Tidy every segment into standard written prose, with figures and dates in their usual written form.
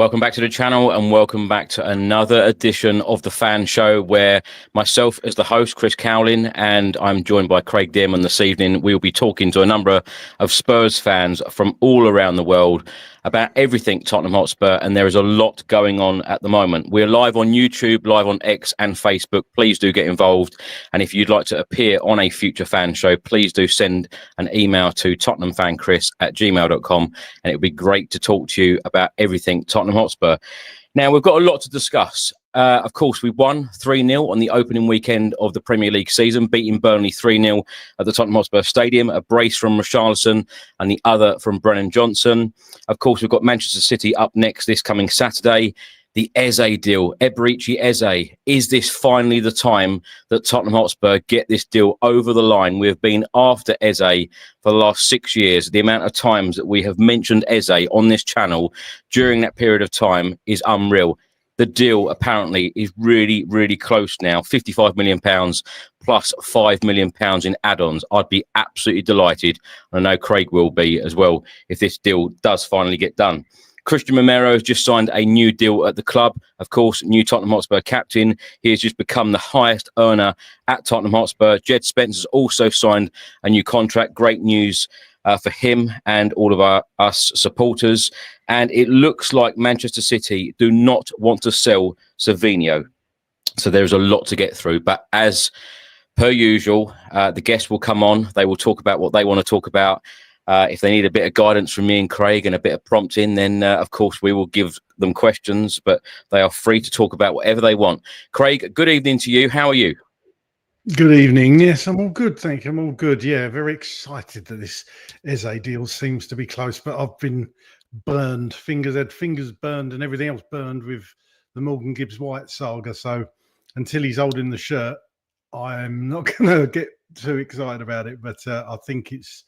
Welcome back to the channel and welcome back to another edition of the Fan Show where myself as the host, Chris Cowlin, and I'm joined by Craig Dearman this evening. We'll be talking to a number of Spurs fans from all around the world about everything Tottenham Hotspur, and there is a lot going on at the moment. We're live on YouTube, live on X and Facebook. Please do get involved. And if you'd like to appear on a future fan show, please do send an email to tottenhamfanchris@gmail.com, and it would be great to talk to you about everything Tottenham Hotspur. Now, we've got a lot to discuss. Of course, we won 3-0 on the opening weekend of the Premier League season, beating Burnley 3-0 at the Tottenham Hotspur Stadium, a brace from Richarlison and the other from Brennan Johnson. Of course, we've got Manchester City up next this coming Saturday. The Eze deal, Eberechi Eze. Is this finally the time that Tottenham Hotspur get this deal over the line? We have been after Eze for the last 6 years. The amount of times that we have mentioned Eze on this channel during that period of time is unreal. The deal apparently is really, really close now. £55 million plus £5 million in add-ons. I'd be absolutely delighted. I know Craig will be as well if this deal does finally get done. Christian Romero has just signed a new deal at the club. Of course, new Tottenham Hotspur captain. He has just become the highest earner at Tottenham Hotspur. Jed Spence has also signed a new contract. Great news for him and all of us supporters. And it looks like Manchester City do not want to sell Savinho. So there's a lot to get through. But as per usual, the guests will come on. They will talk about what they want to talk about. If they need a bit of guidance from me and Craig and a bit of prompting, then, of course, we will give them questions, but they are free to talk about whatever they want. Craig, good evening to you. How are you? Good evening. Yes, I'm all good. Thank you. I'm all good. Yeah, very excited that this Eze deal seems to be close, but I've been burned, fingers burned and everything else burned with the Morgan Gibbs-White saga. So until he's holding the shirt, I'm not going to get too excited about it, but I think it's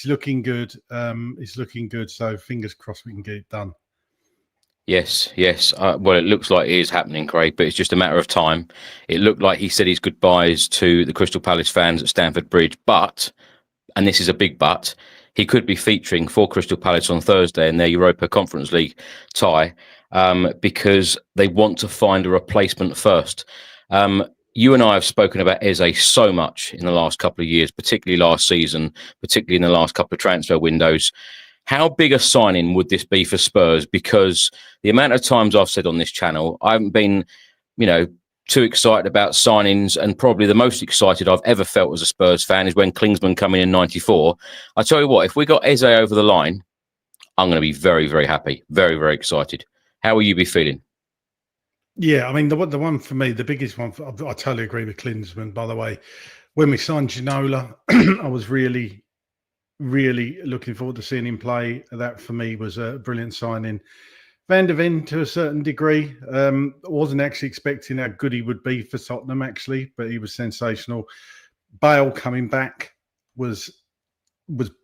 looking good. It's looking good. So fingers crossed we can get it done. Yes. Well, it looks like it is happening, Craig, but it's just a matter of time. It looked like he said his goodbyes to the Crystal Palace fans at Stamford Bridge, but, and this is a big but, he could be featuring for Crystal Palace on Thursday in their Europa Conference League tie because they want to find a replacement first. You and I have spoken about Eze so much in the last couple of years, particularly last season, particularly in the last couple of transfer windows. How big a signing would this be for Spurs? Because the amount of times I've said on this channel, I haven't been, too excited about signings, and probably the most excited I've ever felt as a Spurs fan is when Klinsmann came in '94. I tell you what, if we got Eze over the line, I'm going to be very, very happy, very, very excited. How will you be feeling? Yeah, I mean, the one for me, the biggest one, I totally agree with Klinsmann, by the way. When we signed Ginola, I was really looking forward to seeing him play. That, for me, was a brilliant signing. Van de Ven, to a certain degree, wasn't actually expecting how good he would be for Tottenham, actually, but he was sensational. Bale coming back was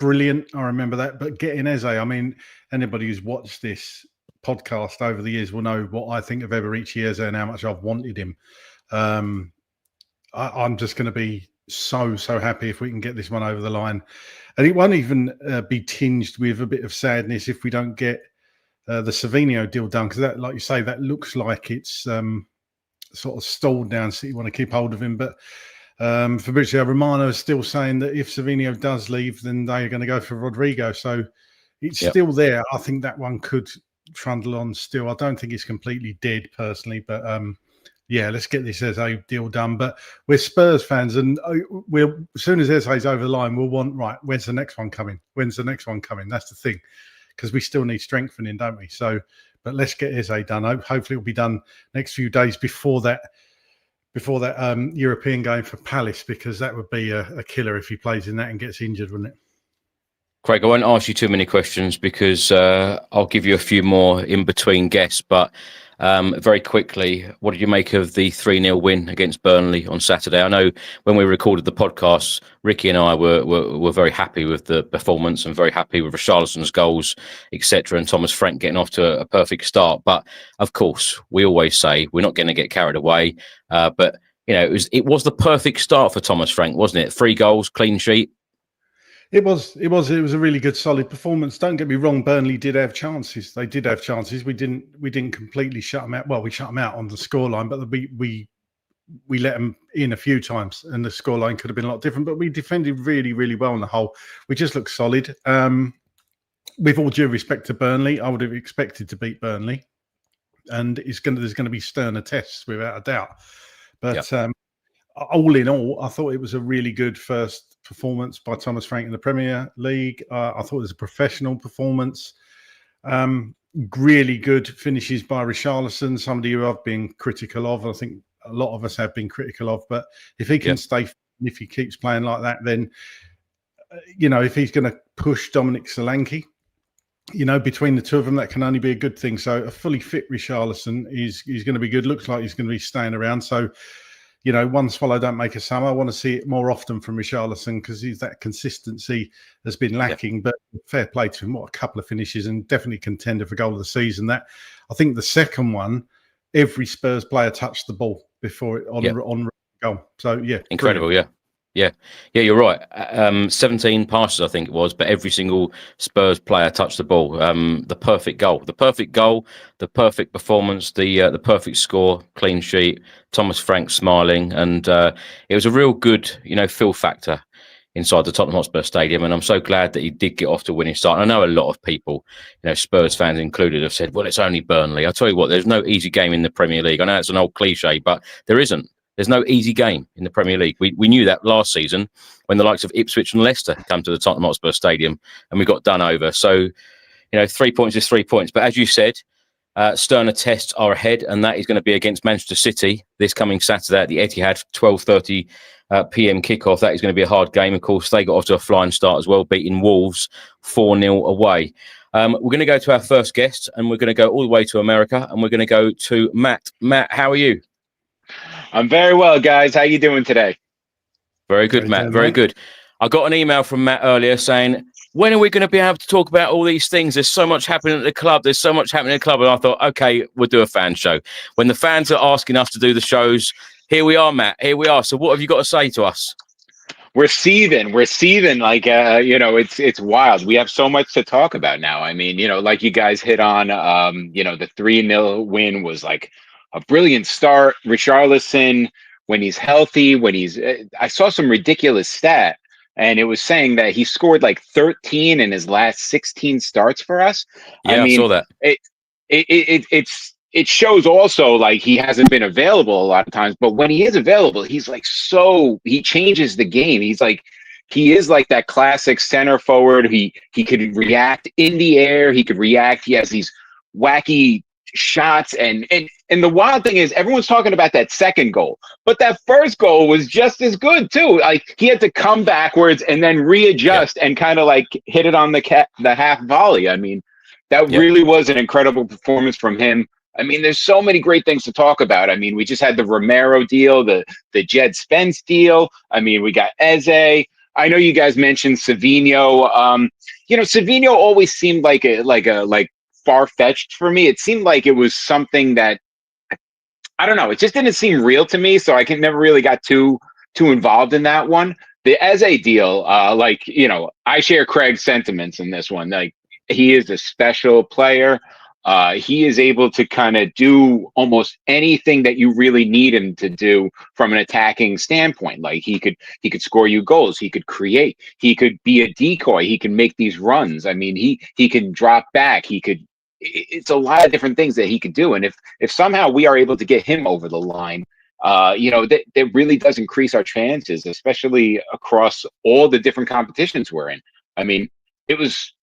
brilliant. I remember that. But getting Eze, I mean, anybody who's watched this podcast over the years will know what I think of Eberechi Eze and how much I've wanted him. I'm just going to be so happy if we can get this one over the line, and it won't even be tinged with a bit of sadness if we don't get the Savinho deal done, because that, like you say, that looks like it's sort of stalled down, so you want to keep hold of him. But Fabrizio Romano is still saying that if Savinho does leave, then they're going to go for Rodrigo, so it's still there. I think that one could trundle on still. I don't think it's completely dead personally, but yeah, let's get this Eze deal done. But we're Spurs fans, and as soon as Eze's over the line, we'll want, right, when's the next one coming? That's the thing, because we still need strengthening, don't we? So, but let's get Eze done. Hopefully it'll be done next few days before that European game for Palace, because that would be a killer if he plays in that and gets injured, wouldn't it? Craig, I won't ask you too many questions because I'll give you a few more in between guests. But very quickly, what did you make of the 3-0 win against Burnley on Saturday? I know when we recorded the podcast, Ricky and I were very happy with the performance and very happy with Richarlison's goals, etc., and Thomas Frank getting off to a perfect start. But of course, we always say we're not going to get carried away. But it was the perfect start for Thomas Frank, wasn't it? 3 goals, clean sheet. It was a really good, solid performance. Don't get me wrong, Burnley did have chances. They did have chances. We didn't completely shut them out. Well, we shut them out on the scoreline, but we let them in a few times, and the scoreline could have been a lot different. But we defended really, really well on the whole. We just looked solid. With all due respect to Burnley, I would have expected to beat Burnley, and there's going to be sterner tests without a doubt. But all in all, I thought it was a really good first performance by Thomas Frank in the Premier League. I thought it was a professional performance. Really good finishes by Richarlison, somebody who I've been critical of. I think a lot of us have been critical of. But if he can stay, if he keeps playing like that, then, if he's going to push Dominic Solanke, between the two of them, that can only be a good thing. So a fully fit Richarlison is going to be good. Looks like he's going to be staying around. So, one swallow don't make a summer. I want to see it more often from Richarlison because that consistency has been lacking. But fair play to him. What a couple of finishes, and definitely contender for goal of the season. That, I think the second one, every Spurs player touched the ball before it on goal. So incredible. Brilliant. Yeah, you're right. 17 passes, I think it was, but every single Spurs player touched the ball. The perfect goal, the perfect performance, the perfect score, clean sheet. Thomas Frank smiling, and it was a real good, feel factor inside the Tottenham Hotspur Stadium. And I'm so glad that he did get off to a winning start. I know a lot of people, Spurs fans included, have said, "Well, it's only Burnley." I'll tell you what, there's no easy game in the Premier League. I know it's an old cliche, but there isn't. There's no easy game in the Premier League. We knew that last season when the likes of Ipswich and Leicester come to the Tottenham Hotspur Stadium and we got done over. So, 3 points is 3 points. But as you said, sterner tests are ahead, and that is going to be against Manchester City this coming Saturday at the Etihad, 12:30 p.m. kickoff. That is going to be a hard game. Of course, they got off to a flying start as well, beating Wolves 4-0 away. We're going to go to our first guest, and we're going to go all the way to America, and we're going to go to Matt. Matt, how are you? I'm very well, guys. How you doing today? Very good, Matt. Very good. I got an email from Matt earlier saying, when are we going to be able to talk about all these things? There's so much happening at the club. There's so much happening at the club. And I thought, okay, we'll do a fan show. When the fans are asking us to do the shows, here we are, Matt. Here we are. So what have you got to say to us? We're seething. Like, it's wild. We have so much to talk about now. I mean, like you guys hit on, the 3-0 win was like a brilliant start. Richarlison, when he's healthy, I saw some ridiculous stat, and it was saying that he scored like 13 in his last 16 starts for us. Yeah, I saw that. It shows also like he hasn't been available a lot of times, but when he is available, he's like he changes the game. He is like that classic center forward. He could react in the air. He could react. He has these wacky shots, and the wild thing is everyone's talking about that second goal, but that first goal was just as good too. Like, he had to come backwards and then readjust and kind of like hit it on the half volley. I mean, that really was an incredible performance from him. I mean, there's so many great things to talk about. I mean, we just had the Romero deal, the Jed Spence deal. I mean, we got Eze. I know you guys mentioned Savinho. Savinho always seemed like far-fetched for me. It seemed like it was something that, I don't know, it just didn't seem real to me, so I never really got too involved in that one. The Eze deal, I share Craig's sentiments in this one. Like, he is a special player. He is able to kind of do almost anything that you really need him to do from an attacking standpoint. Like, he could score you goals. He could create. He could be a decoy. He can make these runs. I mean, he can drop back. It's a lot of different things that he could do. And if somehow we are able to get him over the line, that really does increase our chances, especially across all the different competitions we're in. I mean, it was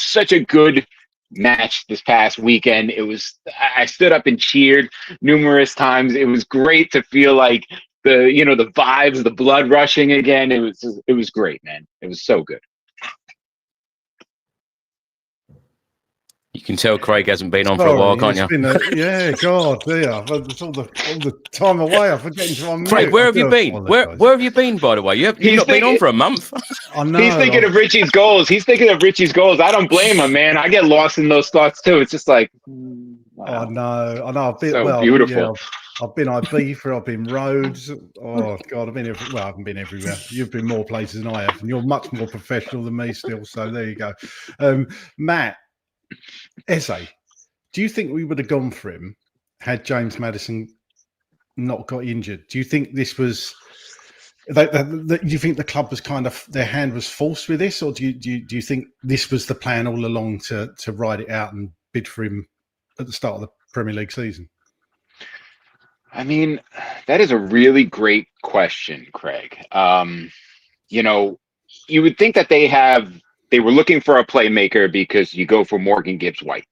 such a good match this past weekend. I stood up and cheered numerous times. It was great to feel like the vibes, the blood rushing again. It was great, man. It was so good. You can tell Craig hasn't been on for a while, can't you? It's all the time away. I forget to unmute. Craig, where have you been? Where have you been, by the way? You've not been on for a month. I know. He's thinking of Richie's goals. I don't blame him, man. I get lost in those thoughts too. It's just like, wow. I know. Beautiful. I've been Ibiza, I've been Rhodes. Oh God, I've been well, I haven't been everywhere. You've been more places than I have, and you're much more professional than me still. So there you go. Matt, Eze, do you think we would have gone for him had James Maddison not got injured? Do you think this was? Do you think the club was kind of their hand was forced with this, or do you think this was the plan all along to ride it out and bid for him at the start of the Premier League season? I mean, that is a really great question, Craig. You know, you would think that they were looking for a playmaker because you go for Morgan Gibbs White,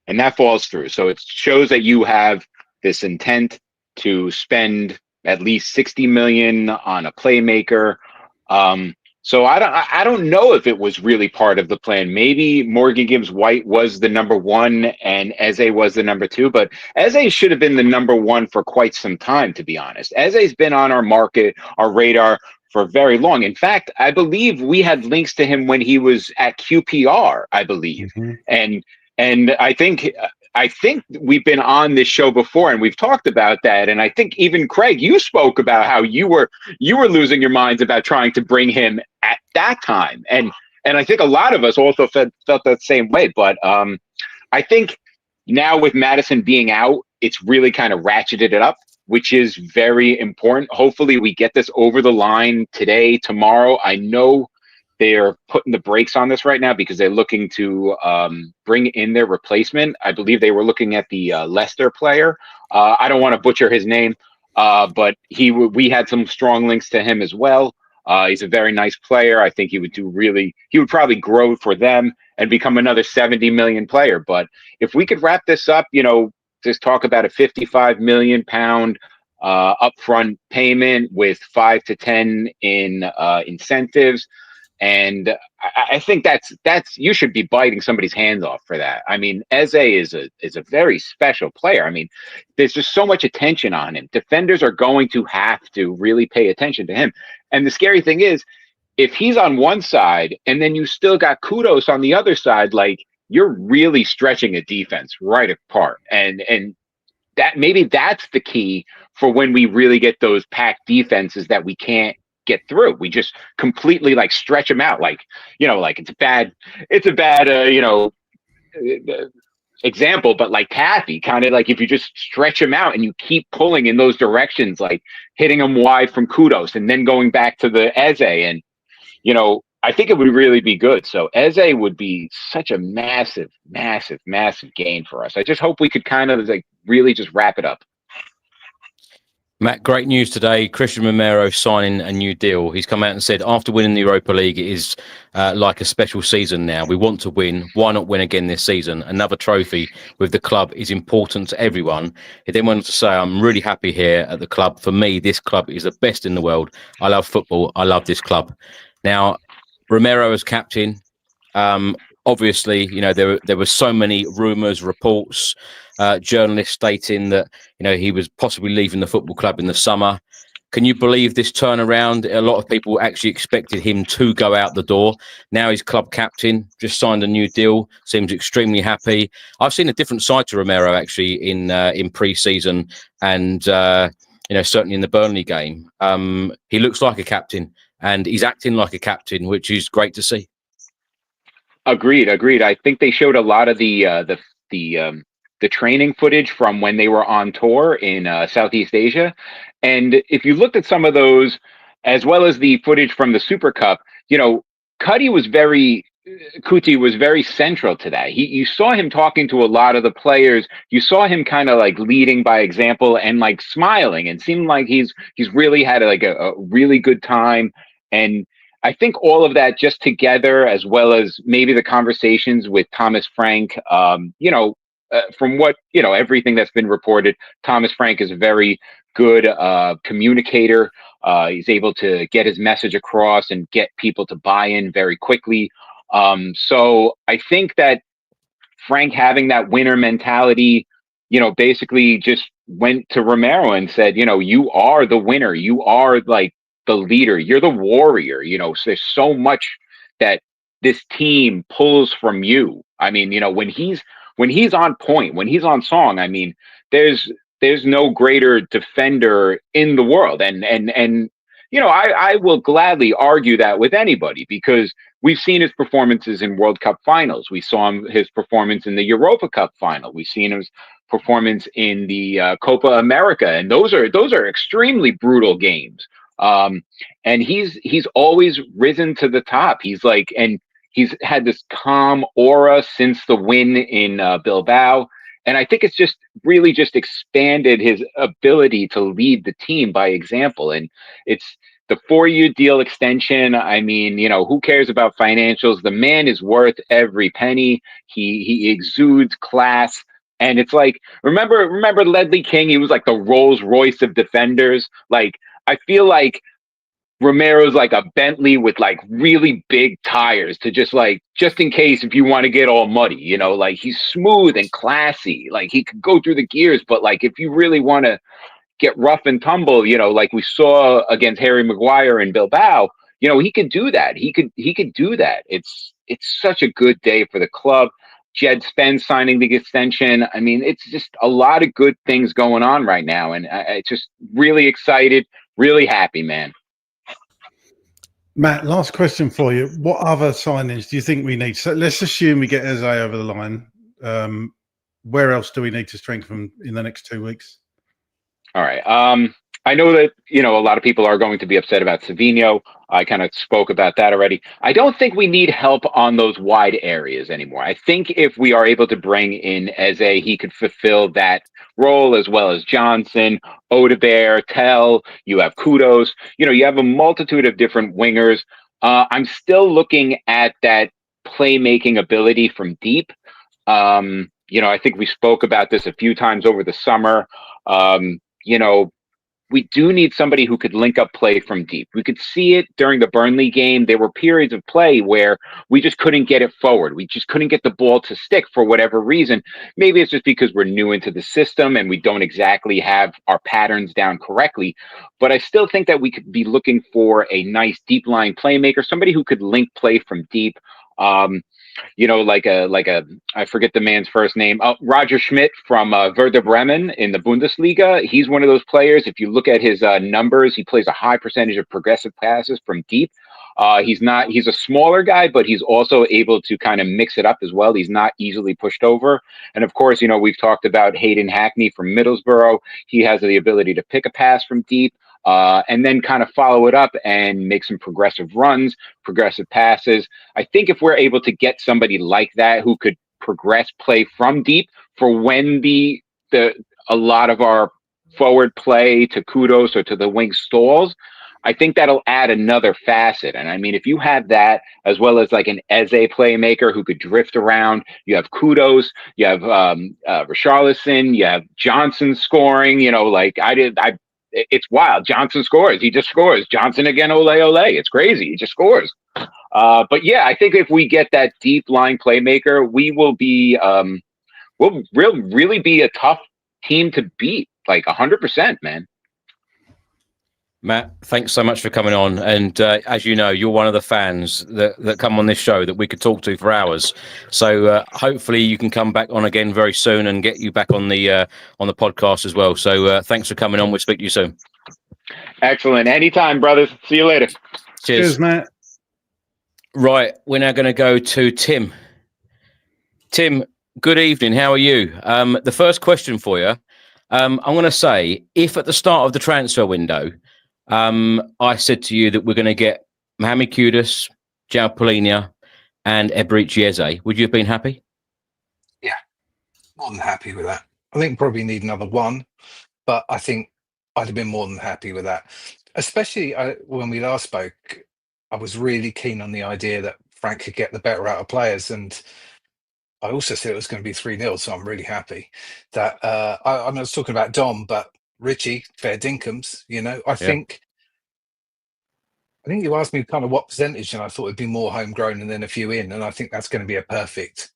and that falls through. So it shows that you have this intent to spend at least 60 million on a playmaker. So I don't know if it was really part of the plan. Maybe Morgan Gibbs White was the number one and Eze was the number two, but Eze should have been the number one for quite some time, to be honest. Eze's been on our market, our radar for very long. In fact, I believe we had links to him when he was at QPR, I believe. Mm-hmm. And I think we've been on this show before and we've talked about that. And I think even Craig, you spoke about how you were losing your minds about trying to bring him at that time. And I think a lot of us also felt that same way. But I think now with Maddison being out, it's really kind of ratcheted it up, which is very important. Hopefully we get this over the line today, tomorrow. I know they're putting the brakes on this right now because they're looking to bring in their replacement. I believe they were looking at the Leicester player. I don't want to butcher his name, but we had some strong links to him as well. He's a very nice player. I think he would probably grow for them and become another 70 million player. But if we could wrap this up, just talk about a 55 million pound upfront payment with 5 to 10 in incentives. And I think that's you should be biting somebody's hands off for that. I mean, Eze is a very special player. I mean, there's just so much attention on him. Defenders are going to have to really pay attention to him. And the scary thing is, if he's on one side and then you still got Kudos on the other side, like you're really stretching a defense right apart. And that maybe that's the key for when we really get those packed defenses that we can't get through. We just completely like stretch them out, like it's a bad example, but like Taffy, kind of like if you just stretch them out and you keep pulling in those directions, like hitting them wide from Kudos and then going back to the Eze, and I think it would really be good. So Eze would be such a massive, massive, massive gain for us. I just hope we could kind of like really just wrap it up. Matt, great news today. Christian Romero signing a new deal. He's come out and said after winning the Europa League, it is like a special season now. We want to win. Why not win again this season? Another trophy with the club is important to everyone. He then went on to say, I'm really happy here at the club. For me, this club is the best in the world. I love football. I love this club. Now, Romero as captain, obviously, there were so many rumours, reports, journalists stating that, he was possibly leaving the football club in the summer. Can you believe this turnaround? A lot of people actually expected him to go out the door. Now he's club captain, just signed a new deal, seems extremely happy. I've seen a different side to Romero actually in pre-season and, certainly in the Burnley game. He looks like a captain and he's acting like a captain, which is great to see. Agreed. I think they showed a lot of the training footage from when they were on tour in Southeast Asia, and if you looked at some of those, as well as the footage from the Super Cup, Kuti was very central to that. You saw him talking to a lot of the players. You saw him kind of like leading by example and like smiling, and seemed like he's really had like a really good time. And I think all of that just together, as well as maybe the conversations with Thomas Frank, from what, everything that's been reported, Thomas Frank is a very good communicator. He's able to get his message across and get people to buy in very quickly. So I think that Frank having that winner mentality, basically just went to Romero and said, you are the winner. You are like the leader. You're the warrior. So there's so much that this team pulls from you. I mean, when he's on point, when he's on song, I mean, there's there's no greater defender in the world. And you know, I will gladly argue that with anybody, because we've seen his performances in World Cup finals. We saw his performance in the Europa Cup final. We've seen his performance in the Copa America, and those are extremely brutal games. And he's always risen to the top. He's like, and he's had this calm aura since the win in Bilbao. And I think it's just really just expanded his ability to lead the team by example. And it's the 4-year deal extension. I mean, you know, who cares about financials? The man is worth every penny. He exudes class. And it's like, remember Ledley King? He was like the Rolls Royce of defenders. Like, I feel like Romero's like a Bentley with like really big tires to just in case if you want to get all muddy, you know, like he's smooth and classy. Like he could go through the gears, but like if you really want to get rough and tumble, you know, like we saw against Harry Maguire in Bilbao, you know, he could do that. He could do that. It's such a good day for the club. Jed Spence signing the extension. I mean, it's just a lot of good things going on right now, and I just really excited, really happy, man. Matt, last question for you. What other signings do you think we need? So let's assume we get Eze over the line. Where else do we need to strengthen in the next 2 weeks? All right. I know that, you know, a lot of people are going to be upset about Savinho. I kind of spoke about that already. I don't think we need help on those wide areas anymore. I think if we are able to bring in Eze, he could fulfill that role, as well as Johnson, Odegaard, Tell. You have Kudos. You know, you have a multitude of different wingers. I'm still looking at that playmaking ability from deep. You know, I think we spoke about this a few times over the summer. You know, we do need somebody who could link up play from deep. We could see it during the Burnley game. There were periods of play where we just couldn't get it forward. We just couldn't get the ball to stick for whatever reason. Maybe it's just because we're new into the system and we don't exactly have our patterns down correctly. But I still think that we could be looking for a nice deep line playmaker, somebody who could link play from deep. You know, like a I forget the man's first name. Roger Schmidt from Werder Bremen in the Bundesliga. He's one of those players. If you look at his numbers, he plays a high percentage of progressive passes from deep. He's a smaller guy, but he's also able to kind of mix it up as well. He's not easily pushed over. And of course, you know, we've talked about Hayden Hackney from Middlesbrough. He has the ability to pick a pass from deep. And then kind of follow it up and make some progressive runs, progressive passes. I think if we're able to get somebody like that who could progress play from deep for when a lot of our forward play to Kudos or to the wing stalls, I think that'll add another facet. And I mean, if you have that as well as like an Eze playmaker who could drift around, you have Kudos, you have Richarlison, you have Johnson scoring, you know, like it's wild. Johnson scores. He just scores. Johnson again, ole, ole. It's crazy. He just scores. But yeah, I think if we get that deep line playmaker, we will be, we'll really be a tough team to beat, like 100%, man. Matt, thanks so much for coming on. And as you know, you're one of the fans that come on this show that we could talk to for hours. So hopefully you can come back on again very soon and get you back on the podcast as well. So thanks for coming on. We'll speak to you soon. Excellent. Anytime, brothers. See you later. Cheers, Matt. Right. We're now going to go to Tim. Tim, good evening. How are you? The first question for you, I'm going to say, if at the start of the transfer window, I said to you that we're going to get Mohamed Kudus, João Palhinha, and Eberechi Eze, would you have been happy? Yeah, more than happy with that. I think probably need another one, but I think I'd have been more than happy with that. Especially when we last spoke, I was really keen on the idea that Frank could get the better out of players, and I also said it was going to be 3-0, so I'm really happy that I was talking about Dom, but Richie, fair dinkums, you know. I think you asked me kind of what percentage, and I thought it'd be more homegrown and then a few in, and I think that's going to be a perfect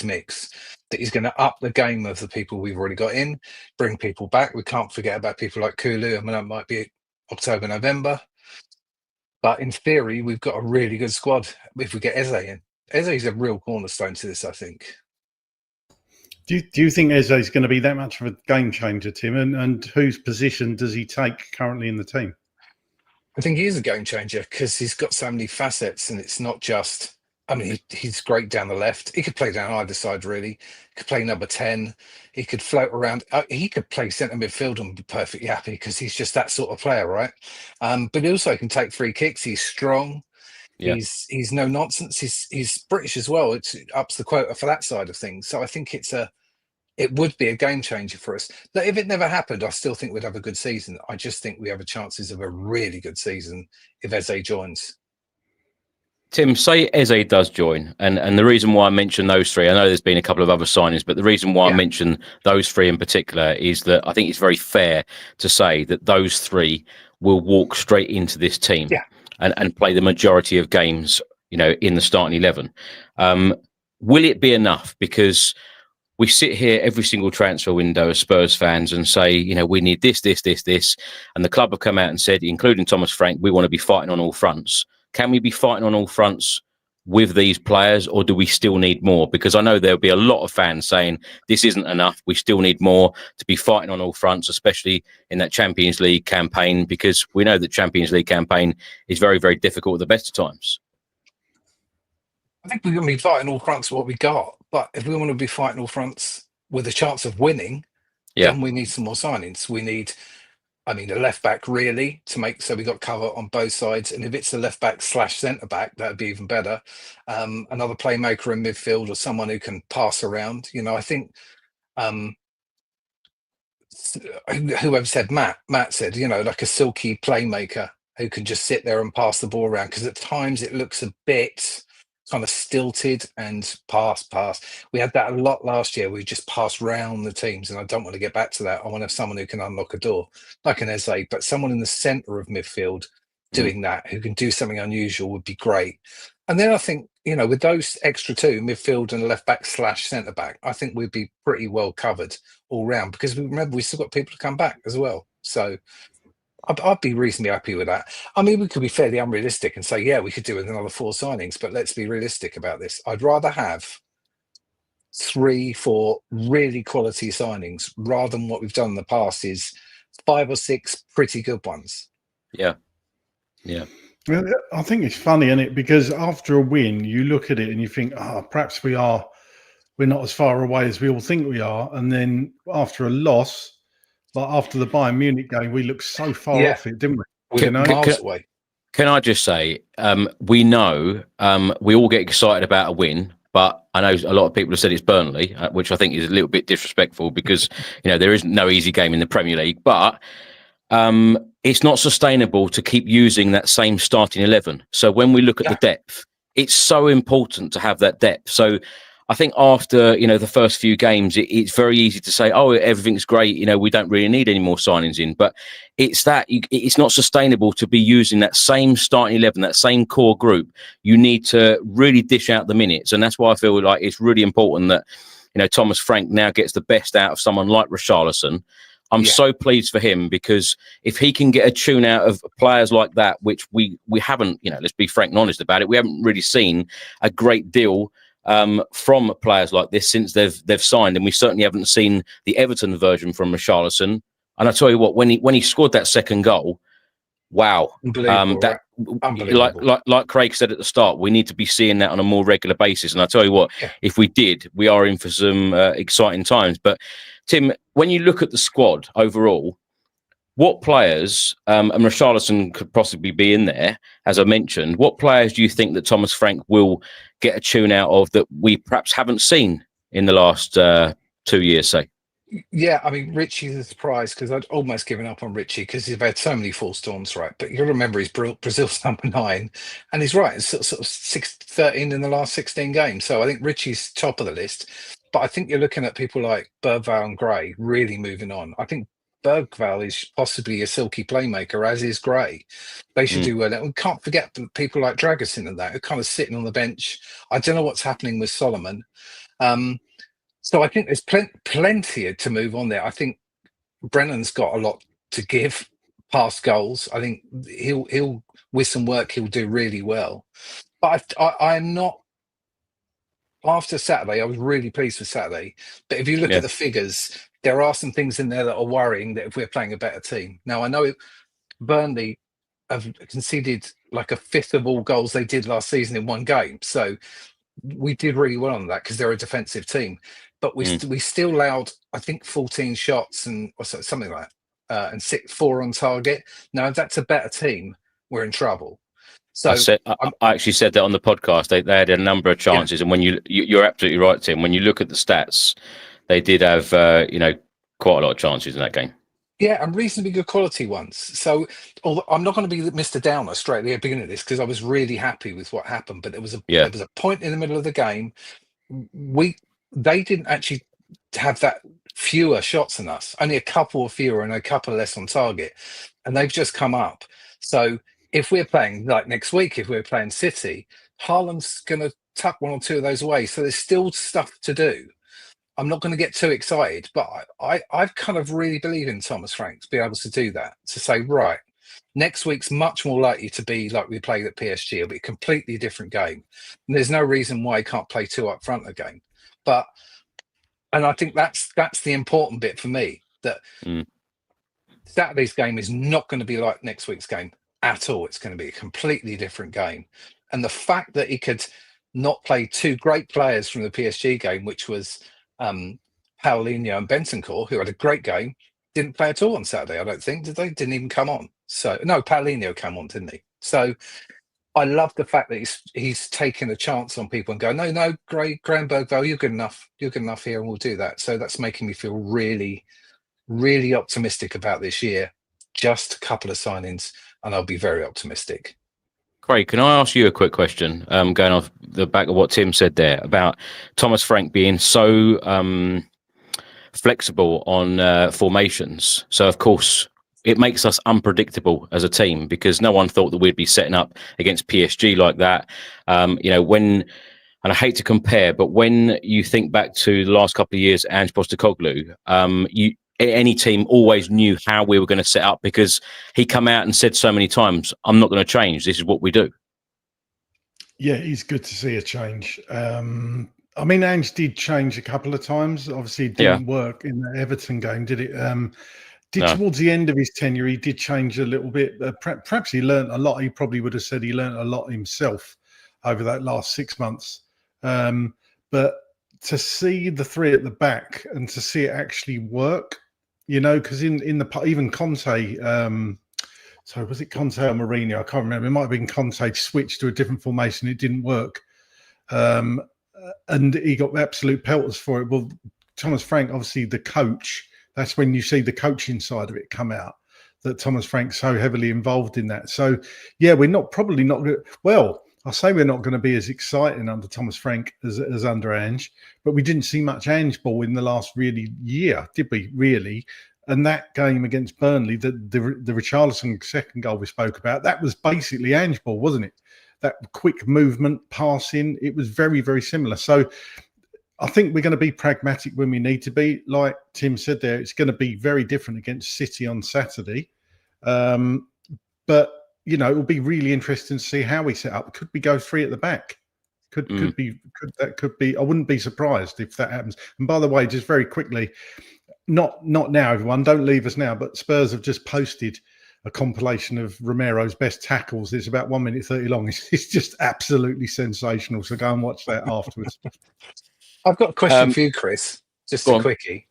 mix. That he's going to up the game of the people we've already got in, bring people back. We can't forget about people like Kulu. I mean, that might be October, November, but in theory, we've got a really good squad if we get Eze in. Eze's a real cornerstone to this, I think. Do you think Eze is going to be that much of a game changer, Tim? And whose position does he take currently in the team? I think he is a game changer because he's got so many facets, and it's not just. I mean, he's great down the left. He could play down either side, really. He could play number 10. He could float around. He could play centre midfield and be perfectly happy because he's just that sort of player, right? But he also can take free kicks. He's strong. Yeah. He's no nonsense. He's British as well. It ups the quota for that side of things. So I think it would be a game changer for us. But if it never happened, I still think we'd have a good season. I just think we have a chances of a really good season if Eze joins. Tim, say Eze does join, and the reason why I mention those three, I know there's been a couple of other signings, but the reason why I mention those three in particular is that I think it's very fair to say that those three will walk straight into this team and play the majority of games, in the starting 11. Will it be enough? Because we sit here every single transfer window as Spurs fans and say, we need this, and the club have come out and said, including Thomas Frank, we want to be fighting on all fronts. Can we be fighting on all fronts with these players, or do we still need more? Because I know there'll be a lot of fans saying this isn't enough. We still need more to be fighting on all fronts, especially in that Champions League campaign, because we know that Champions League campaign is very, very difficult at the best of times. I think we're going to be fighting all fronts what we got. But if we want to be fighting all fronts with a chance of winning, then we need some more signings. We need, a left back really to make so we got cover on both sides. And if it's a left back / centre back, that would be even better. Another playmaker in midfield or someone who can pass around. I think whoever said Matt said, like a silky playmaker who can just sit there and pass the ball around, because at times it looks a bit kind of stilted and pass. We had that a lot last year. We just passed round the teams, and I don't want to get back to that. I want to have someone who can unlock a door, like an Eze, but someone in the centre of midfield doing that, who can do something unusual, would be great. And then I think, with those extra two, midfield and left back / centre back, I think we'd be pretty well covered all round, because remember, we've still got people to come back as well. So I'd be reasonably happy with that. We could be fairly unrealistic and say, we could do with another 4 signings, but let's be realistic about this. I'd rather have 3-4 really quality signings rather than what we've done in the past is 5 or 6 pretty good ones. Yeah. Well, I think it's funny, isn't it? Because after a win, you look at it and you think, perhaps we're not as far away as we all think we are. And then after a loss, like after the Bayern Munich game, we looked so far off it, didn't we? We're miles away. Can I just say, we know we all get excited about a win, but I know a lot of people have said it's Burnley, which I think is a little bit disrespectful, because there is no easy game in the Premier League. But it's not sustainable to keep using that same starting 11. So when we look at the depth, it's so important to have that depth. So I think after, the first few games, it's very easy to say, everything's great. We don't really need any more signings in. But it's not sustainable to be using that same starting 11, that same core group. You need to really dish out the minutes. And that's why I feel like it's really important that, Thomas Frank now gets the best out of someone like Richarlison. I'm so pleased for him, because if he can get a tune out of players like that, which we haven't, let's be frank and honest about it, we haven't really seen a great deal from players like this since they've signed, and we certainly haven't seen the Everton version from Richarlison. And I tell you what, when he scored that second goal, wow, unbelievable, unbelievable. Like Craig said at the start, we need to be seeing that on a more regular basis. And I tell you what, if we did, we are in for some exciting times. But Tim, when you look at the squad overall, what players, and Richarlison could possibly be in there, as I mentioned, what players do you think that Thomas Frank will get a tune out of that we perhaps haven't seen in the last 2 years, say? Yeah, Richie's a surprise, because I'd almost given up on Richie because he's had so many false storms, right? But you got to remember, he's Brazil's number 9, and he's right. It's sort of 13 in the last 16 games. So I think Richie's top of the list. But I think you're looking at people like Bergvall and Gray really moving on. I think Bergvall is possibly a silky playmaker, as is Gray. They should do well. And we can't forget people like Dragusin and that, who are kind of sitting on the bench. I don't know what's happening with Solomon. So I think there's plenty to move on there. I think Brennan's got a lot to give past goals. I think he'll with some work, he'll do really well. But I'm not after Saturday, I was really pleased with Saturday. But if you look Yeah. at the figures, there are some things in there that are worrying that if we're playing a better team. Now, I know Burnley have conceded like a fifth of all goals they did last season in one game. So we did really well on that because they're a defensive team. But we still allowed, I think, 14 shots and or something like that, and 4 on target. Now, if that's a better team, we're in trouble. So I actually said that on the podcast. They had a number of chances, and when you're absolutely right, Tim. When you look at the stats, they did have quite a lot of chances in that game. Yeah, and reasonably good quality ones. So, although I'm not going to be Mr. Downer straight at the beginning of this because I was really happy with what happened. But there was a point in the middle of the game. They didn't actually have that fewer shots than us. Only a couple fewer and a couple less on target, and they've just come up. So if we're playing like next week, if we're playing City, Haaland's going to tuck 1 or 2 of those away. So there's still stuff to do. I'm not going to get too excited, but I kind of really believe in Thomas Frank to be able to do that, to say, right, next week's much more likely to be like we played at PSG. It'll be a completely different game. And there's no reason why he can't play 2 up front again. And I think that's the important bit for me, that Saturday's game is not going to be like next week's game at all. It's going to be a completely different game. And the fact that he could not play 2 great players from the PSG game, which was Paulinho and Bentancur, who had a great game, didn't play at all on Saturday, I don't think. Did they? Didn't even come on. So, no, Paulinho came on, didn't he? So I love the fact that he's taking a chance on people and go, no, Graham Bergvall, you're good enough. You're good enough here, and we'll do that. So that's making me feel really, really optimistic about this year. Just a couple of signings, and I'll be very optimistic. Craig, can I ask you a quick question? Going off the back of what Tim said there about Thomas Frank being so flexible on formations. So, of course, it makes us unpredictable as a team because no one thought that we'd be setting up against PSG like that. And I hate to compare, but when you think back to the last couple of years, Ange Postecoglou, any team always knew how we were going to set up because he come out and said so many times, I'm not going to change. This is what we do. Yeah, it's good to see a change. Ange did change a couple of times. Obviously, it didn't work in the Everton game, did it? Towards the end of his tenure, he did change a little bit. Perhaps he learned a lot. He probably would have said he learned a lot himself over that last 6 months. But to see the 3 at the back and to see it actually work, because in the even Conte, so was it Conte or Mourinho? I can't remember. It might have been Conte switched to a different formation. It didn't work, and he got absolute pelters for it. Well, Thomas Frank, obviously the coach. That's when you see the coaching side of it come out. That Thomas Frank's so heavily involved in that. So yeah, we're probably not good. Well, I say we're not going to be as exciting under Thomas Frank as under Ange, but we didn't see much Ange ball in the last really year, did we? Really? And that game against Burnley, the Richarlison second goal we spoke about, that was basically Ange ball, wasn't it? That quick movement, passing, it was very, very similar. So I think we're going to be pragmatic when we need to be. Like Tim said there, it's going to be very different against City on Saturday. But it will be really interesting to see how we set up. Could we go 3 at the back? Could be. I wouldn't be surprised if that happens. And by the way, just very quickly, not now, everyone. Don't leave us now. But Spurs have just posted a compilation of Romero's best tackles. It's about 1 minute 30 long. It's just absolutely sensational. So go and watch that afterwards. I've got a question for you, Chris. Just a quickie.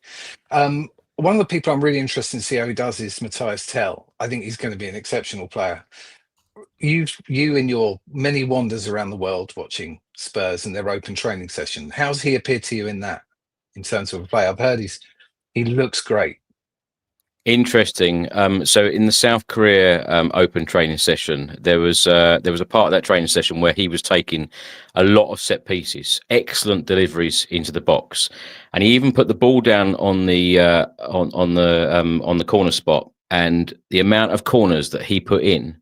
One of the people I'm really interested to see how he does is Matthias Tell. I think he's going to be an exceptional player. You in your many wanders around the world watching Spurs and their open training session, how's he appeared to you in that, in terms of a player? I've heard he looks great. Interesting. So in the South Korea open training session, there was a part of that training session where he was taking a lot of set pieces, excellent deliveries into the box, and he even put the ball down on the corner spot. And the amount of corners that he put in,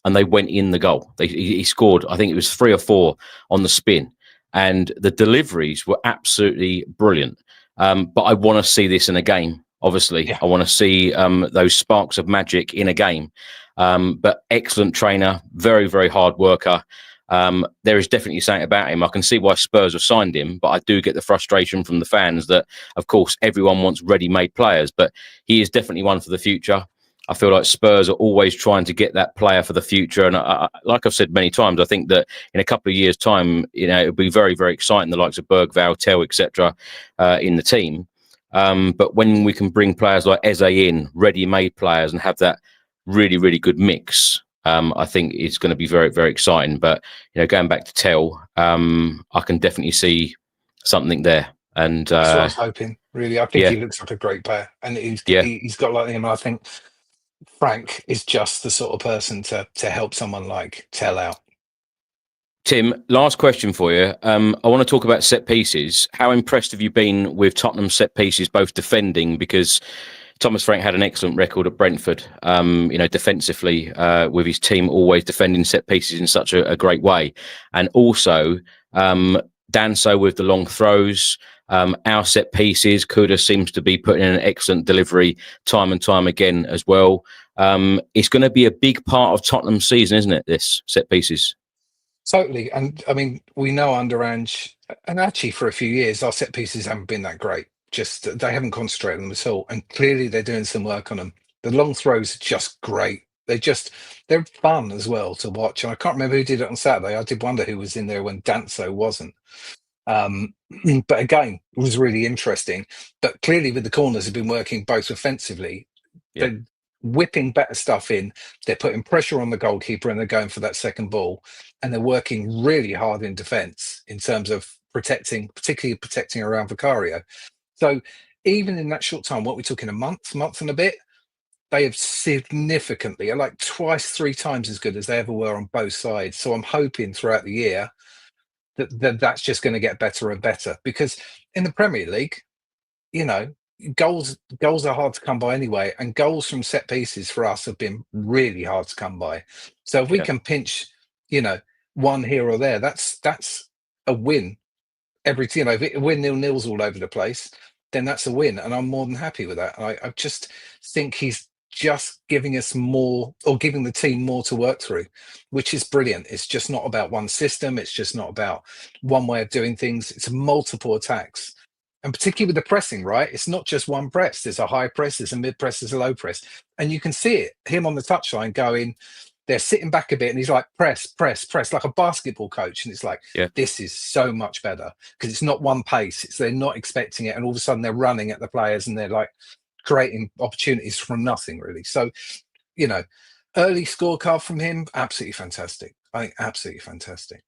and they went in the goal. He scored. I think it was 3 or 4 on the spin, and the deliveries were absolutely brilliant. But I want to see this in a game. Obviously, I want to see those sparks of magic in a game. But excellent trainer, very, very hard worker. There is definitely something about him. I can see why Spurs have signed him, but I do get the frustration from the fans that, of course, everyone wants ready-made players, but he is definitely one for the future. I feel like Spurs are always trying to get that player for the future. And like I've said many times, I think that in a couple of years' time, it'll be very, very exciting, the likes of Bergvall, Tell, etc., in the team. But when we can bring players like Eze in, ready-made players, and have that really, really good mix, I think it's going to be very, very exciting. But, going back to Tell, I can definitely see something there. And That's what I was hoping, really. I think yeah. he looks like a great player. And he's got like him. I think Frank is just the sort of person to help someone like Tell out. Tim, last question for you. I want to talk about set pieces. How impressed have you been with Tottenham set pieces, both defending, because Thomas Frank had an excellent record at Brentford, defensively, with his team always defending set pieces in such a great way. And also, Danso with the long throws. Our set pieces, Kuda seems to be putting in an excellent delivery time and time again as well. It's going to be a big part of Tottenham's season, isn't it, this set pieces? Totally. And I mean, we know under Ange, and actually for a few years, our set pieces haven't been that great. Just they haven't concentrated on them at all. And clearly they're doing some work on them. The long throws are just great. They're fun as well to watch. And I can't remember who did it on Saturday. I did wonder who was in there when Danso wasn't. But again, it was really interesting. But clearly with the corners have been working both offensively. Yeah. They're whipping better stuff in. They're putting pressure on the goalkeeper and they're going for that second ball. And they're working really hard in defence in terms of particularly protecting around Vicario. So even in that short time, what we're talking, a month and a bit, they have significantly, like twice, 3 times as good as they ever were on both sides. So I'm hoping throughout the year that's just going to get better and better, because in the Premier League, goals are hard to come by anyway, and goals from set pieces for us have been really hard to come by. So if we can pinch, one here or there, that's a win. If we're 0-0s all over the place, then that's a win, and I'm more than happy with that. I just think he's just giving us more, or giving the team more to work through, which is brilliant. It's just not about one system. It's just not about one way of doing things. It's multiple attacks. And particularly with the pressing, right? It's not just one press. There's a high press, there's a mid press, there's a low press. And you can see it, him on the touchline going, they're sitting back a bit and he's like, press, like a basketball coach. And it's like, this is so much better, because it's not one pace. They're not expecting it. And all of a sudden they're running at the players and they're like creating opportunities from nothing, really. So, early scorecard from him, absolutely fantastic. I think absolutely fantastic.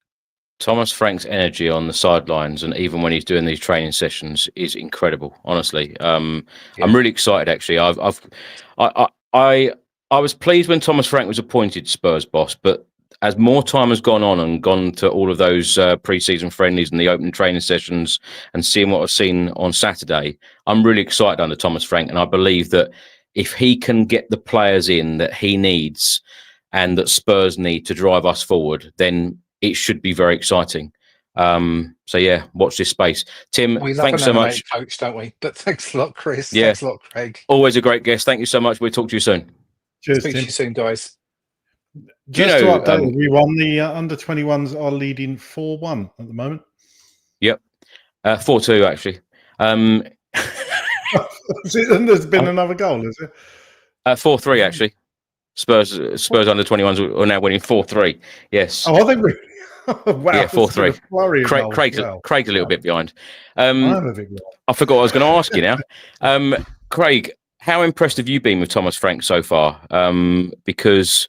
Thomas Frank's energy on the sidelines, and even when he's doing these training sessions, is incredible. Honestly, I'm really excited. Actually, I was pleased when Thomas Frank was appointed Spurs boss, but as more time has gone on and gone to all of those pre-season friendlies and the open training sessions, and seeing what I've seen on Saturday, I'm really excited under Thomas Frank, and I believe that if he can get the players in that he needs and that Spurs need to drive us forward, then it should be very exciting. Watch this space. Tim, thanks so much. Coach, don't we? But thanks a lot, Chris. Yeah. Thanks a lot, Craig. Always a great guest. Thank you so much. We'll talk to you soon. Cheers, Speak Tim. to you soon, guys. Just to update everyone, the under-21s are leading 4-1 at the moment. Yep. 4-2, actually. And there's been another goal, is it? 4-3, actually. Spurs under-21s are now winning 4-3. Yes. Oh, are they really? Wow. Yeah, 4-3. Craig's a little bit behind. I forgot what I was going to ask you now. Craig, how impressed have you been with Thomas Frank so far? Because,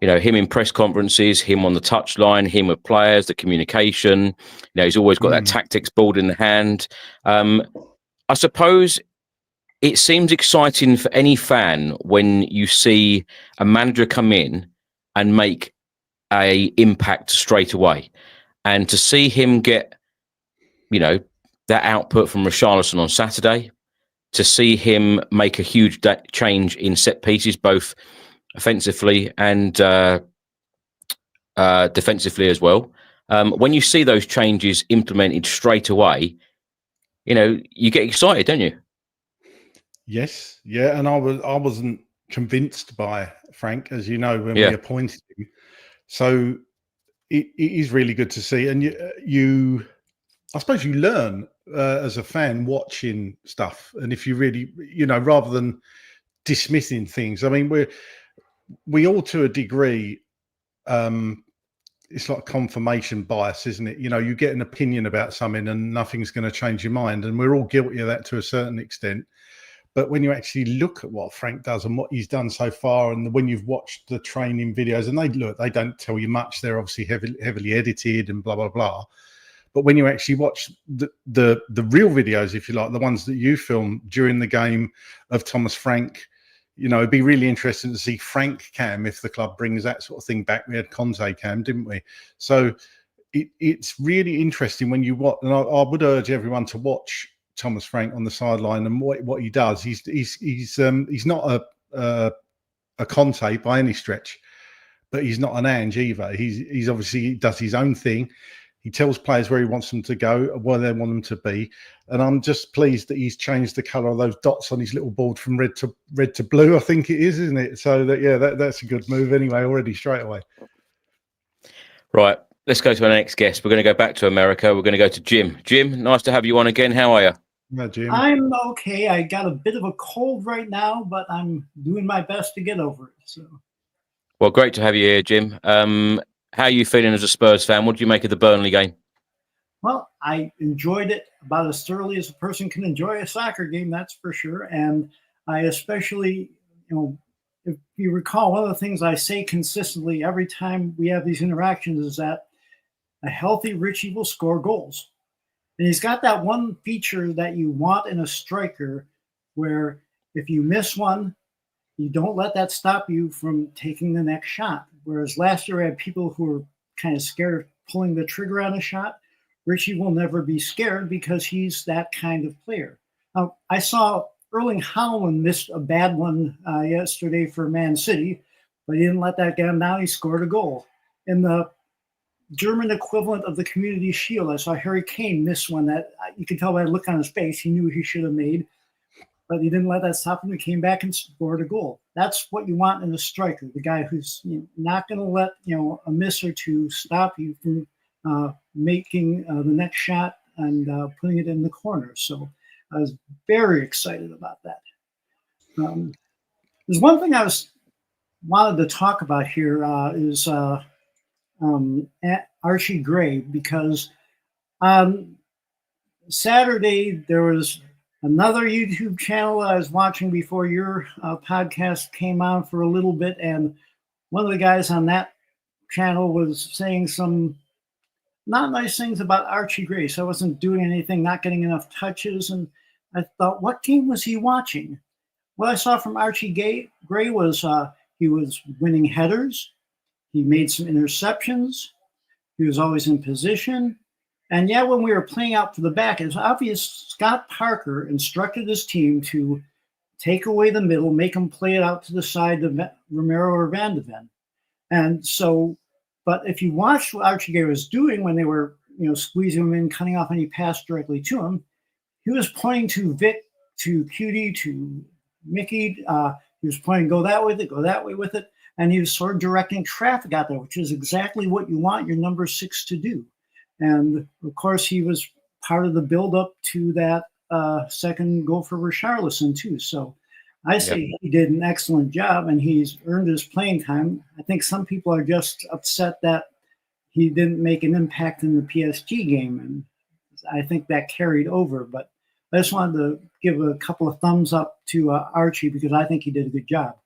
him in press conferences, him on the touchline, him with players, the communication, he's always got that tactics board in the hand. I suppose it seems exciting for any fan when you see a manager come in and make a impact straight away, and to see him get, that output from Richarlison on Saturday, to see him make a huge change in set pieces, both offensively and defensively as well. When you see those changes implemented straight away, you get excited, don't you? Yes, yeah, and I wasn't convinced by Frank, as you know, when we appointed him. So it is really good to see, and you I suppose you learn as a fan watching stuff, and if you really, rather than dismissing things. I mean, we all to a degree. It's like confirmation bias, isn't it? You get an opinion about something, and nothing's going to change your mind, and we're all guilty of that to a certain extent. But when you actually look at what Frank does and what he's done so far, and when you've watched the training videos, and they don't tell you much. They're obviously heavily edited and blah blah blah. But when you actually watch the real videos, if you like, the ones that you filmed during the game of Thomas Frank, it'd be really interesting to see Frank cam if the club brings that sort of thing back. We had Conte cam, didn't we? So it's really interesting when you watch, and I would urge everyone to watch Thomas Frank on the sideline and what he does. He's not a Conte by any stretch, but he's not an Ange either. He's obviously he does his own thing. He tells players where he wants them to go, where they want them to be, and I'm just pleased that he's changed the colour of those dots on his little board from red to blue. I think it is, isn't it? So that's a good move anyway. Already straight away. Right, let's go to our next guest. We're going to go back to America. We're going to go to Jim. Jim, nice to have you on again. How are you? Yeah, Jim. I'm okay. I got a bit of a cold right now, but I'm doing my best to get over it. So, well, great to have you here, Jim. How are you feeling as a Spurs fan? What do you make of the Burnley game? well, I enjoyed it about as thoroughly as a person can enjoy a soccer game, that's for sure. And I especially, if you recall, one of the things I say consistently every time we have these interactions is that a healthy Richie will score goals. And he's got that one feature that you want in a striker where if you miss one, you don't let that stop you from taking the next shot. Whereas last year I had people who were kind of scared of pulling the trigger on a shot. Richie will never be scared because he's that kind of player. Now, I saw Erling Haaland missed a bad one yesterday for Man City, but he didn't let that get him down. He scored a goal. In the German equivalent of the Community Shield, I saw Harry Kane miss one that you could tell by the look on his face he knew he should have made, but he didn't let that stop him. He came back and scored a goal. That's what you want in a striker, the guy who's not going to let a miss or two stop you from making the next shot and putting it in the corner. So I was very excited about that. There's one thing I wanted to talk about here is Archie Gray, because on Saturday there was another YouTube channel I was watching before your podcast came on for a little bit, and one of the guys on that channel was saying some not nice things about Archie Gray. So I wasn't doing anything, not getting enough touches, and I thought, what game was he watching? What I saw from Archie Gray was he was winning headers, he made some interceptions, he was always in position. And yeah, when we were playing out to the back, it's obvious Scott Parker instructed his team to take away the middle, make them play it out to the side of Romero or Van de Ven. And so, but if you watched what Archie Gray was doing when they were, squeezing him in, cutting off any pass directly to him, he was pointing to Vic, to Cutie, to Mickey. He was pointing, go that way with it. And he was sort of directing traffic out there, which is exactly what you want your number 6 to do. And of course, he was part of the build-up to that second goal for Richarlison too. So I say he did an excellent job, and he's earned his playing time. I think some people are just upset that he didn't make an impact in the PSG game, and I think that carried over. But I just wanted to give a couple of thumbs up to Archie, because I think he did a good job.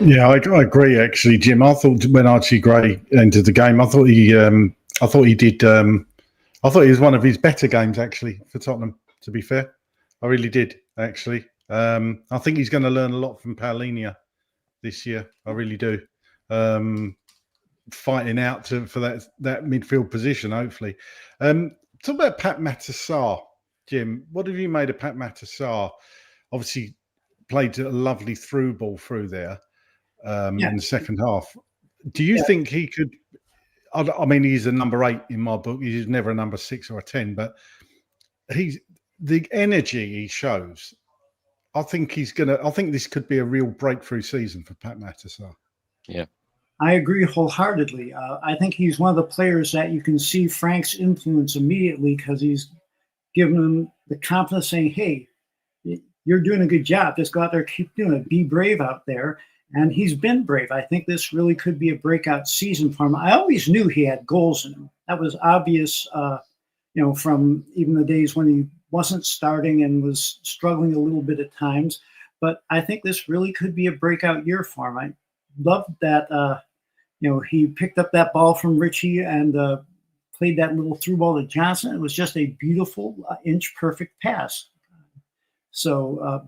Yeah, I agree. Actually, Jim, I thought when Archie Gray entered the game, I thought he was one of his better games actually for Tottenham. To be fair, I really did actually. I think he's going to learn a lot from Paulinho this year. I really do. Fighting out for that midfield position, hopefully. Talk about Pat Matasar, Jim. What have you made of Pat Matasar? Obviously, played a lovely through ball through there in the second half. Do you think he could? I mean, he's a number 8 in my book. He's never a number 6 or a 10, but he's the energy he shows. I think this could be a real breakthrough season for Pat Matasar. Yeah. I agree wholeheartedly. I think he's one of the players that you can see Frank's influence immediately because he's given him the confidence saying, hey, you're doing a good job. Just go out there, keep doing it. Be brave out there. And he's been brave. I think this really could be a breakout season for him. I always knew he had goals in him. That was obvious, from even the days when he wasn't starting and was struggling a little bit at times. But I think this really could be a breakout year for him. I loved that, he picked up that ball from Richie and played that little through ball to Johnson. It was just a beautiful inch perfect pass. So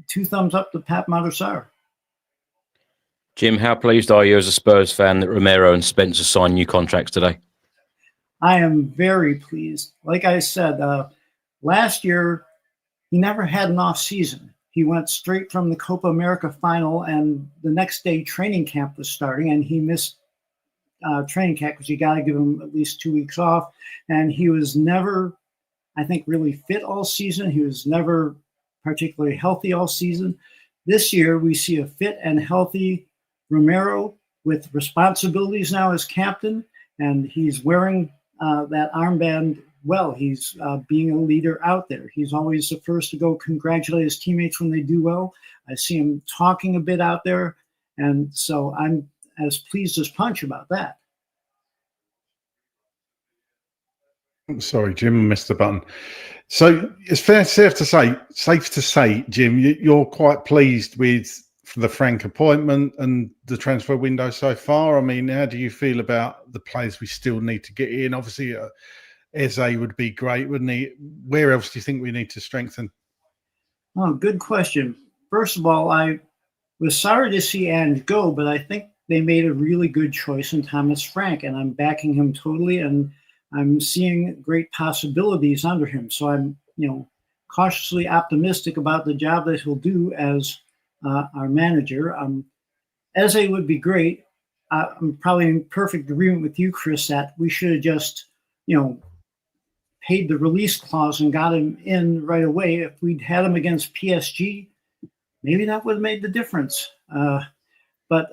2 thumbs up to Pat Madusar. Jim, how pleased are you as a Spurs fan that Romero and Spence have signed new contracts today? I am very pleased. Like I said, last year, he never had an off season. He went straight from the Copa America final, and the next day training camp was starting, and he missed training camp because you got to give him at least 2 weeks off. And he was never, I think, really fit all season. He was never particularly healthy all season. This year, we see a fit and healthy Romero with responsibilities now as captain, and he's wearing that armband well. He's being a leader out there. He's always the first to go congratulate his teammates when they do well. I see him talking a bit out there, and so I'm as pleased as punch about that. Sorry, Jim, missed the button. So it's safe to say, Jim, you're quite pleased with the Frank appointment and the transfer window so far. I mean, how do you feel about the players we still need to get in? Obviously, Eze would be great, wouldn't he? Where else do you think we need to strengthen? Oh, good question. First of all, I was sorry to see Ange go, but I think they made a really good choice in Thomas Frank, and I'm backing him totally, and I'm seeing great possibilities under him. So I'm, cautiously optimistic about the job that he'll do as our manager. Eze would be great. I'm probably in perfect agreement with you, Chris, that we should have just, paid the release clause and got him in right away. If we'd had him against PSG, maybe that would have made the difference. But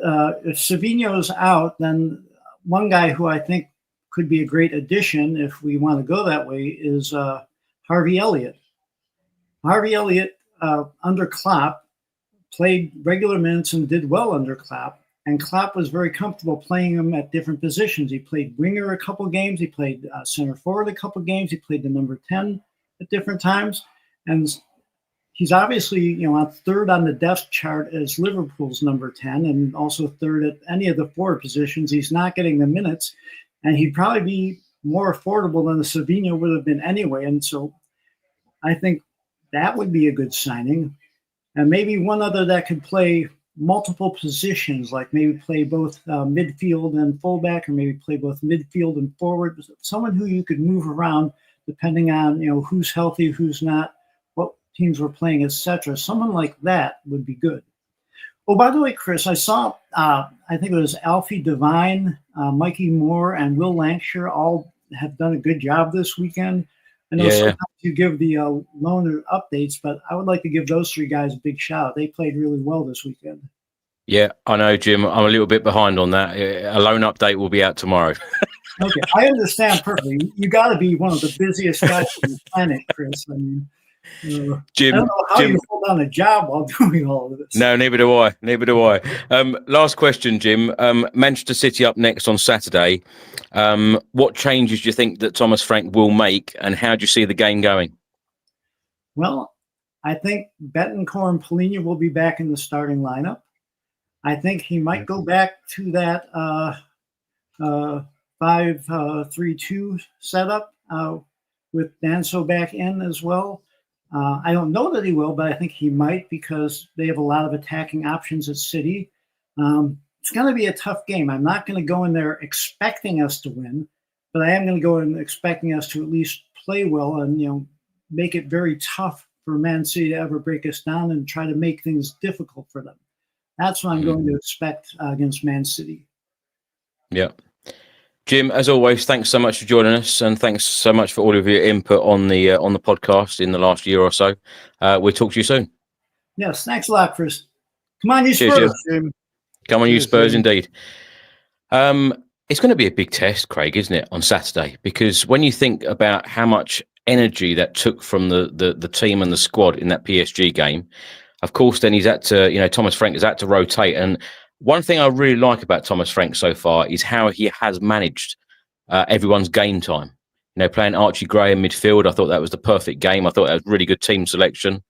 if Savinho's out, then one guy who I think could be a great addition, if we want to go that way, is Harvey Elliott. Harvey Elliott, under Klopp, played regular minutes and did well under Klopp. And Klopp was very comfortable playing him at different positions. He played winger a couple games. He played center forward a couple games. He played the number 10 at different times. And he's obviously, on third on the depth chart as Liverpool's number 10 and also third at any of the forward positions. He's not getting the minutes. And he'd probably be more affordable than the Savinho would have been anyway. And so I think that would be a good signing. And maybe one other that could play multiple positions, like maybe play both midfield and fullback, or maybe play both midfield and forward. Someone who you could move around depending on, who's healthy, who's not, what teams were playing, etc. Someone like that would be good. Oh, by the way, Chris, I saw, I think it was Alfie Devine, Mikey Moore, and Will Lancashire all have done a good job this weekend. I know sometimes you give the loaner updates, but I would like to give those 3 guys a big shout. They played really well this weekend. Yeah, I know, Jim. I'm a little bit behind on that. A loan update will be out tomorrow. Okay, I understand perfectly. You got to be one of the busiest guys on the planet, Chris. I mean, Jim, I don't know how you hold down a job while doing all of this. No, neither do I. Last question, Jim. Manchester City up next on Saturday. What changes do you think that Thomas Frank will make, and how do you see the game going? Well, I think Betancourt and Polina will be back in the starting lineup. I think he might go back to that 5-3-2 setup with Danso back in as well. I don't know that he will, but I think he might because they have a lot of attacking options at City. It's going to be a tough game. I'm not going to go in there expecting us to win, but I am going to go in expecting us to at least play well and, make it very tough for Man City to ever break us down and try to make things difficult for them. That's what I'm going to expect against Man City. Yeah. Jim, as always, thanks so much for joining us, and thanks so much for all of your input on the podcast in the last year or so. We'll talk to you soon. Yes, thanks a lot, Chris. Come on, you Spurs. Cheers, Jim. Come on, you Spurs, indeed. It's going to be a big test, Craig, isn't it, on Saturday? Because when you think about how much energy that took from the team and the squad in that PSG game, of course, then he's had to, Thomas Frank has had to rotate. And one thing I really like about Thomas Frank so far is how he has managed everyone's game time. Playing Archie Gray in midfield, I thought that was the perfect game. I thought that was really good team selection,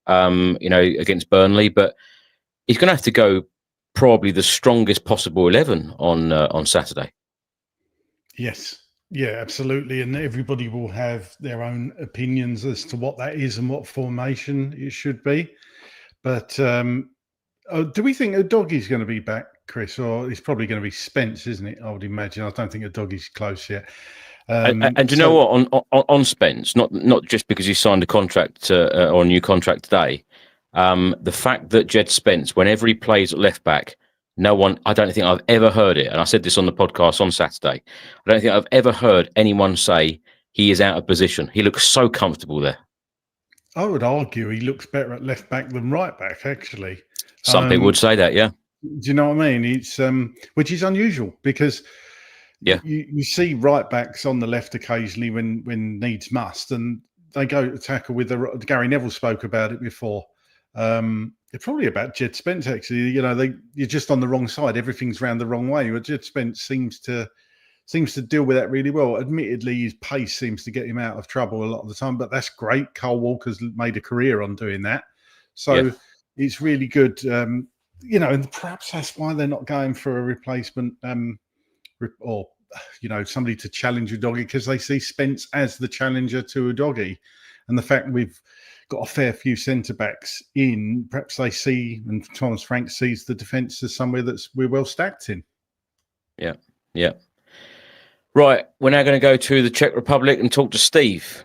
against Burnley. But he's going to have to go probably the strongest possible 11 on Saturday. Yes. Yeah, absolutely. And everybody will have their own opinions as to what that is and what formation it should be. But do we think Udogie's going to be back, Chris? Or it's probably going to be Spence, isn't it? I would imagine. I don't think Udogie's close yet. And you know what? On Spence, not just because he signed a contract or a new contract today, the fact that Jed Spence, whenever he plays at left back, I don't think I've ever heard it, and I said this on the podcast on Saturday, I don't think I've ever heard anyone say he is out of position. He looks so comfortable there. I would argue he looks better at left back than right back, actually. Some people would say that, yeah. Do you know what I mean? It's which is unusual because you see right backs on the left occasionally when needs must, and they go to tackle with Gary Neville spoke about it before. It's probably about Jed Spence, actually. You're just on the wrong side. Everything's round the wrong way. But Jed Spence seems to deal with that really well. Admittedly, his pace seems to get him out of trouble a lot of the time, but that's great. Cole Walker's made a career on doing that. So it's really good. And perhaps that's why they're not going for a replacement or somebody to challenge Udogie, because they see Spence as the challenger to Udogie. And the fact we've got a fair few centre-backs in, perhaps they see, and Thomas Frank sees the defence as somewhere we're well stacked in. Yeah. Right, we're now going to go to the Czech Republic and talk to Steve.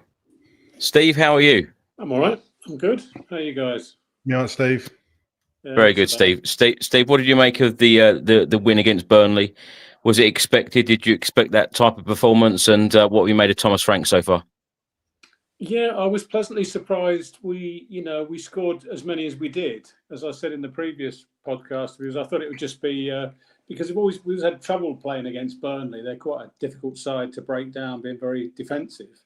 Steve, how are you? I'm all right. I'm good. How are you guys? Yeah, Steve. Yeah, very good, Steve. Steve, what did you make of the win against Burnley? Was it expected? Did you expect that type of performance? And what have you made of Thomas Frank so far? Yeah, I was pleasantly surprised. We scored as many as we did, as I said in the previous podcast, because I thought it would just be because we've always had trouble playing against Burnley. They're quite a difficult side to break down, being very defensive.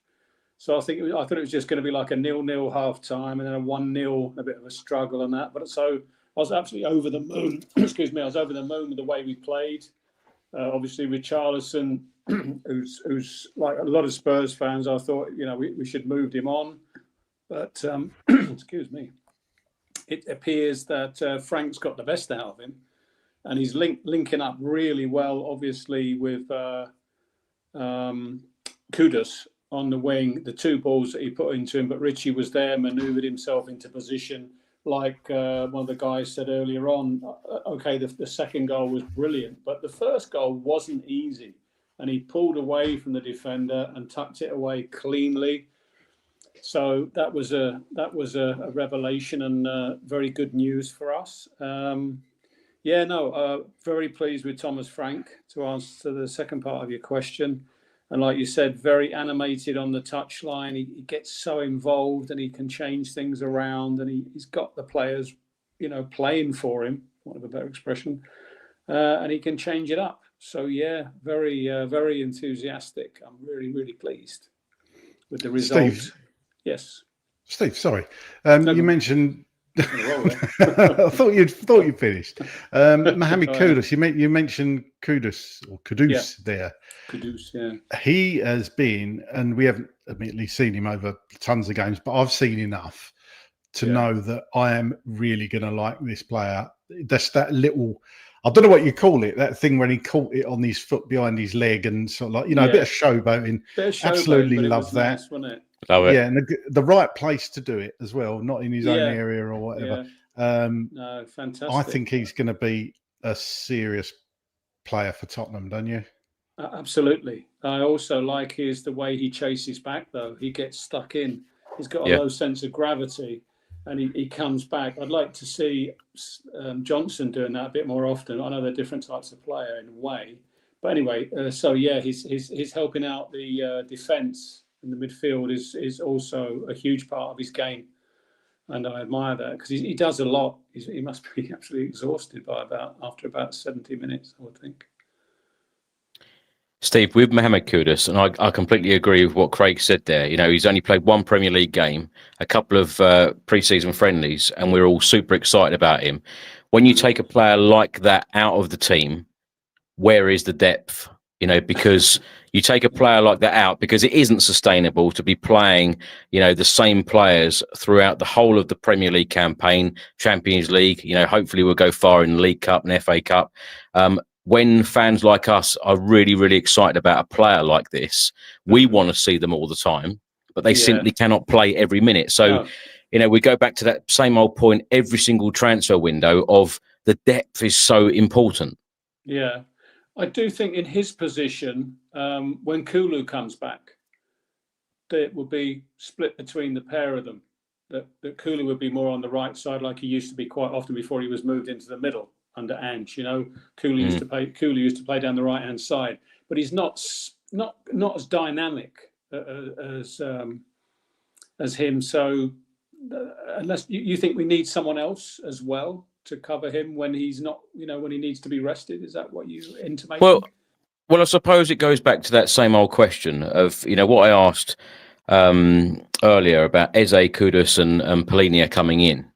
So I thought it was just going to be like a 0-0 half time and then a 1-0, a bit of a struggle and that. But so I was absolutely over the moon. Excuse me, I was over the moon with the way we played. Obviously, with Richarlison, who's like a lot of Spurs fans, I thought we should have moved him on, but excuse me, it appears that Frank's got the best out of him, and he's linking up really well, obviously with Kudus on the wing. The two balls that he put into him, but Richie was there, manoeuvred himself into position. Like one of the guys said earlier on, okay, the second goal was brilliant, but the first goal wasn't easy. And he pulled away from the defender and tucked it away cleanly. So that was a revelation and very good news for us. Very pleased with Thomas Frank, to answer the second part of your question. And like you said, very animated on the touchline. He gets so involved and he can change things around, and he's got the players, playing for him, want of a better expression, and he can change it up. So, yeah, very, very enthusiastic. I'm really, really pleased with the result. Steve, yes. Steve, sorry. You mentioned... I thought you'd finished. Mohamed Kudus, you mentioned Kudus there. Kudus, yeah. He has been, and we haven't admittedly seen him over tons of games, but I've seen enough to know that I am really going to like this player. That's that little, I don't know what you call it, that thing when he caught it on his foot behind his leg and sort of like, a bit of showboating. Absolutely love that. Nice, wasn't it? Yeah, and the right place to do it as well, not in his own area or whatever. No, fantastic. I think he's going to be a serious player for Tottenham, don't you? Absolutely. I also like the way he chases back, though. He gets stuck in. He's got a low sense of gravity, and he comes back. I'd like to see Johnson doing that a bit more often. I know they're different types of player in a way, but anyway. He's helping out the defence. In the midfield is also a huge part of his game, and I admire that because he does a lot. He must be absolutely exhausted after about 70 minutes, I would think. Steve, with Mohamed Kudus, and I completely agree with what Craig said there. You know, he's only played one Premier League game, a couple of pre-season friendlies, and we're all super excited about him. When you take a player like that out of the team, where is the depth? You know, because you take a player like that out because it isn't sustainable to be playing, you know, the same players throughout the whole of the Premier League campaign, Champions League. You know, hopefully we'll go far in the League Cup and FA Cup. When fans like us are really, really excited about a player like this, we want to see them all the time, but they simply cannot play every minute. So, you know, we go back to that same old point every single transfer window of the depth is so important. Yeah. I do think in his position, when Kulu comes back, it will be split between the pair of them. That Kulu would be more on the right side, like he used to be quite often before he was moved into the middle under Ange. You know, Kulu used to play down the right hand side, but he's not as dynamic as him. So unless you think we need someone else as well to cover him when he's not, you know, when he needs to be rested, is that what you intimate? Well, I suppose it goes back to that same old question of, you know, what I asked earlier about Eze, Kudus and Polinia coming in.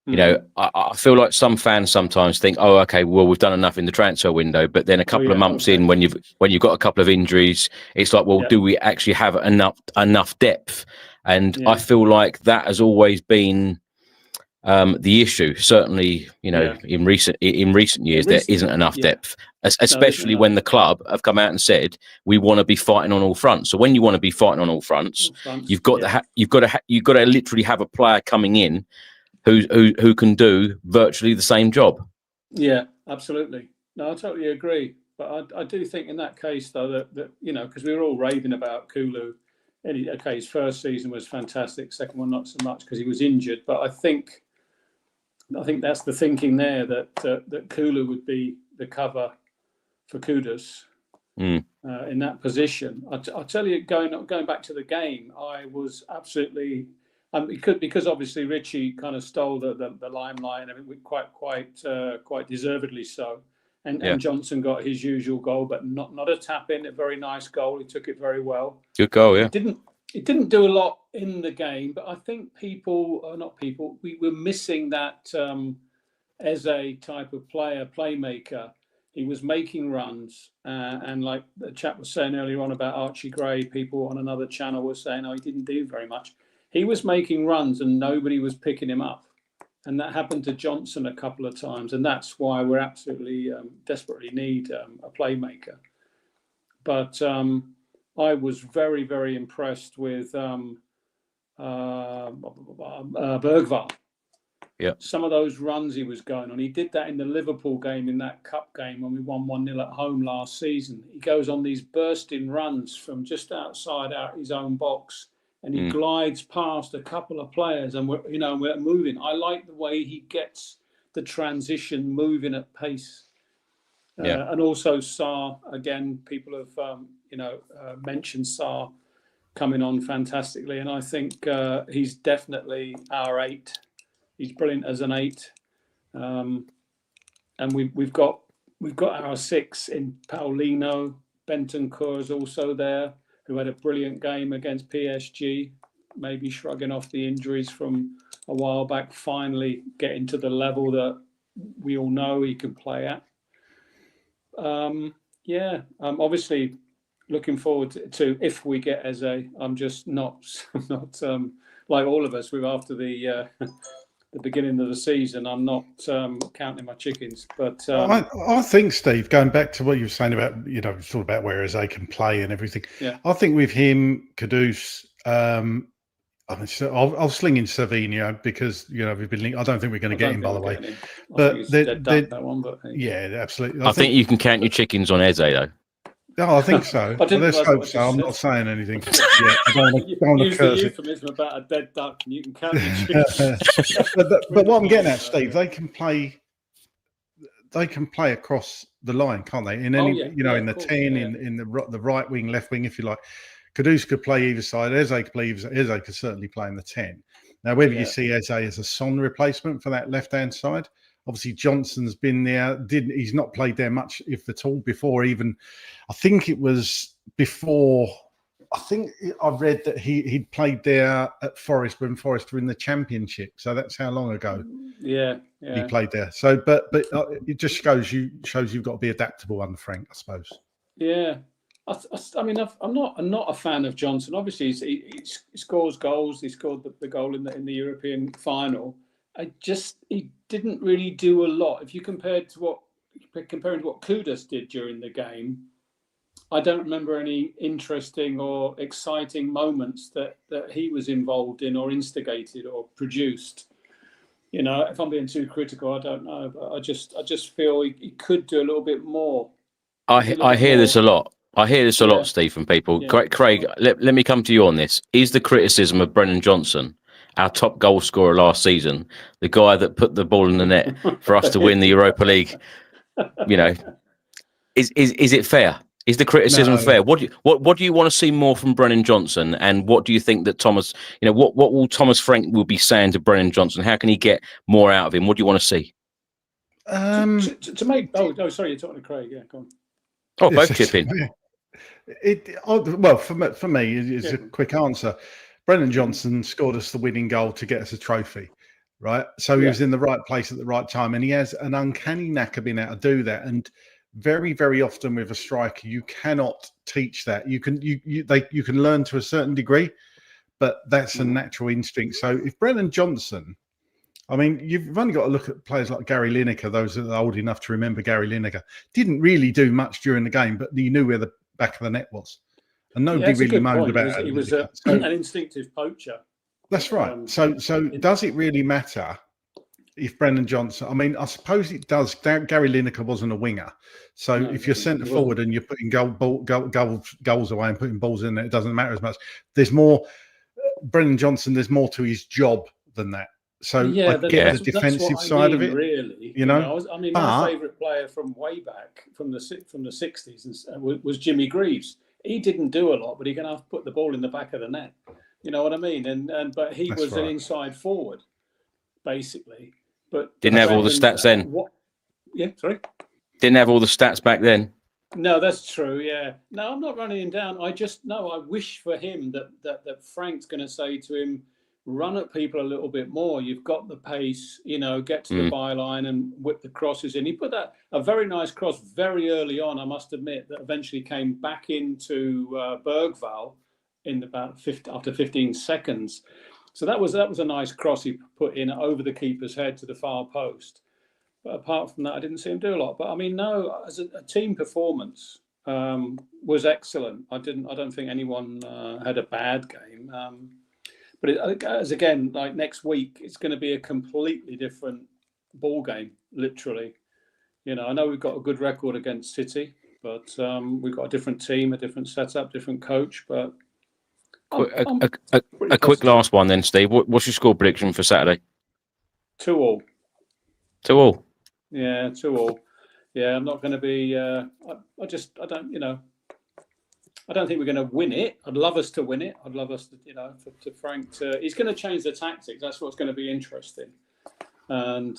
You know, I feel like some fans sometimes think, oh, okay, well, we've done enough in the transfer window, but then a couple of months in, when you've got a couple of injuries, it's like, well, do we actually have enough depth? And I feel like that has always been the issue. Certainly, you know, in recent years, there isn't enough depth, especially when the club have come out and said we want to be fighting on all fronts. So when you want to be fighting on all fronts, you've got to literally have a player coming in who can do virtually the same job. Yeah, absolutely. No, I totally agree. But I do think in that case, though, that you know, because we were all raving about Kulu. Okay, his first season was fantastic. Second one, not so much because he was injured. But I think that's the thinking there, that Kulu would be the cover for Kudus in that position. I'll tell you, going back to the game, I was absolutely. Because obviously Richie kind of stole the limelight, and I mean, quite deservedly so. And Johnson got his usual goal, but not a tap in, a very nice goal. He took it very well. Good goal, yeah. It didn't do a lot in the game, but I think we were missing that Eze type of playmaker. He was making runs, and like the chap was saying earlier on about Archie Gray, people on another channel were saying, oh, he didn't do very much. He was making runs and nobody was picking him up. And that happened to Johnson a couple of times. And that's why we're absolutely desperately need a playmaker. But I was very, very impressed with Bergvall. Yeah. Some of those runs he was going on. He did that in the Liverpool game, in that cup game when we won 1-0 at home last season. He goes on these bursting runs from just outside his own box. And he glides past a couple of players, and we're moving. I like the way he gets the transition moving at pace. And also Sarr, again, people have mentioned Sarr coming on fantastically, and I think he's definitely our 8. He's brilliant as an 8, and we've got our 6 in Paulino. Bentancur is also there, who had a brilliant game against PSG, maybe shrugging off the injuries from a while back, finally getting to the level that we all know he can play at. Obviously looking forward to if we get Eze. I'm just not like all of us. After the beginning of the season, I'm not counting my chickens. But I think, Steve, going back to what you were saying about, sort of about where Eze can play and everything. Yeah. I think with him, Kudus, I'll sling in Savinho because we've been. I don't think we're going to get him, by the way. But that one. But yeah, absolutely. I think you can count your chickens on Eze, though. Oh, I think so. Let's hope so. I'm not saying anything. Yeah, I don't want to curse the euphemism about a dead duck, and you can count your chickens. but what I'm getting at, Steve, they can play across the line, can't they? In any, in the 10, in the right wing, left wing, if you like. Kudus could play either side. Eze could play. Eze could certainly play in the 10. Now, whether you see Eze as a Son replacement for that left-hand side, Obviously, Johnson's been there. He's not played there much, if at all, before. Even, I think it was before. I think I read that he'd played there at Forest when Forest were in the Championship. So that's how long ago. Yeah. He played there. So, but it just shows you've got to be adaptable under Frank, I suppose. Yeah. I mean, I'm not a fan of Johnson. Obviously, he scores goals. He scored the goal in the European final. He didn't really do a lot. If you comparing to what Kudus did during the game, I don't remember any interesting or exciting moments that he was involved in or instigated or produced. You know, if I'm being too critical, I don't know, but I just feel he could do a little bit more. I hear this a lot. I hear this a lot, Steve, from people. Yeah. Craig, let me come to you on this. Is the criticism of Brennan Johnson, our top goal scorer last season, the guy that put the ball in the net for us to win the Europa League, you know, is it fair? Is the criticism fair? What do you want to see more from Brennan Johnson? And what do you think that Thomas, what will Thomas Frank will be saying to Brennan Johnson? How can he get more out of him? What do you want to see? To make sorry, you're talking to Craig. Yeah, go on. Oh, both chip in. Well, for me, it's a quick answer. Brennan Johnson scored us the winning goal to get us a trophy, right? So he was in the right place at the right time, and he has an uncanny knack of being able to do that. And very, very often with a striker, you cannot teach that. You can learn to a certain degree, but that's a natural instinct. So if Brennan Johnson, I mean, you've only got to look at players like Gary Lineker. Those that are old enough to remember Gary Lineker didn't really do much during the game, but he knew where the back of the net was, and nobody really moaned about it. He was an instinctive poacher. That's right. So does it really matter if Brennan Johnson? I mean, I suppose it does. Gary Lineker wasn't a winger, so if you're centre forward and you're putting goals away and putting balls in there, it doesn't matter as much. There's more. Brennan Johnson. There's more to his job than that. So I get the defensive side of it, really. I mean, my favourite player from way back from the 60s was Jimmy Greaves. He didn't do a lot, but he can have put the ball in the back of the net. You know what I mean? But he was an inside forward, basically. But didn't have all the stats then. Sorry. Didn't have all the stats back then. No, that's true. Yeah. No, I'm not running him down. I wish for him that Frank's going to say to him, run at people a little bit more. You've got the pace, get to the byline and whip the crosses in. He put a very nice cross very early on, I must admit, that eventually came back into Bergvall in about after 15 seconds. So that was a nice cross he put in over the keeper's head to the far post. But apart from that, I didn't see him do a lot. But I mean, no, as a team performance was excellent. I don't think anyone had a bad game. But as again, like next week, it's going to be a completely different ball game, literally. I know we've got a good record against City, but we've got a different team, a different setup, different coach. But a quick last one then, Steve. What's your score prediction for Saturday? 2-2. 2-2. Yeah, 2-2. Yeah, I'm not going to be. I don't think we're going to win it. I'd love us to win it. I'd love us to, for Frank to. He's going to change the tactics. That's what's going to be interesting. And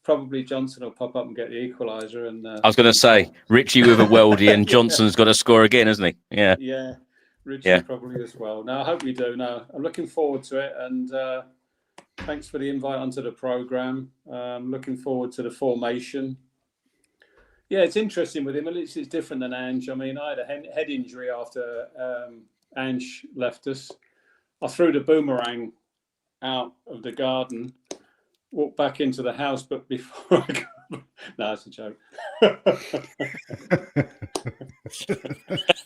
probably Johnson will pop up and get the equaliser. And I was going to say Richie with a worldie, and Johnson's got to score again, hasn't he? Yeah. Yeah, Richie probably as well. No, I hope we do. No, I'm looking forward to it. And thanks for the invite onto the programme. Looking forward to the formation. Yeah, it's interesting with him. At least it's different than Ange. I mean, I had a head injury after Ange left us. I threw the boomerang out of the garden, walked back into the house, but before I got... No, it's a joke.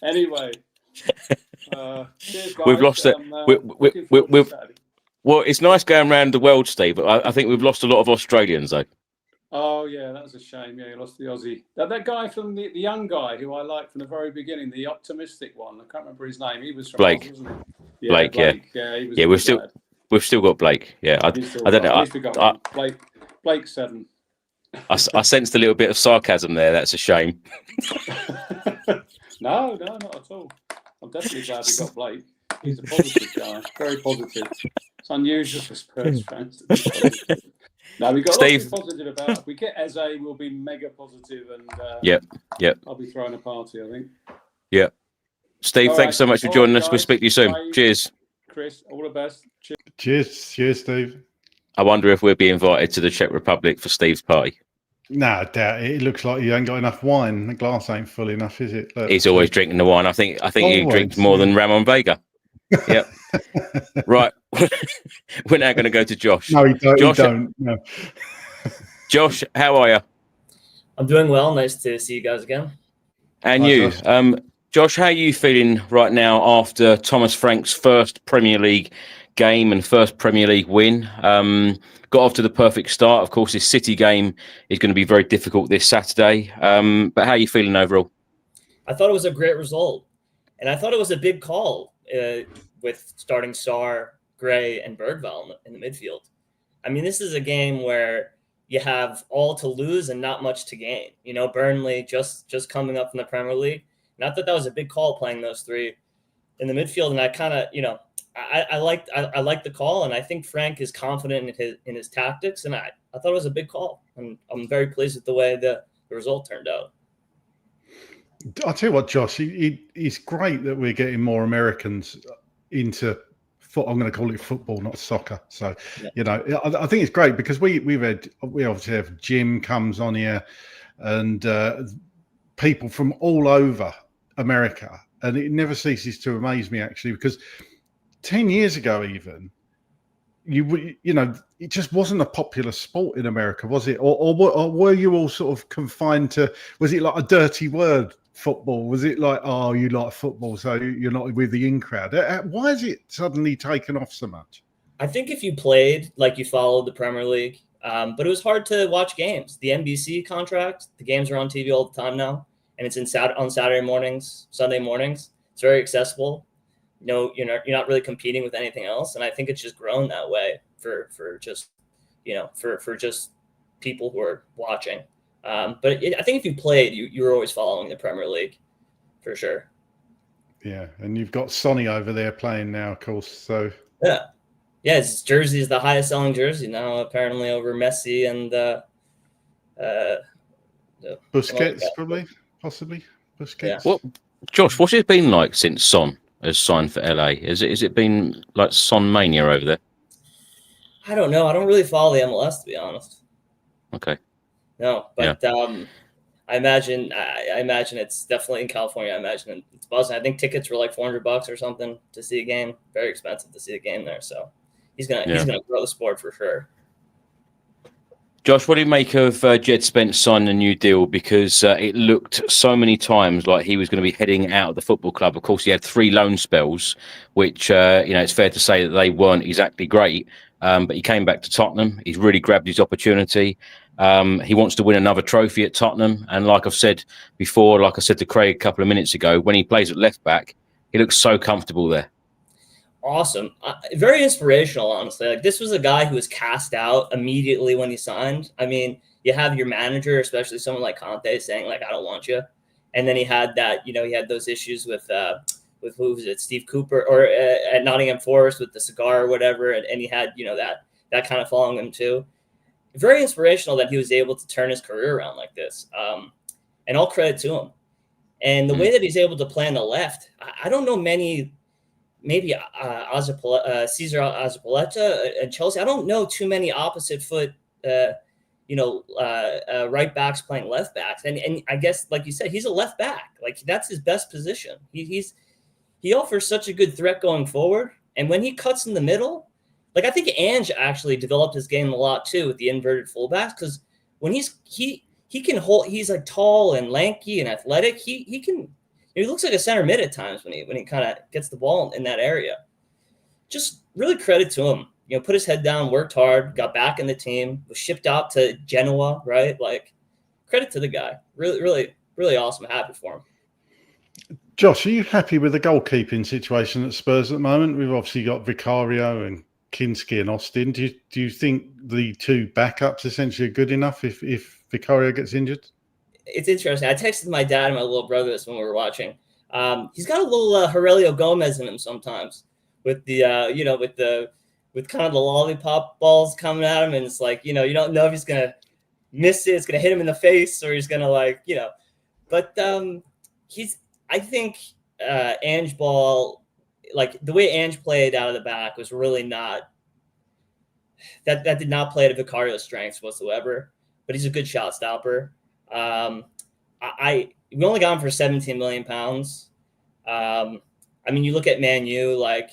Anyway, cheers, guys. We've lost it. Well, it's nice going around the world, Steve, but I think we've lost a lot of Australians, though. Oh, yeah, that was a shame. Yeah, he lost the Aussie. That guy from the young guy who I liked from the very beginning, the optimistic one. I can't remember his name. He was from Blake. Oz, wasn't he? Yeah, Blake, Blake. Yeah, we've still got Blake. Yeah, I don't know. At least we got Blake 7. I sensed a little bit of sarcasm there. That's a shame. No, not at all. I'm definitely glad we got Blake. He's a positive guy, very positive. It's unusual for Spurs fans to be positive. No, we've got Steve. lots to be positive about. If we get Eze, we'll be mega positive, and Yep. I'll be throwing a party, I think. Yep. Steve, All thanks right. so much for All joining right, us. We'll guys. speak to you soon. Bye. Cheers. Chris, all the best. Cheers, Steve. I wonder if we'll be invited to the Czech Republic for Steve's party. No, I doubt it. It looks like you ain't got enough wine. The glass ain't full enough, is it? He's always drinking the wine. I think he drinks more than Ramon Vega. Yep. Right. We're now going to go to Josh. No, he don't. Josh, He don't. No. Josh, how are you? I'm doing well. Nice to see you guys again. And Hi, you, Josh. Josh, how are you feeling right now after Thomas Frank's first Premier League game and first Premier League win? Got off to the perfect start. Of course, this City game is going to be very difficult this Saturday. But how are you feeling overall? I thought it was a great result. And I thought it was a big call with starting Sarr, Gray, and Bergvall in the midfield. I mean, this is a game where you have all to lose and not much to gain. You know, Burnley just coming up from the Premier League. And I thought that was a big call playing those three in the midfield. And I kind of, you know, I like the call, and I think Frank is confident in his tactics. And I thought it was a big call. And I'm very pleased with the way the result turned out. I'll tell you what, Josh, it's great that we're getting more Americans into I'm going to call it football, not soccer. So, you know, I think it's great because we obviously have Jim comes on here and people from all over America. And it never ceases to amaze me, actually, because 10 years ago, even, you know, it just wasn't a popular sport in America, was it? Or were you all sort of confined to, was it like a dirty word, football? Was it like, oh, you like football, so you're not with the in crowd? Why has it suddenly taken off so much? I think if you played, like you followed the Premier League, but it was hard to watch games. The NBC contract, the games are on TV all the time now, and it's on Saturday mornings, Sunday mornings. It's very accessible. No, you're not really competing with anything else, and I think it's just grown that way for just, you know, for just people who are watching. But I think if you played, you were always following the Premier League, for sure. Yeah, and you've got Sonny over there playing now, of course. So yeah, his jersey is the highest selling jersey now, apparently over Messi and Busquets, possibly Busquets. Yeah. Well, Josh, what's it been like since Son has signed for LA? Has it been like Son mania over there? I don't know. I don't really follow the MLS, to be honest. Okay. No, but I imagine it's definitely in California. I imagine it's buzzing. I think tickets were like $400 or something to see a game. Very expensive to see a game there. So he's gonna grow the sport for sure. Josh, what do you make of Jed Spence signing a new deal? Because it looked so many times like he was going to be heading out of the football club. Of course, he had 3 loan spells, which, you know, it's fair to say that they weren't exactly great. But he came back to Tottenham. He's really grabbed his opportunity. He wants to win another trophy at Tottenham. And like I've said before, like I said to Craig a couple of minutes ago, when he plays at left back, he looks so comfortable there. Awesome. Very inspirational, honestly. Like, this was a guy who was cast out immediately when he signed. I mean, you have your manager, especially someone like Conte, saying, like, I don't want you. And then he had that, you know, he had those issues with who was it, Steve Cooper, or at Nottingham Forest with the cigar or whatever. And he had, you know, that kind of following him too. Very inspirational that he was able to turn his career around like this. And all credit to him. And the way that he's able to play on the left, I don't know many. Maybe Cesar Azpilicueta and Chelsea. I don't know too many opposite foot, right backs playing left backs. And I guess, like you said, he's a left back. Like, that's his best position. He offers such a good threat going forward. And when he cuts in the middle, like, I think Ange actually developed his game a lot too with the inverted fullbacks, because when he can hold, he's like tall and lanky and athletic. He looks like a center mid at times when he kind of gets the ball in that area. Just really credit to him. You know, put his head down, worked hard, got back in the team, was shipped out to Genoa, right? Like, credit to the guy. Really, really, really awesome. Happy for him. Josh, are you happy with the goalkeeping situation at Spurs at the moment? We've obviously got Vicario and Kinski and Austin. Do you think the 2 backups essentially are good enough if Vicario gets injured? It's interesting. I texted my dad and my little brother this when we were watching. He's got a little Aurelio Gomez in him sometimes with the with kind of the lollipop balls coming at him, and it's like, you don't know if he's gonna miss it, it's gonna hit him in the face, or he's gonna but I think Ange Ball, like the way Ange played out of the back was really not that did not play to Vicario's strengths whatsoever, but he's a good shot stopper. We only got him for 17 million pounds. You look at Man U, like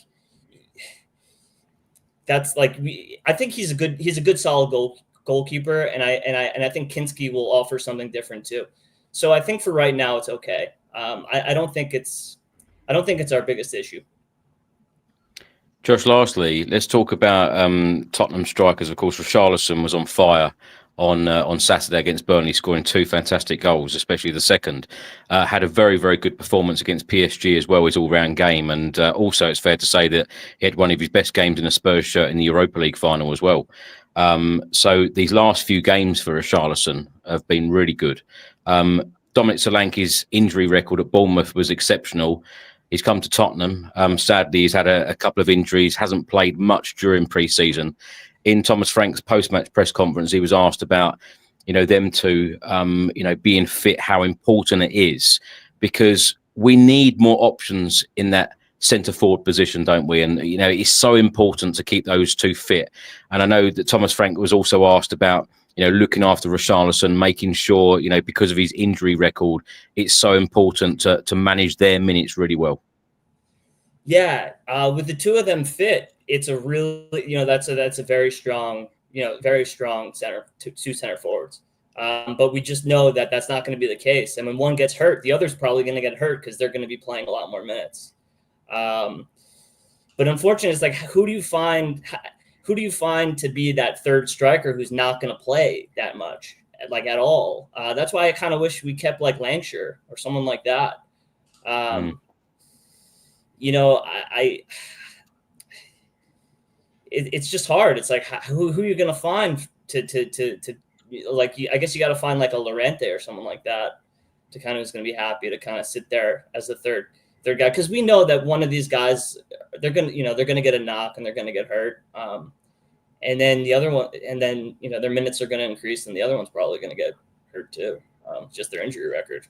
that's like I think he's a good solid goalkeeper, and I think Kinski will offer something different too. So I think for right now it's okay. I don't think it's our biggest issue. Josh, lastly, let's talk about Tottenham strikers. Of course, Richarlison was on fire on Saturday against Burnley, scoring 2 fantastic goals, especially the second. Had a very, very good performance against PSG as well, his all-round game. And also, it's fair to say that he had one of his best games in a Spurs shirt in the Europa League final as well. So these last few games for Richarlison have been really good. Dominic Solanke's injury record at Bournemouth was exceptional. He's come to Tottenham. Sadly, he's had a couple of injuries, hasn't played much during pre-season. In Thomas Frank's post-match press conference, he was asked about, them two, being fit, how important it is, because we need more options in that centre-forward position, don't we? And, it's so important to keep those two fit. And I know that Thomas Frank was also asked about, looking after Richarlison, making sure, because of his injury record, it's so important to manage their minutes really well. Yeah, with the two of them fit, it's a really, that's a very strong, two center forwards. But we just know that that's not going to be the case. And when one gets hurt, the other's probably going to get hurt because they're going to be playing a lot more minutes. But unfortunately, it's like, who do you find to be that third striker who's not going to play that much, like at all? That's why I kind of wish we kept like Lancashire or someone like that. It's just hard. It's like, who are you going to find to like, I guess you got to find like a Llorente or someone like that to kind of is going to be happy to kind of sit there as the third guy. Cause we know that one of these guys, they're going to get a knock and they're going to get hurt. And then the other one, their minutes are going to increase and the other one's probably going to get hurt too. Just their injury record.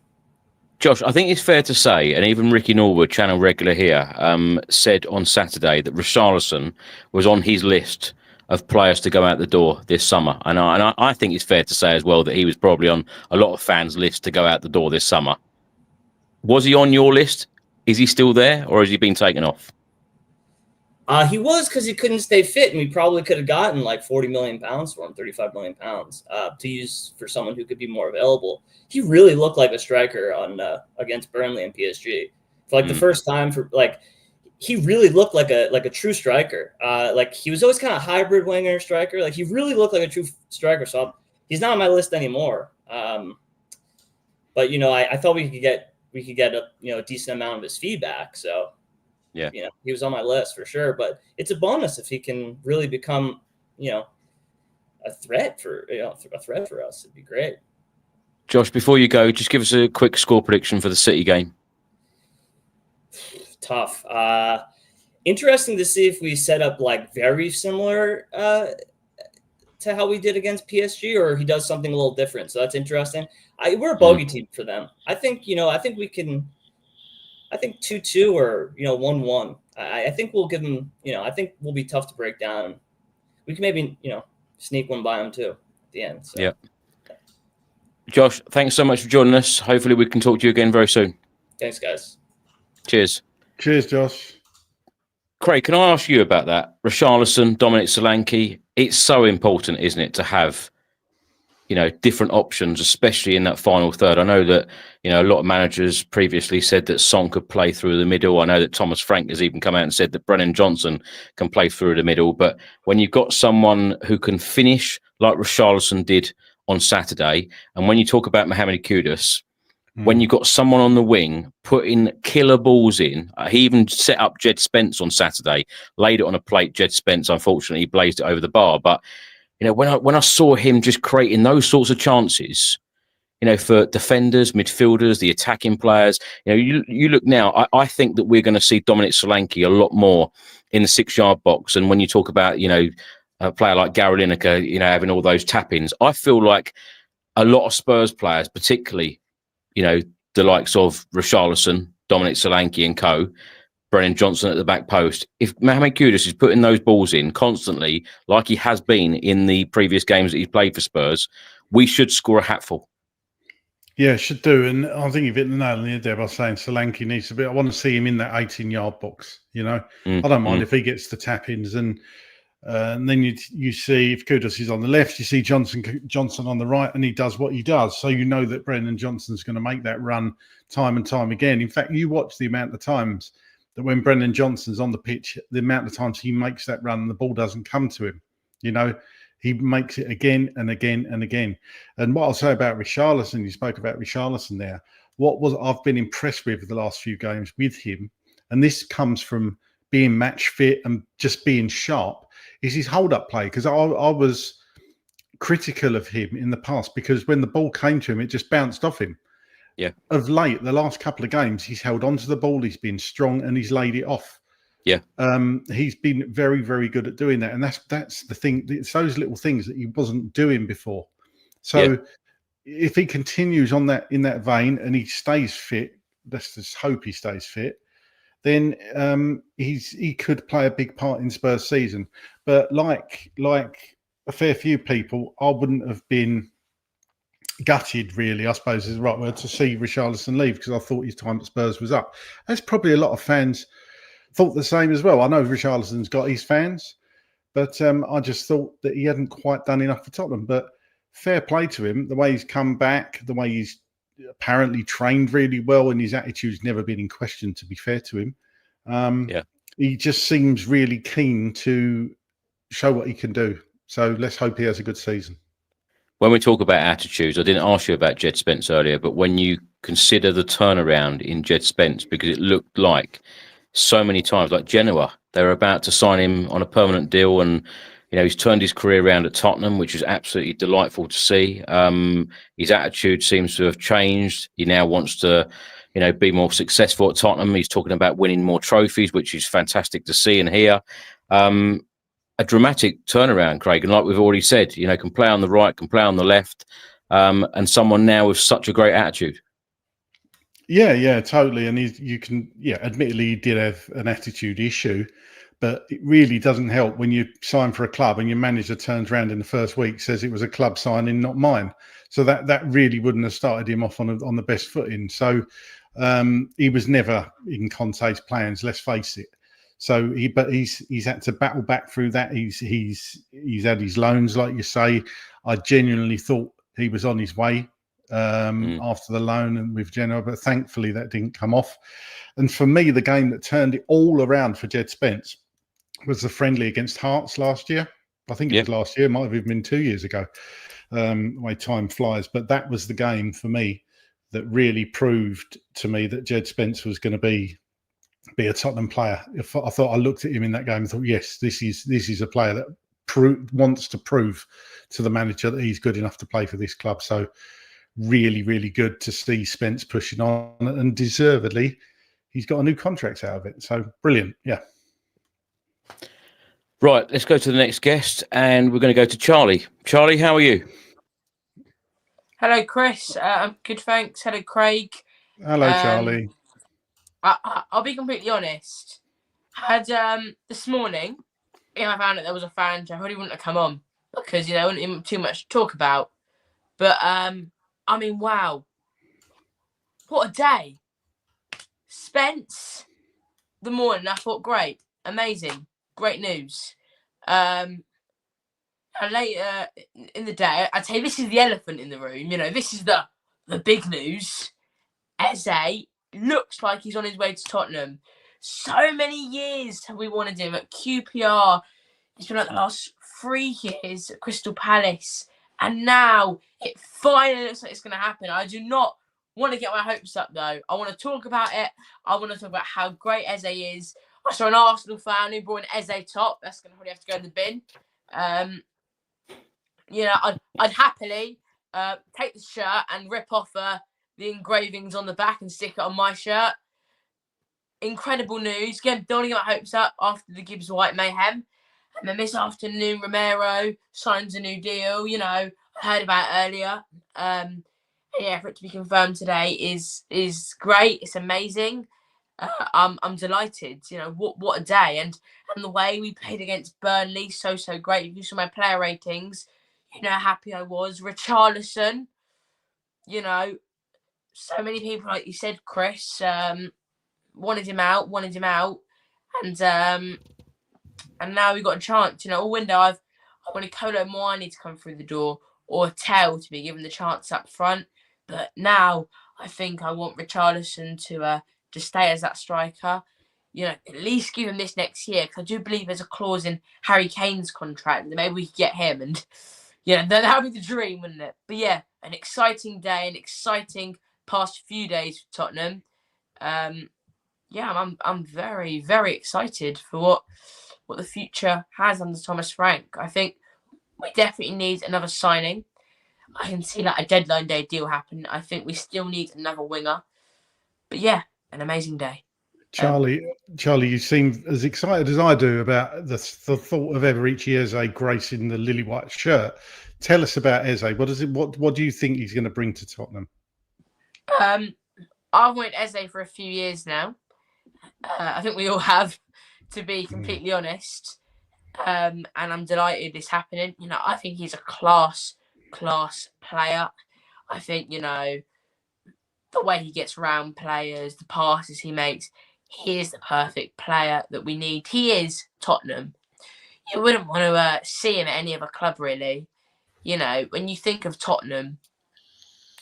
Josh, I think it's fair to say, and even Ricky Norwood, channel regular here, said on Saturday that Richarlison was on his list of players to go out the door this summer. And I think it's fair to say as well that he was probably on a lot of fans' lists to go out the door this summer. Was he on your list? Is he still there, or has he been taken off? He was, because he couldn't stay fit, and we probably could have gotten like 40 million pounds for him, 35 million pounds to use for someone who could be more available. He really looked like a striker on against Burnley and PSG. For like the first time, he really looked like a true striker. Like he was always kind of hybrid winger striker. Like he really looked like a true striker. So he's not on my list anymore. But I thought we could get a decent amount of his feedback. So. Yeah, he was on my list for sure, but it's a bonus if he can really become, a threat for us. It'd be great. Josh, before you go, just give us a quick score prediction for the City game. Tough. Interesting to see if we set up like very similar to how we did against PSG, or he does something a little different. So that's interesting. We're a bogey team for them. I think we can. I think 2-2 or 1-1. I think we'll give them. I think we'll be tough to break down. We can maybe sneak one by them too at the end. So. Yeah. Josh, thanks so much for joining us. Hopefully, we can talk to you again very soon. Thanks, guys. Cheers. Cheers, Josh. Craig, can I ask you about that? Richarlison, Dominic Solanke. It's so important, isn't it, to have different options, especially in that final third. I know that, a lot of managers previously said that Son could play through the middle. I know that Thomas Frank has even come out and said that Brennan Johnson can play through the middle. But when you've got someone who can finish like Richarlison did on Saturday, and when you talk about Mohamed Kudus, when you've got someone on the wing putting killer balls in, he even set up Jed Spence on Saturday, laid it on a plate. Jed Spence, unfortunately, blazed it over the bar. But when I saw him just creating those sorts of chances, for defenders, midfielders, the attacking players. You look now, I think that we're going to see Dominic Solanke a lot more in the 6-yard box. And when you talk about, a player like Gary Lineker, having all those tap-ins, I feel like a lot of Spurs players, particularly, the likes of Richarlison, Dominic Solanke and co, Brennan Johnson at the back post, if Mohamed Kudus is putting those balls in constantly, like he has been in the previous games that he's played for Spurs, we should score a hatful. Yeah, should do. And I think you've hit the nail on the head there by saying Solanke needs to be. I want to see him in that 18-yard box. I don't mind if he gets the tap-ins, and then you see if Kudus is on the left, you see Johnson on the right, and he does what he does. So you know that Brennan Johnson's going to make that run time and time again. In fact, you watch the amount of times that when Brennan Johnson's on the pitch, the amount of times he makes that run and the ball doesn't come to him. He makes it again and again and again. And what I'll say about Richarlison, you spoke about Richarlison there. I've been impressed with the last few games with him, and this comes from being match fit and just being sharp, is his hold-up play. Because I was critical of him in the past because when the ball came to him, it just bounced off him. Yeah. Of late, the last couple of games, he's held onto the ball, he's been strong, and he's laid it off. Yeah. He's been very, very good at doing that. And that's the thing. It's those little things that he wasn't doing before. So if he continues in that vein and he stays fit, let's just hope he stays fit, then he could play a big part in Spurs season. But like a fair few people, I wouldn't have been gutted, really, I suppose is the right word, to see Richarlison leave, because I thought his time at Spurs was up. That's probably a lot of fans thought the same as well. I know Richarlison's got his fans, but I just thought that he hadn't quite done enough for Tottenham. But fair play to him, the way he's come back, the way he's apparently trained really well, and his attitude's never been in question, to be fair to him. He just seems really keen to show what he can do. So let's hope he has a good season. When we talk about attitudes, I didn't ask you about Jed Spence earlier, but when you consider the turnaround in Jed Spence, because it looked like so many times, like Genoa, they were about to sign him on a permanent deal, and he's turned his career around at Tottenham, which is absolutely delightful to see. His attitude seems to have changed. He now wants to, be more successful at Tottenham. He's talking about winning more trophies, which is fantastic to see and hear. A dramatic turnaround, Craig, and like we've already said, can play on the right, can play on the left, and someone now with such a great attitude. Yeah, totally. And admittedly, he did have an attitude issue, but it really doesn't help when you sign for a club and your manager turns around in the first week, says it was a club signing, not mine. So that really wouldn't have started him off on the best footing. So he was never in Conte's plans, let's face it. So he's had to battle back through that. He's had his loans, like you say. I genuinely thought he was on his way after the loan and with Genoa, but thankfully that didn't come off. And for me, the game that turned it all around for Jed Spence was the friendly against Hearts last year. I think it was last year, it might have even been 2 years ago. The way time flies, but that was the game for me that really proved to me that Jed Spence was going to be a Tottenham player. I thought, I looked at him in that game and thought, yes, this is a player that wants to prove to the manager that he's good enough to play for this club. So really, really good to see Spence pushing on, and deservedly, he's got a new contract out of it. So brilliant, yeah. Right, let's go to the next guest, and we're going to go to Charlie. Charlie, how are you? Hello, Chris. I'm good, thanks. Hello, Craig. Hello, Charlie. I'll be completely honest. This morning, I found out there was a fan, I probably wouldn't have come on because there wasn't even too much to talk about. But wow, what a day! Spence, the morning, I thought, great, amazing, great news. And later in the day, I'd say this is the elephant in the room. This is the big news. Eze looks like he's on his way to Tottenham. So many years have we wanted him at QPR. It's been like the last 3 years at Crystal Palace. And now it finally looks like it's going to happen. I do not want to get my hopes up, though. I want to talk about it. I want to talk about how great Eze is. I saw an Arsenal fan who brought an Eze top. That's going to probably have to go in the bin. I'd happily take the shirt and rip off the engravings on the back and stick it on my shirt. Incredible news. Again, don't want to get my hopes up after the Gibbs White mayhem. And then this afternoon, Romero signs a new deal. You know, I heard about it earlier. Yeah, for it to be confirmed today is great. It's amazing. I'm delighted. You know, what a day. And the way we played against Burnley, so great. If you saw my player ratings, you know how happy I was. Richarlison, you know, so many people, like you said, Chris, wanted him out. And now we've got a chance. You know, all window I wanted Kolo Muani to come through the door or Tell to be given the chance up front. But now I think I want Richarlison to stay as that striker. You know, at least give him this next year, because I do believe there's a clause in Harry Kane's contract that maybe we could get him, and that would be the dream, wouldn't it? But yeah, an exciting day, an exciting past few days for Tottenham. I'm very, very excited for what the future has under Thomas Frank. I think we definitely need another signing. I can see like a deadline day deal happen. I think we still need another winger. But yeah, an amazing day. Charlie, you seem as excited as I do about the thought of Eberechi Eze gracing the lily white shirt. Tell us about Eze. What do you think he's going to bring to Tottenham? I've wanted Eze for a few years now. I think we all have, to be completely honest. And I'm delighted it's happening. You know, I think he's a class player. I think, you know, the way he gets around players, the passes he makes, he is the perfect player that we need. He is Tottenham. You wouldn't want to see him at any other club, really. You know, when you think of Tottenham,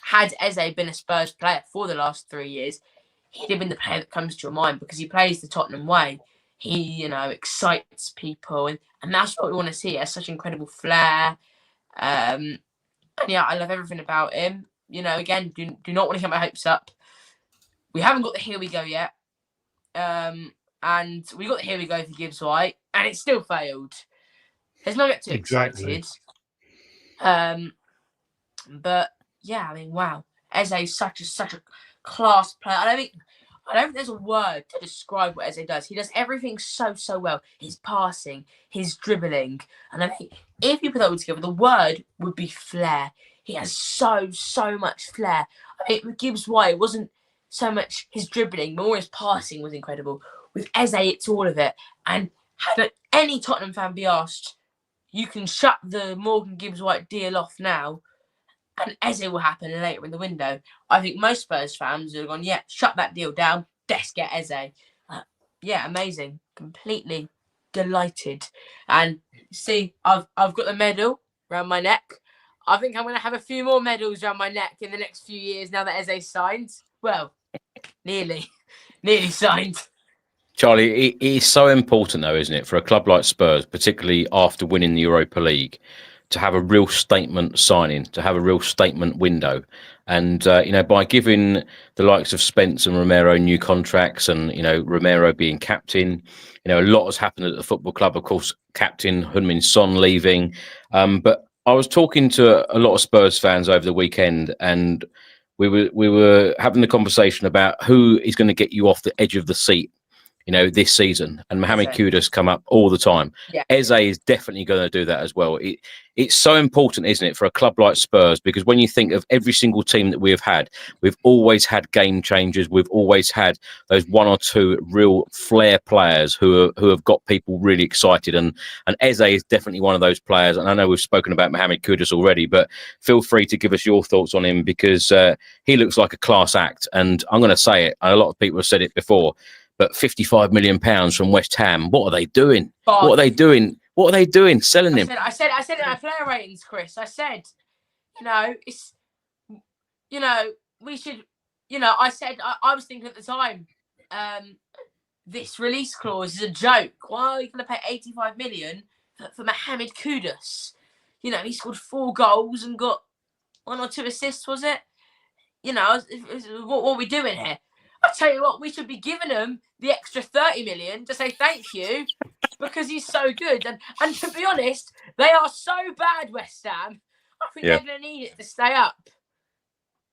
had Eze been a Spurs player for the last 3 years, he'd have been the player that comes to your mind, because he plays the Tottenham way. He, you know, excites people, and that's what we want to see. He has such incredible flair. And yeah, I love everything about him. You know, again, do not want to get my hopes up. We haven't got the here we go yet. And we got the here we go for Gibbs White, and it still failed. Let's not get too excited. But yeah, I mean, wow. Eze is such a class player. I don't think there's a word to describe what Eze does. He does everything so well. His passing, his dribbling. And I think if you put that all together, the word would be flair. He has so much flair. I think with Gibbs White, it wasn't so much his dribbling, but more his passing was incredible. With Eze, it's all of it. And had any Tottenham fan be asked, you can shut the Morgan Gibbs White deal off now, and Eze will happen later in the window. I think most Spurs fans would have gone, yeah, shut that deal down. Let's get Eze. Yeah, amazing. Completely delighted. And see, I've got the medal around my neck. I think I'm going to have a few more medals around my neck in the next few years now that Eze's signed. Well, nearly signed. Charlie, it is so important, though, isn't it, for a club like Spurs, particularly after winning the Europa League, to have a real statement signing, to have a real statement window. And, by giving the likes of Spence and Romero new contracts, and, Romero being captain, a lot has happened at the football club. Of course, captain Heung-min Son leaving. But I was talking to a lot of Spurs fans over the weekend, and we were having the conversation about who is going to get you off the edge of the seat, this season. And Mohamed Kudus come up all the time. Yeah. Eze is definitely going to do that as well. It's so important, isn't it, for a club like Spurs? Because when you think of every single team that we have had, we've always had game changers. We've always had those one or two real flair players who have got people really excited. And Eze is definitely one of those players. And I know we've spoken about Mohamed Kudus already, but feel free to give us your thoughts on him, because he looks like a class act. And I'm going to say it, and a lot of people have said it before, but £55 million from West Ham. What are they doing? What are they doing? What are they doing? Selling him? I said it in our player ratings, Chris. I said, it's, we should, I said, I was thinking at the time, this release clause is a joke. Why are you going to pay 85 million for Mohamed Kudus? He scored 4 goals and got 1 or 2 assists, was it? What are we doing here? I tell you what, we should be giving him the extra 30 million to say thank you, because he's so good. And to be honest, they are so bad, West Ham. I think they're going to need it to stay up.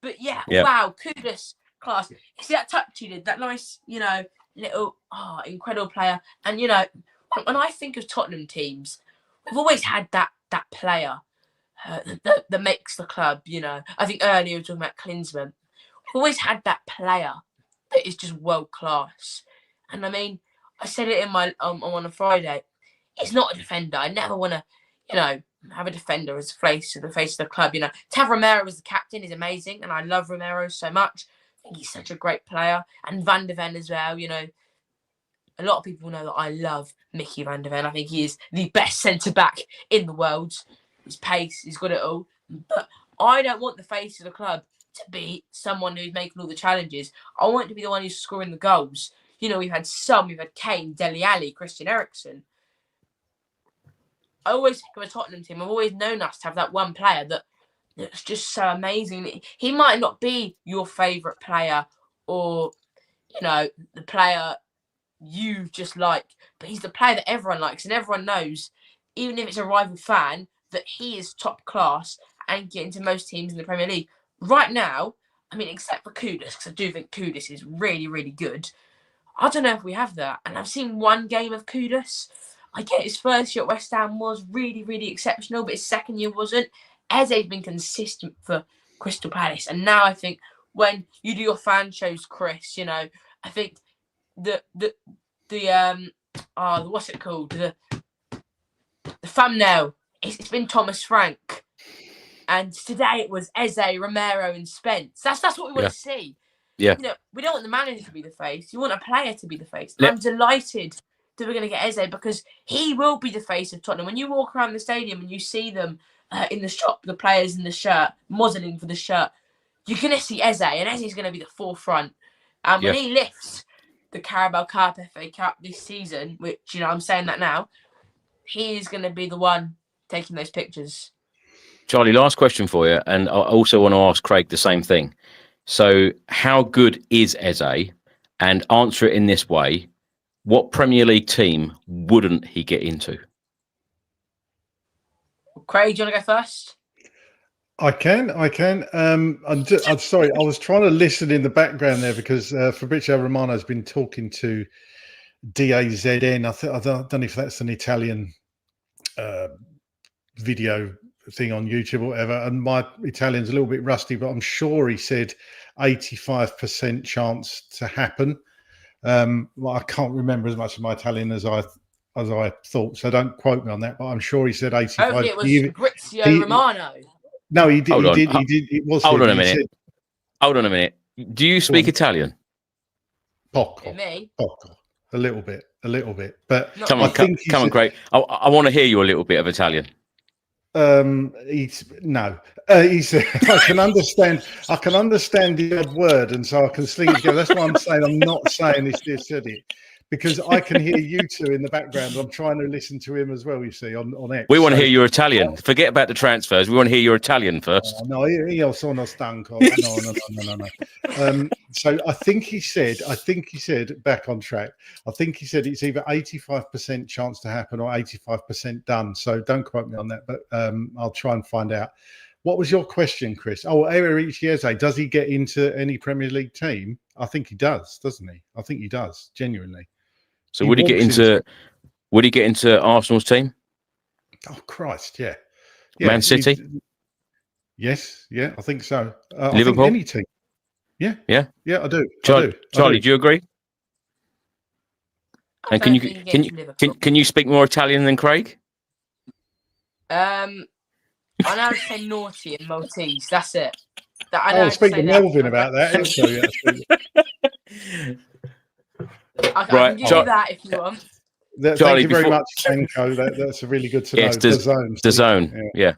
But wow, Kudus, class. You see that touch he did, that nice, little, incredible player. And, when I think of Tottenham teams, we've always had that player that makes the club, I think earlier we were talking about Klinsmann. We've always had that player that is just world class. And I mean, I said it in my on a Friday. He's not a defender. I never want to, have a defender as the face of the club. Tav Romero as the captain is amazing, and I love Romero so much. I think he's such a great player, and Van de Ven as well. A lot of people know that I love Mickey Van de Ven. I think he is the best centre back in the world. His pace, he's got it all. But I don't want the face of the club to be someone who's making all the challenges. I want to be the one who's scoring the goals. We've had Kane, Dele Alli, Christian Eriksen. I always think of a Tottenham team. I've always known us to have that one player that's just so amazing. He might not be your favourite player or, the player you just like, but he's the player that everyone likes, and everyone knows, even if it's a rival fan, that he is top class and get into most teams in the Premier League. Right now, I mean, except for Kudus, because I do think Kudus is really, really good. I don't know if we have that. And I've seen one game of Kudus. I get his first year at West Ham was really, really exceptional, but his second year wasn't. Eze's been consistent for Crystal Palace. And now I think when you do your fan shows, Chris, I think the what's it called? The thumbnail. It's been Thomas Frank. And today it was Eze, Romero, and Spence. That's what we want to see. Yeah. We don't want the manager to be the face. You want a player to be the face. I'm delighted that we're going to get Eze because he will be the face of Tottenham. When you walk around the stadium and you see them in the shop, the players in the shirt, modelling for the shirt, you're going to see Eze, and Eze's going to be the forefront. And when he lifts the Carabao Cup, FA Cup this season, which, I'm saying that now, he is going to be the one taking those pictures. Charlie, last question for you, and I also want to ask Craig the same thing. So, how good is Eze? And answer it in this way: what Premier League team wouldn't he get into? Craig, do you want to go first? I can. I'm sorry. I was trying to listen in the background there because Fabrizio Romano has been talking to DAZN. I don't know if that's an Italian video thing on YouTube or whatever. And my Italian's a little bit rusty, but I'm sure he said 85% chance to happen. I can't remember as much of my Italian as I thought, so don't quote me on that. But I'm sure he said 85. Hopefully it was Fabrizio Romano. No, he did. Hold He on. did. It was. Hold him. on a minute. Hold on a minute. Do you speak Italian? Poco. Me? Poco. A little bit. But Come on, Craig. I want to hear you a little bit of Italian. He said I can understand the odd word, and so I can sling it together. That's why I'm saying I'm not saying this said it, because I can hear you two in the background. I'm trying to listen to him as well, you see, on X. We want to hear your Italian. Forget about the transfers. We want to hear your Italian first. No, io sono stanco. No. So I think he said, back on track, I think he said it's either 85% chance to happen or 85% done. So don't quote me on that, but I'll try and find out. What was your question, Chris? Oh, Eberechi Eze, does he get into any Premier League team? I think he does, doesn't he? I think he does, genuinely. So would he get into Arsenal's team? Oh Christ, yeah. Man City? Yes, yeah, I think so. Liverpool? I think any team. Yeah, I do. Charlie, do you agree? And can you speak more Italian than Craig? I know how to say naughty in Maltese. That's it. I'll speak to Melvin about that. I can give you that if you want. Thank you very much, Franco. That's really good to know. DAZN. Yeah.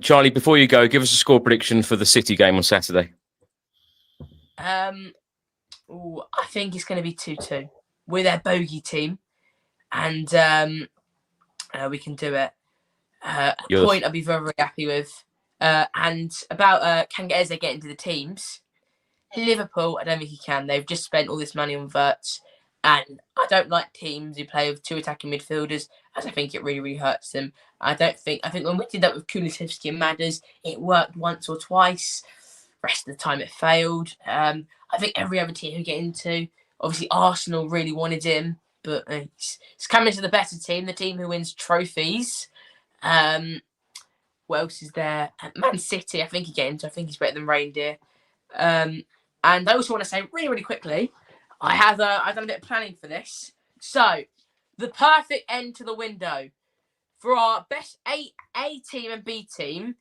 Charlie, before you go, give us a score prediction for the City game on Saturday. I think it's going to be 2-2. We're their bogey team, and we can do it. A point I'll be very, very happy with. And about can Eze get into the teams? Liverpool, I don't think he can. They've just spent all this money on Wirtz, And I don't like teams who play with 2 attacking midfielders, as I think it really, really hurts them. I think when we did that with Kulusevski and Madders, it worked once or twice. Rest of the time it failed. I think every other team who get into, obviously Arsenal really wanted him, but it's coming to the better team, the team who wins trophies. What else is there? Man City, I think he get into. I think he's better than Reindeer. And I also want to say really, really quickly, I've done a bit of planning for this. So, the perfect end to the window for our best A team and B team.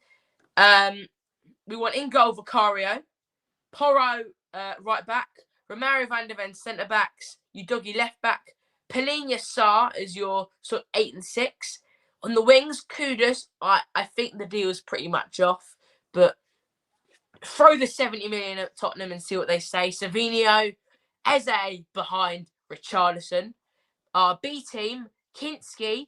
We want in goal Vicario, Porro right back, Romero Van der Ven centre backs, Udogie left back, Palhinha Sarr as your sort of 8 and 6. On the wings, Kudus, I think the deal's pretty much off, but throw the 70 million at Tottenham and see what they say. Savinio, Eze behind Richarlison. Our B team, Kinski,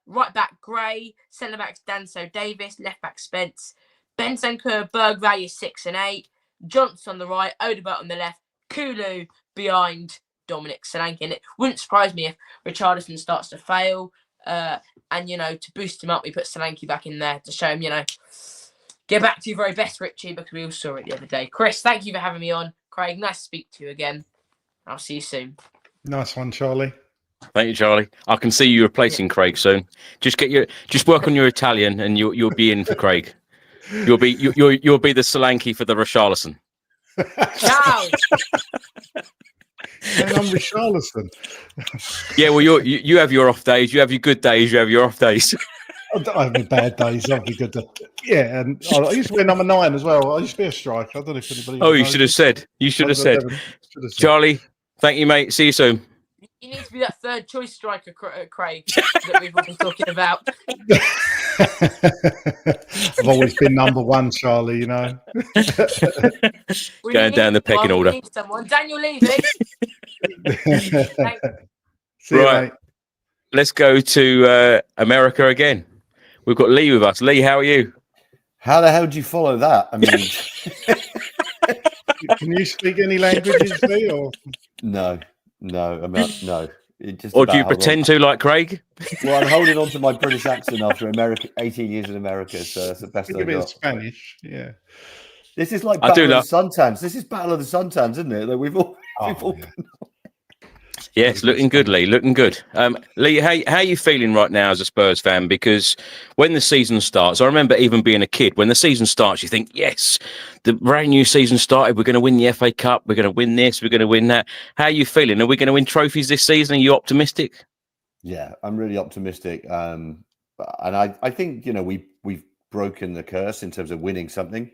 right back Gray, centre backs Danso Davis, left back Spence, Bentancur, Berg value 6 and 8, Johnson on the right, Odebert on the left, Kulu behind Dominic Solanke. And it wouldn't surprise me if Richarlison starts to fail. And, to boost him up, we put Solanke back in there to show him, get back to your very best, Richie, because we all saw it the other day. Chris, thank you for having me on. Craig, nice to speak to you again. I'll see you soon. Nice one, Charlie. Thank you, Charlie. I can see you replacing Craig soon. Just work on your Italian, and you'll be in for Craig. You'll be the Solanke for the Richarlison. Ciao. And I'm Richarlison. Yeah, well, you have your off days. You have your good days. You have your off days. I have my bad days. I'll be good. Yeah, and I used to wear number 9 as well. I used to be a striker. I don't know if anybody. Oh, you should have said. You should have said. Charlie, thank you, mate. See you soon. You need to be that third choice striker, Craig, that we've all been talking about. I've always been number 1, Charlie. Going down the pecking order. We need someone. Daniel Levy. See you, right. mate. Let's go to America again. We've got Lee with us. Lee, how are you? How the hell do you follow that? I mean, can you speak any languages, Lee? Or no. No. Or do you pretend to, like Craig? Well, I'm holding on to my British accent after 18 years in America, so that's the best a I bit of got. Spanish, yeah. This is like Battle of the Suntans. This is Battle of the Suntans, isn't it? Like we've all been. Yes, looking good, Lee. Looking good. Lee, how are you feeling right now as a Spurs fan? Because when the season starts, I remember even being a kid, when the season starts, you think, yes, the brand new season started. We're going to win the FA Cup. We're going to win this. We're going to win that. How are you feeling? Are we going to win trophies this season? Are you optimistic? Yeah, I'm really optimistic. And I think, we've broken the curse in terms of winning something.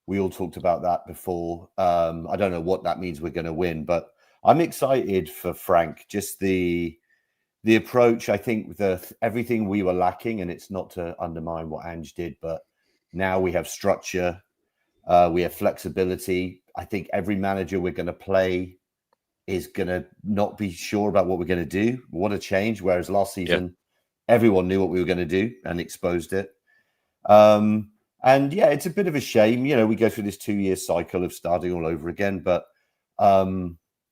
We all talked about that before. I don't know what that means we're going to win, but I'm excited for Frank. Just the approach. I think everything we were lacking, and it's not to undermine what Ange did, but now we have structure, we have flexibility. I think every manager we're going to play is going to not be sure about what we're going to do. What a change! Whereas last season, everyone knew what we were going to do and exposed it. And yeah, it's a bit of a shame. We go through this 2-year cycle of starting all over again, but.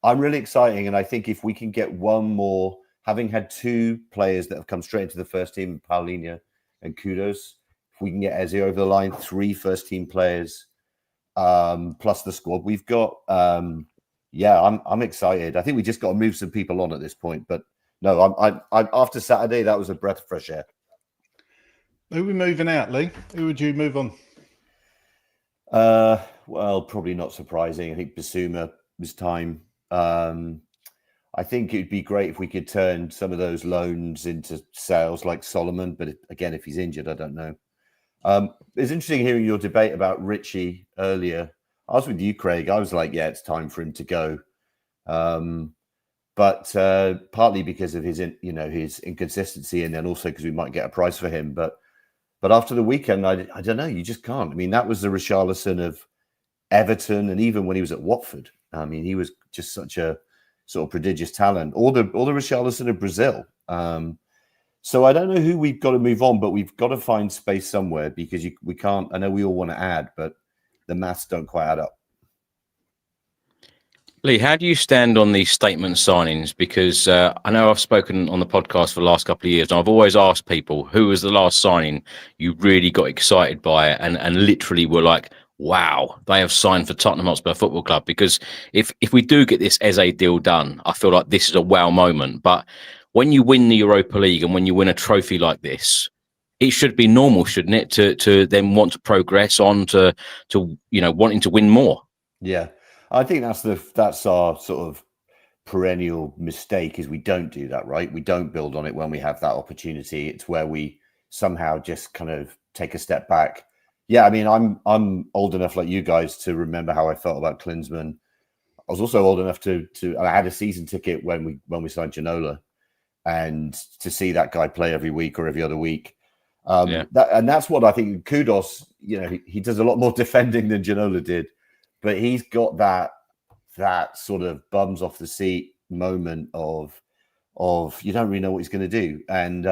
I'm really excited, and I think if we can get one more, having had 2 players that have come straight into the first team, Palhinha and Kudus, if we can get Eze over the line, 3 first-team players, plus the squad we've got, I'm excited. I think we just got to move some people on at this point, but no, I'm after Saturday, that was a breath of fresh air. Who are we moving out, Lee? Who would you move on? Well, probably not surprising. I think Bissouma was time. I think it'd be great if we could turn some of those loans into sales like Solomon. But again, if he's injured, I don't know. It's interesting hearing your debate about Richie earlier. I was with you, Craig. I was like, yeah, it's time for him to go. But partly because of his inconsistency, and then also because we might get a price for him. But after the weekend, I don't know. You just can't. I mean, that was the Richarlison of Everton, and even when he was at Watford. I mean, he was just such a sort of prodigious talent. Or the Richarlison of Brazil. So I don't know who we've got to move on, but we've got to find space somewhere because we can't. I know we all want to add, but the maths don't quite add up. Lee, how do you stand on these statement signings? Because I know I've spoken on the podcast for the last couple of years, and I've always asked people who was the last signing you really got excited by it and literally were like, wow, they have signed for Tottenham Hotspur Football Club. Because if we do get this Eze deal done, I feel like this is a wow moment. But when you win the Europa League and when you win a trophy like this, it should be normal, shouldn't it, to then want to progress on to wanting to win more. Yeah, I think that's our sort of perennial mistake is we don't do that, right? We don't build on it when we have that opportunity. It's where we somehow just kind of take a step back. Yeah, I mean, I'm old enough like you guys to remember how I felt about Klinsmann. I was also old enough to I had a season ticket when we signed Ginola, and to see that guy play every week or every other week. That's what I think. Kudos, he does a lot more defending than Ginola did, but he's got that sort of bums off the seat moment of you don't really know what he's going to do. And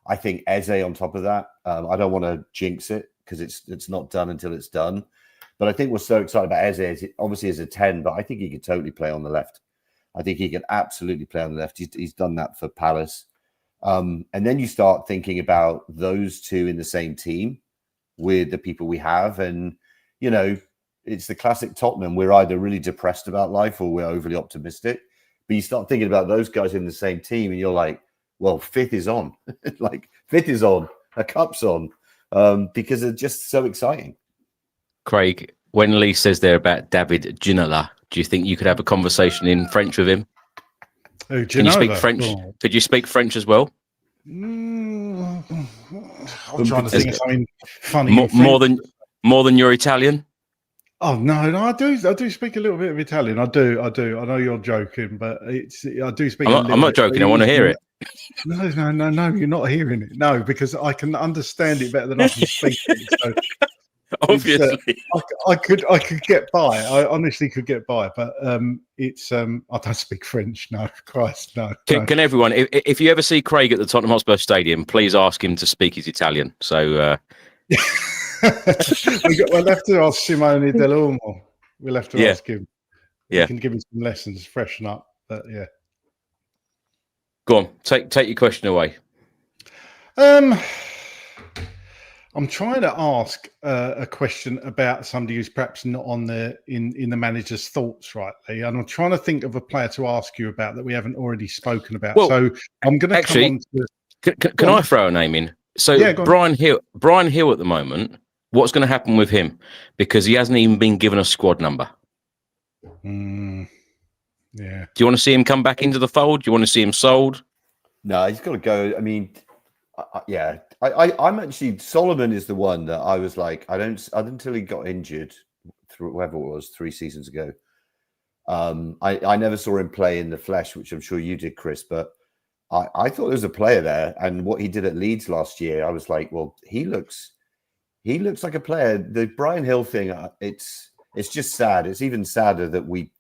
I think Eze on top of that, I don't want to jinx it because it's not done until it's done. But I think we're so excited about Eze. Obviously, as a 10, but I think he could totally play on the left. I think he can absolutely play on the left. He's done that for Palace. And then you start thinking about those two in the same team with the people we have. And, it's the classic Tottenham. We're either really depressed about life or we're overly optimistic. But you start thinking about those guys in the same team and you're like, well, fifth is on. Fifth is on. A cup's on. Because they're just so exciting. Craig, when Lee says there about David Ginola, do you think you could have a conversation in French with him? Oh, Can you speak Ginola? French? Oh. Could you speak French as well? I'm trying to think of something funny. More than your Italian? Oh no, I do speak a little bit of Italian. I do. I know you're joking, but I do speak. I'm not joking. I want to hear it. No, you're not hearing it. No, because I can understand it better than I can speak it. So obviously, I could get by. I honestly could get by, but I don't speak French. No, Christ, no. Can everyone, if you ever see Craig at the Tottenham Hotspur Stadium, please ask him to speak his Italian. So we'll have to ask Simone Dell'Uomo. We'll have to ask him. Yeah, he can give me some lessons, freshen up. But yeah, go on, take your question away. I'm trying to ask a question about somebody who's perhaps not on in the manager's thoughts rightly, and I'm trying to think of a player to ask you about that we haven't already spoken about. Well, so I'm going to actually. Can I throw a name in? So yeah, Brian Hill at the moment. What's going to happen with him? Because he hasn't even been given a squad number. Yeah. Do you want to see him come back into the fold? Do you want to see him sold? No, he's got to go. I mean, I'm actually, Solomon is the one that I was like, until he got injured, through whoever it was 3 seasons ago. I never saw him play in the flesh, which I'm sure you did, Chris, but I thought there was a player there, and what he did at Leeds last year, I was like, well, he looks like a player. The Brian Hill thing, it's just sad. It's even sadder that we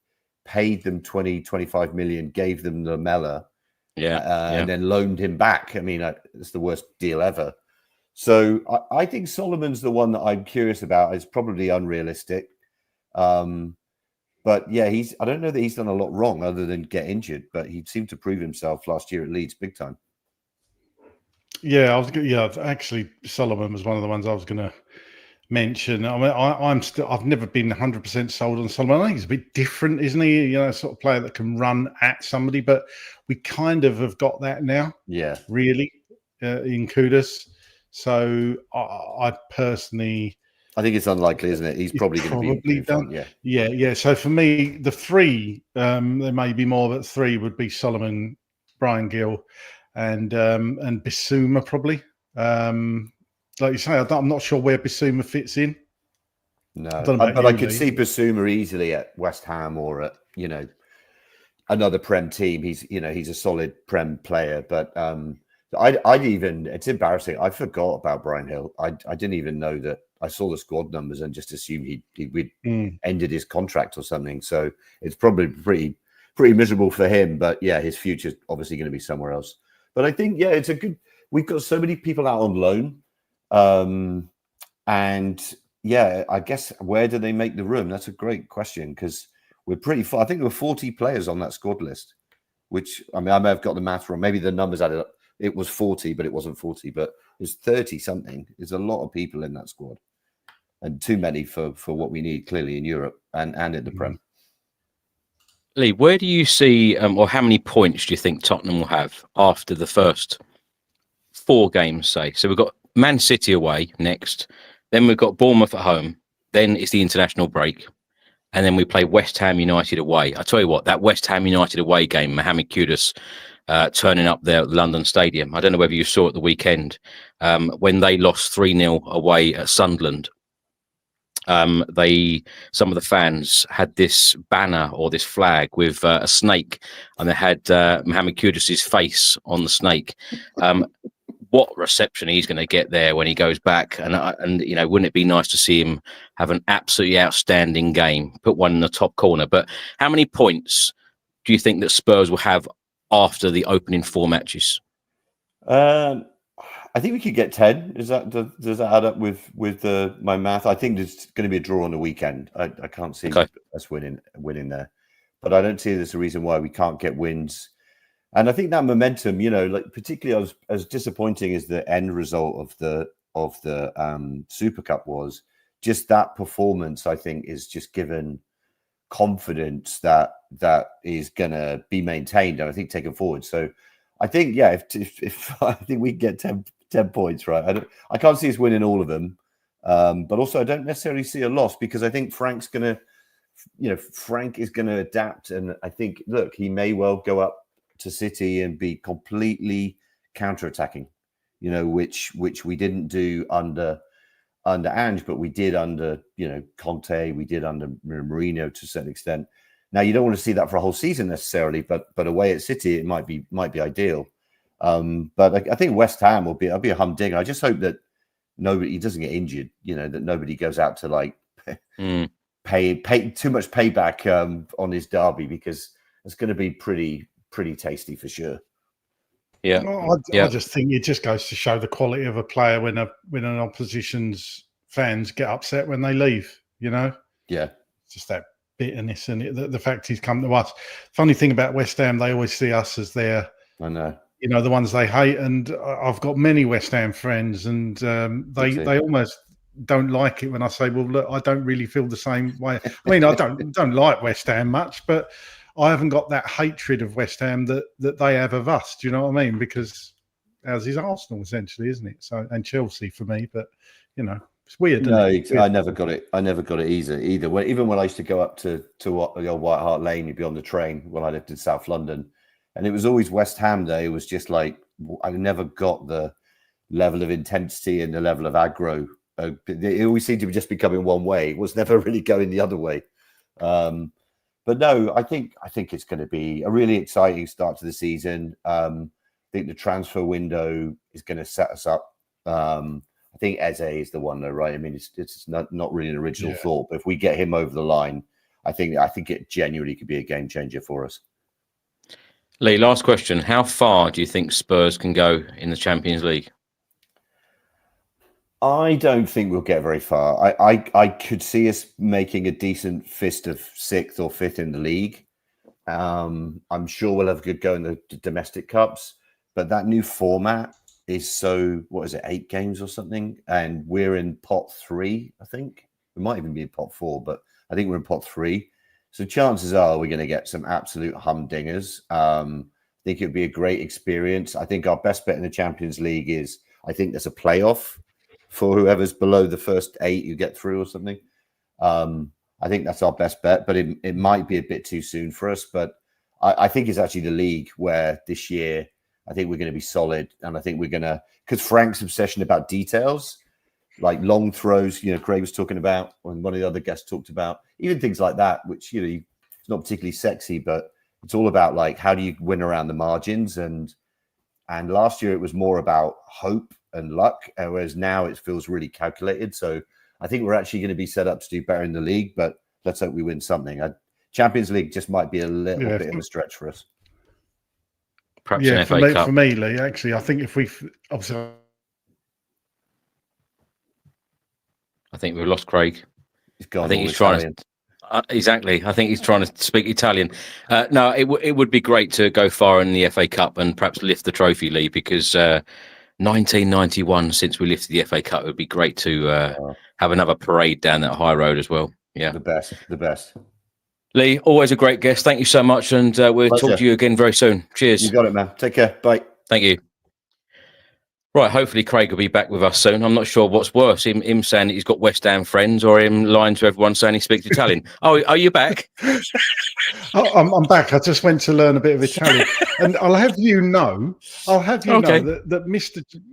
paid them 20-25 million, gave them Lamella, and then loaned him back. I mean, it's the worst deal ever. So I think Solomon's the one that I'm curious about. It's probably unrealistic. But yeah, I don't know that he's done a lot wrong other than get injured, but he seemed to prove himself last year at Leeds big time. Yeah, actually, Solomon was one of the ones I was going to mention. I mean, I've never been 100% sold on Solomon. I think he's a bit different, isn't he? Sort of player that can run at somebody, but we kind of have got that now. Yeah, really, in Kudus. So I personally, I think it's unlikely, isn't it? He's probably going to be done. Yeah. So for me, the 3, there may be more, but 3 would be Solomon, Brian Gill, and Bissouma probably. Like you say, I'm not sure where Bissouma fits in. No, but I could see Bissouma easily at West Ham or at another Prem team. He's a solid Prem player, but I'd even, it's embarrassing. I forgot about Brian Hill. I didn't even know that. I saw the squad numbers and just assumed he'd ended his contract or something. So it's probably pretty miserable for him. But yeah, his future's obviously going to be somewhere else. But I think, yeah, it's a good. We've got so many people out on loan, and yeah, I guess where do they make the room? That's a great question because we're pretty far. I think there were 40 players on that squad list, which, I mean, I may have got the math wrong. Maybe the numbers added up. It was 40, but it wasn't 40, but it's 30 something. There's a lot of people in that squad, and too many for what we need clearly in Europe and in the Prem. Lee, where do you see, or how many points do you think Tottenham will have after the first 4 games, say? So we've got Man City away next, then we've got Bournemouth at home, then it's the international break, and then we play West Ham United away. I tell you what, that West Ham United away game, Mohamed Kudus turning up there at London Stadium. I don't know whether you saw it the weekend when they lost 3-0 away at Sunderland. Some of the fans had this banner or this flag with a snake, and they had Mohamed Kudus's face on the snake. What reception he's going to get there when he goes back, and you know, wouldn't it be nice to see him have an absolutely outstanding game, put one in the top corner? But how many points do you think that Spurs will have after the opening 4 matches? I think we could get 10. Does that add up with my math? I think there's going to be a draw on the weekend. I can't see us winning there, but I don't see there's a reason why we can't get wins. And I think that momentum, you know, like particularly as disappointing as the end result of the Super Cup was, just that performance, I think, is just given confidence that is going to be maintained and I think taken forward. So I think, yeah, if I think we get 10 points, right? I can't see us winning all of them, but also I don't necessarily see a loss, because I think Frank is going to adapt, and I think, look, he may well go up to City and be completely counter-attacking, you know, which we didn't do under Ange, but we did under, you know, Conte, we did under Mourinho to a certain extent. Now, you don't want to see that for a whole season necessarily, but away at City it might be ideal. But I think West Ham will be a humdinger. I just hope that he doesn't get injured, you know, that nobody goes out to like pay too much payback on his derby, because it's going to be pretty tasty for sure. Yeah, I just think it just goes to show the quality of a player when an opposition's fans get upset when they leave. You know, yeah, just that bitterness and the fact he's come to us. Funny thing about West Ham, they always see us as their, I know, you know, the ones they hate. And I've got many West Ham friends, and they almost don't like it when I say, well, look, I don't really feel the same way. I mean, I don't like West Ham much, but I haven't got that hatred of West Ham that they have of us. Do you know what I mean? Because ours is Arsenal essentially, isn't it? So, and Chelsea for me, but you know, it's weird. No, I never got it. I never got it either. Even when I used to go up to the old White Hart Lane, you'd be on the train when I lived in South London, and it was always West Ham Day. It was just like, I never got the level of intensity and the level of aggro. It always seemed to be just becoming one way. It was never really going the other way. But no, I think it's going to be a really exciting start to the season. I think the transfer window is going to set us up. I think Eze is the one, though, right? I mean, it's not really an original thought, but if we get him over the line, I think it genuinely could be a game changer for us. Lee, last question: how far do you think Spurs can go in the Champions League? I don't think we'll get very far. I could see us making a decent fist of 6th or 5th in the league. I'm sure we'll have a good go in the domestic cups, but that new format is so, what is it, 8 games or something? And we're in pot 3, I think. We might even be in pot 4, but I think we're in pot 3. So chances are we're going to get some absolute humdingers. I think it would be a great experience. I think our best bet in the Champions League is, I think there's a playoff for whoever's below the first 8 you get through or something. I think that's our best bet, but it might be a bit too soon for us. But I think it's actually the league where this year I think we're going to be solid, and I think we're going to, because Frank's obsession about details, like long throws, you know, Craig was talking about, and one of the other guests talked about, even things like that, which, you know, it's not particularly sexy, but it's all about like, how do you win around the margins? And last year it was more about hope and luck, whereas now it feels really calculated. So I think we're actually going to be set up to do better in the league, but let's hope we win something. Champions League just might be a little bit of a stretch for us. Perhaps an FA Cup. For me, Lee, actually, I think if we obviously, I think we've lost Craig. He's gone. I think he's trying to. Exactly. I think he's trying to speak Italian. No, it would be great to go far in the FA Cup and perhaps lift the trophy, Lee, because 1991, since we lifted the FA Cup, it would be great to have another parade down that high road as well. Yeah. The best. Lee, always a great guest. Thank you so much. And we'll talk to you again very soon. Cheers. You got it, man. Take care. Bye. Thank you. Right, hopefully Craig will be back with us soon. I'm not sure what's worse, him saying that he's got West Ham friends or him lying to everyone saying he speaks Italian. Oh, are you back? I'm back. I just went to learn a bit of Italian. And I'll have you know that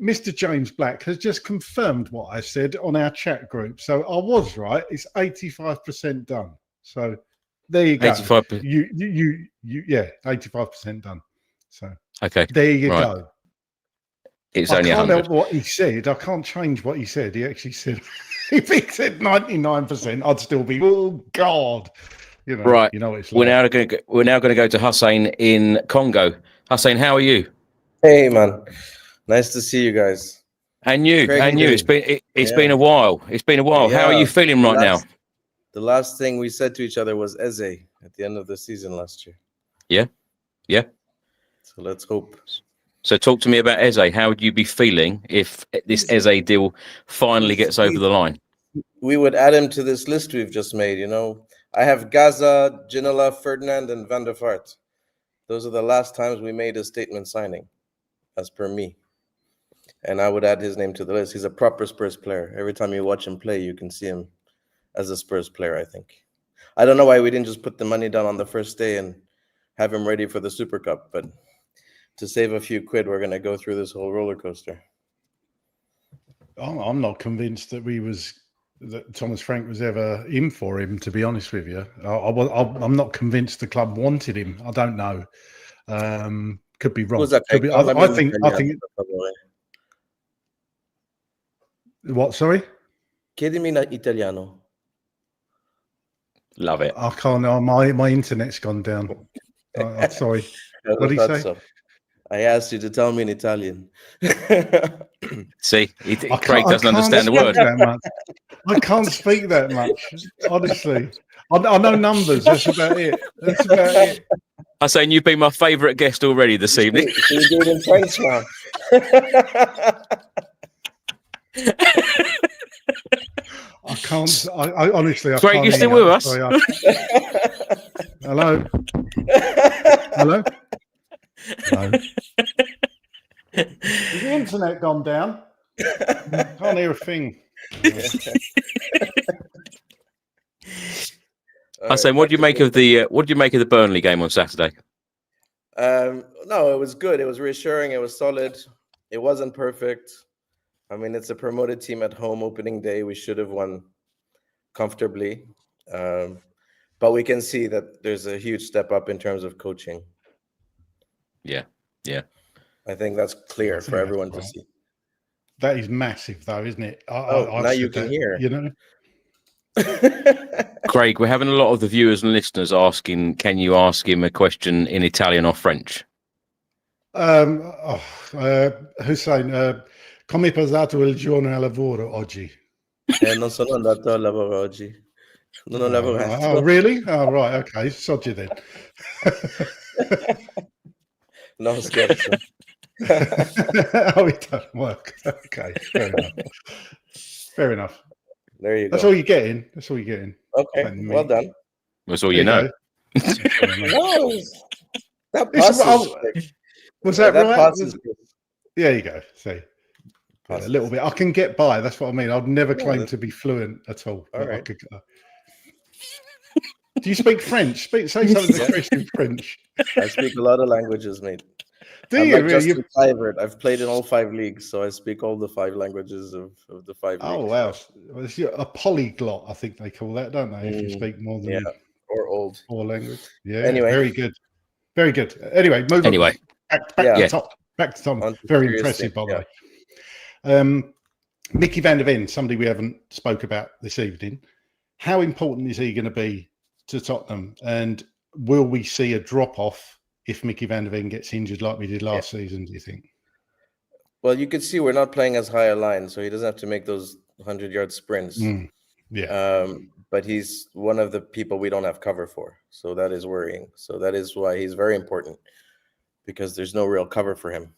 Mr. James Black has just confirmed what I said on our chat group. So I was right. It's 85% done. So there you go. 85%. Yeah, 85% done. So okay, there you go. It's I only can't 100. help what he said. I can't change what he said. He actually said, if he said 99%, I'd still be, oh God. You know, right. You know what it's We're like. now going to go to Hassane in Congo. Hassane, how are you? Hey man, nice to see you guys. And you. It's been a while. It's been a while. Yeah, How are you feeling right now? The last thing we said to each other was Eze at the end of the season last year. Yeah. So let's hope. So talk to me about Eze. How would you be feeling if this Eze deal finally gets over the line? We would add him to this list we've just made, you know. I have Gaza, Ginola, Ferdinand, and Van der Vaart. Those are the last times we made a statement signing, as per me. And I would add his name to the list. He's a proper Spurs player. Every time you watch him play, you can see him as a Spurs player, I think. I don't know why we didn't just put the money down on the first day and have him ready for the Super Cup, but to save a few quid, we're going to go through this whole roller coaster. I'm not convinced that Thomas Frank was ever in for him, to be honest with you. I'm not convinced the club wanted him. I don't know. Could be wrong. Could be, I think. What? Sorry. Chiedimi in italiano. Love it. I can't. My internet's gone down. I'm sorry. What did he say? So. I asked you to tell me in Italian. See, Craig doesn't understand the word. That much. I can't speak that much, honestly. I know numbers. That's about it. I'm saying you've been my favourite guest already this evening. Can you do it in French now? I can't. I honestly. I Craig, can't you still hear. with us? Sorry, Hello. Hello. No. Has the internet gone down? Can't hear a thing. I say, what do you make of the Burnley game on Saturday? No, it was good. It was reassuring. It was solid. It wasn't perfect. I mean, it's a promoted team at home opening day. We should have won comfortably. But we can see that there's a huge step up in terms of coaching. Yeah. I think that's clear for everyone to see. That is massive, though, isn't it? Now you can hear. You know. Craig, we're having a lot of the viewers and listeners asking, can you ask him a question in Italian or French? Hassane, come è passato il giorno al lavoro oggi? Non sono andato al lavoro oggi. Non ho lavorato. Oh, really? Oh, right. Okay. Sod you then. No, scherzo. Oh, it doesn't work. Okay. Fair enough. There you go. That's all you're getting. Okay. Well done. That's all you know. No. That passes. Was that right? Passes. There you go. See. A little bit. I can get by. That's what I mean. I'd never claim to be fluent at all. All right. Do you speak French? Say something to Chris in French. I speak a lot of languages, mate. Do you really? I've played in all 5 leagues, so I speak all the 5 languages of the 5 leagues. Oh, wow. Well, a polyglot, I think they call that, don't they? If you speak more than or old 4 languages. Yeah. Anyway. Very good. Very good. Anyway, move on. Back to Tom. Very impressive, by the way. Mickey van der Ven, somebody we haven't spoke about this evening. How important is he going to be to Tottenham? And will we see a drop-off if Mickey van der Ven gets injured like we did last season, do you think? Well, you could see we're not playing as high a line, so he doesn't have to make those 100-yard sprints. Yeah. But he's one of the people we don't have cover for. So that is worrying. So that is why he's very important, because there's no real cover for him.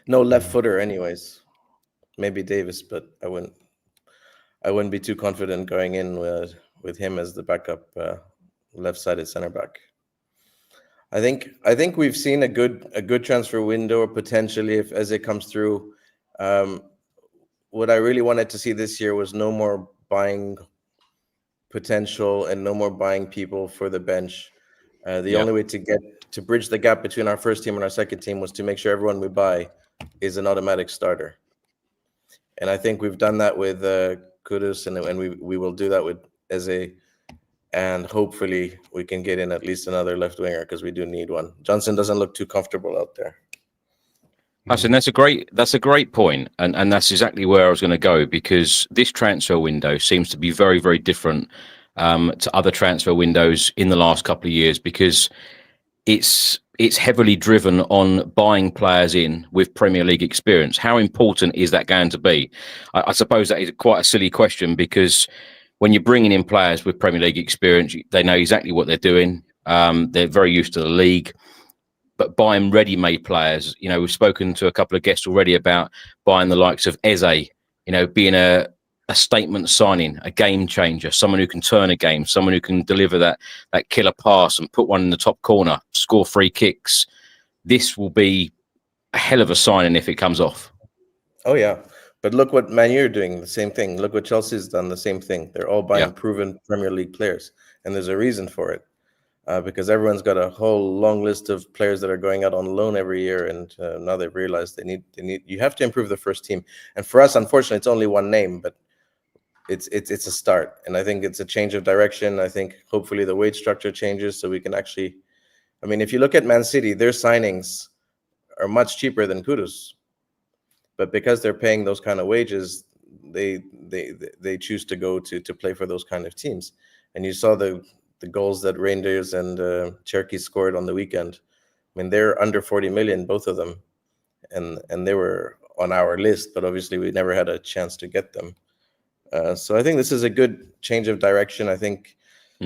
No left footer anyways. Maybe Davis, but I wouldn't be too confident going in with him as the backup left-sided center back. I think we've seen a good transfer window, potentially, if as it comes through. What I really wanted to see this year was no more buying potential and no more buying people for the bench. The only way to bridge the gap between our first team and our second team was to make sure everyone we buy is an automatic starter. And I think we've done that with Kudus, and we will do that with Eze. And hopefully we can get in at least another left winger, because we do need one. Johnson doesn't look too comfortable out there. Hassane, that's a great point, and that's exactly where I was going to go, because this transfer window seems to be very, very different to other transfer windows in the last couple of years, because it's heavily driven on buying players in with Premier League experience. How important is that going to be? I suppose that is quite a silly question, because when you're bringing in players with Premier League experience, they know exactly what they're doing. They're very used to the league. But buying ready-made players, we've spoken to a couple of guests already about buying the likes of Eze, being a statement signing, a game changer, someone who can turn a game, someone who can deliver that killer pass and put one in the top corner, score free kicks. This will be a hell of a signing if it comes off. Oh, yeah. But look what Man U are doing, the same thing. Look what Chelsea's done, the same thing. They're all buying proven Premier League players, and there's a reason for it. Because everyone's got a whole long list of players that are going out on loan every year, and now they've realized they need. You have to improve the first team. And for us, unfortunately, it's only one name, but it's a start. And I think it's a change of direction. I think hopefully the wage structure changes so we can actually. I mean, if you look at Man City, their signings are much cheaper than Kudus, but because they're paying those kind of wages, they choose to go to play for those kind of teams. And you saw the goals that Rangers and Cherky scored on the weekend. I mean, they're under 40 million, both of them, and they were on our list, but obviously we never had a chance to get them. So I think this is a good change of direction. I think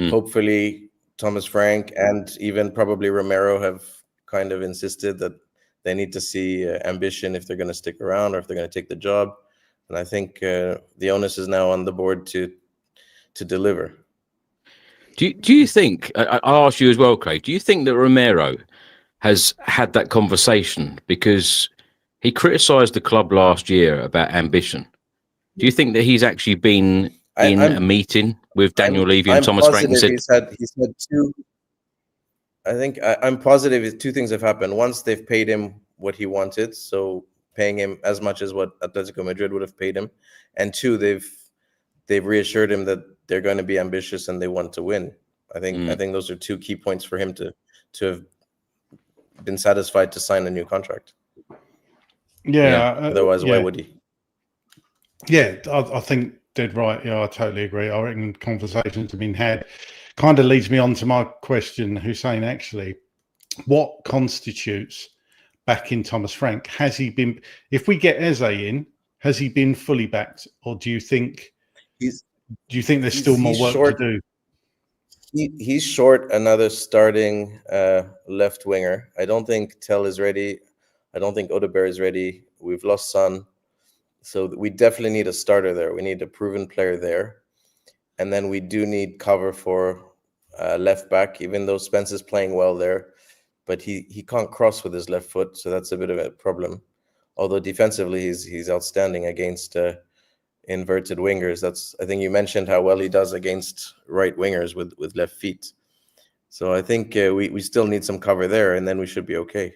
hopefully Thomas Frank and even probably Romero have kind of insisted that they need to see ambition if they're going to stick around or if they're going to take the job. And I think the onus is now on the board to deliver. Do you think, I'll ask you as well, Craig, do you think that Romero has had that conversation? Because he criticised the club last year about ambition. Do you think that he's actually been in a meeting with Daniel Levy and Thomas Frank and said... He's had two... I think I'm positive two things have happened. Once, they've paid him what he wanted, so paying him as much as what Atletico Madrid would have paid him. And two, they've reassured him that they're going to be ambitious and they want to win. I think those are two key points for him to have been satisfied to sign a new contract. Yeah. Otherwise, why would he? Yeah, I think dead right. Yeah, I totally agree. I reckon conversations have been had. Kind of leads me on to my question, Hassane, actually. What constitutes backing Thomas Frank? Has he been, if we get Eze in, has he been fully backed? Or do you think there's still more work to do? He's short another starting left winger. I don't think Tell is ready. I don't think Odegaard is ready. We've lost Son. So we definitely need a starter there. We need a proven player there. And then we do need cover for left back, even though Spence is playing well there. But he can't cross with his left foot, so that's a bit of a problem. Although defensively, he's outstanding against inverted wingers. I think you mentioned how well he does against right wingers with left feet. So I think we still need some cover there, and then we should be okay.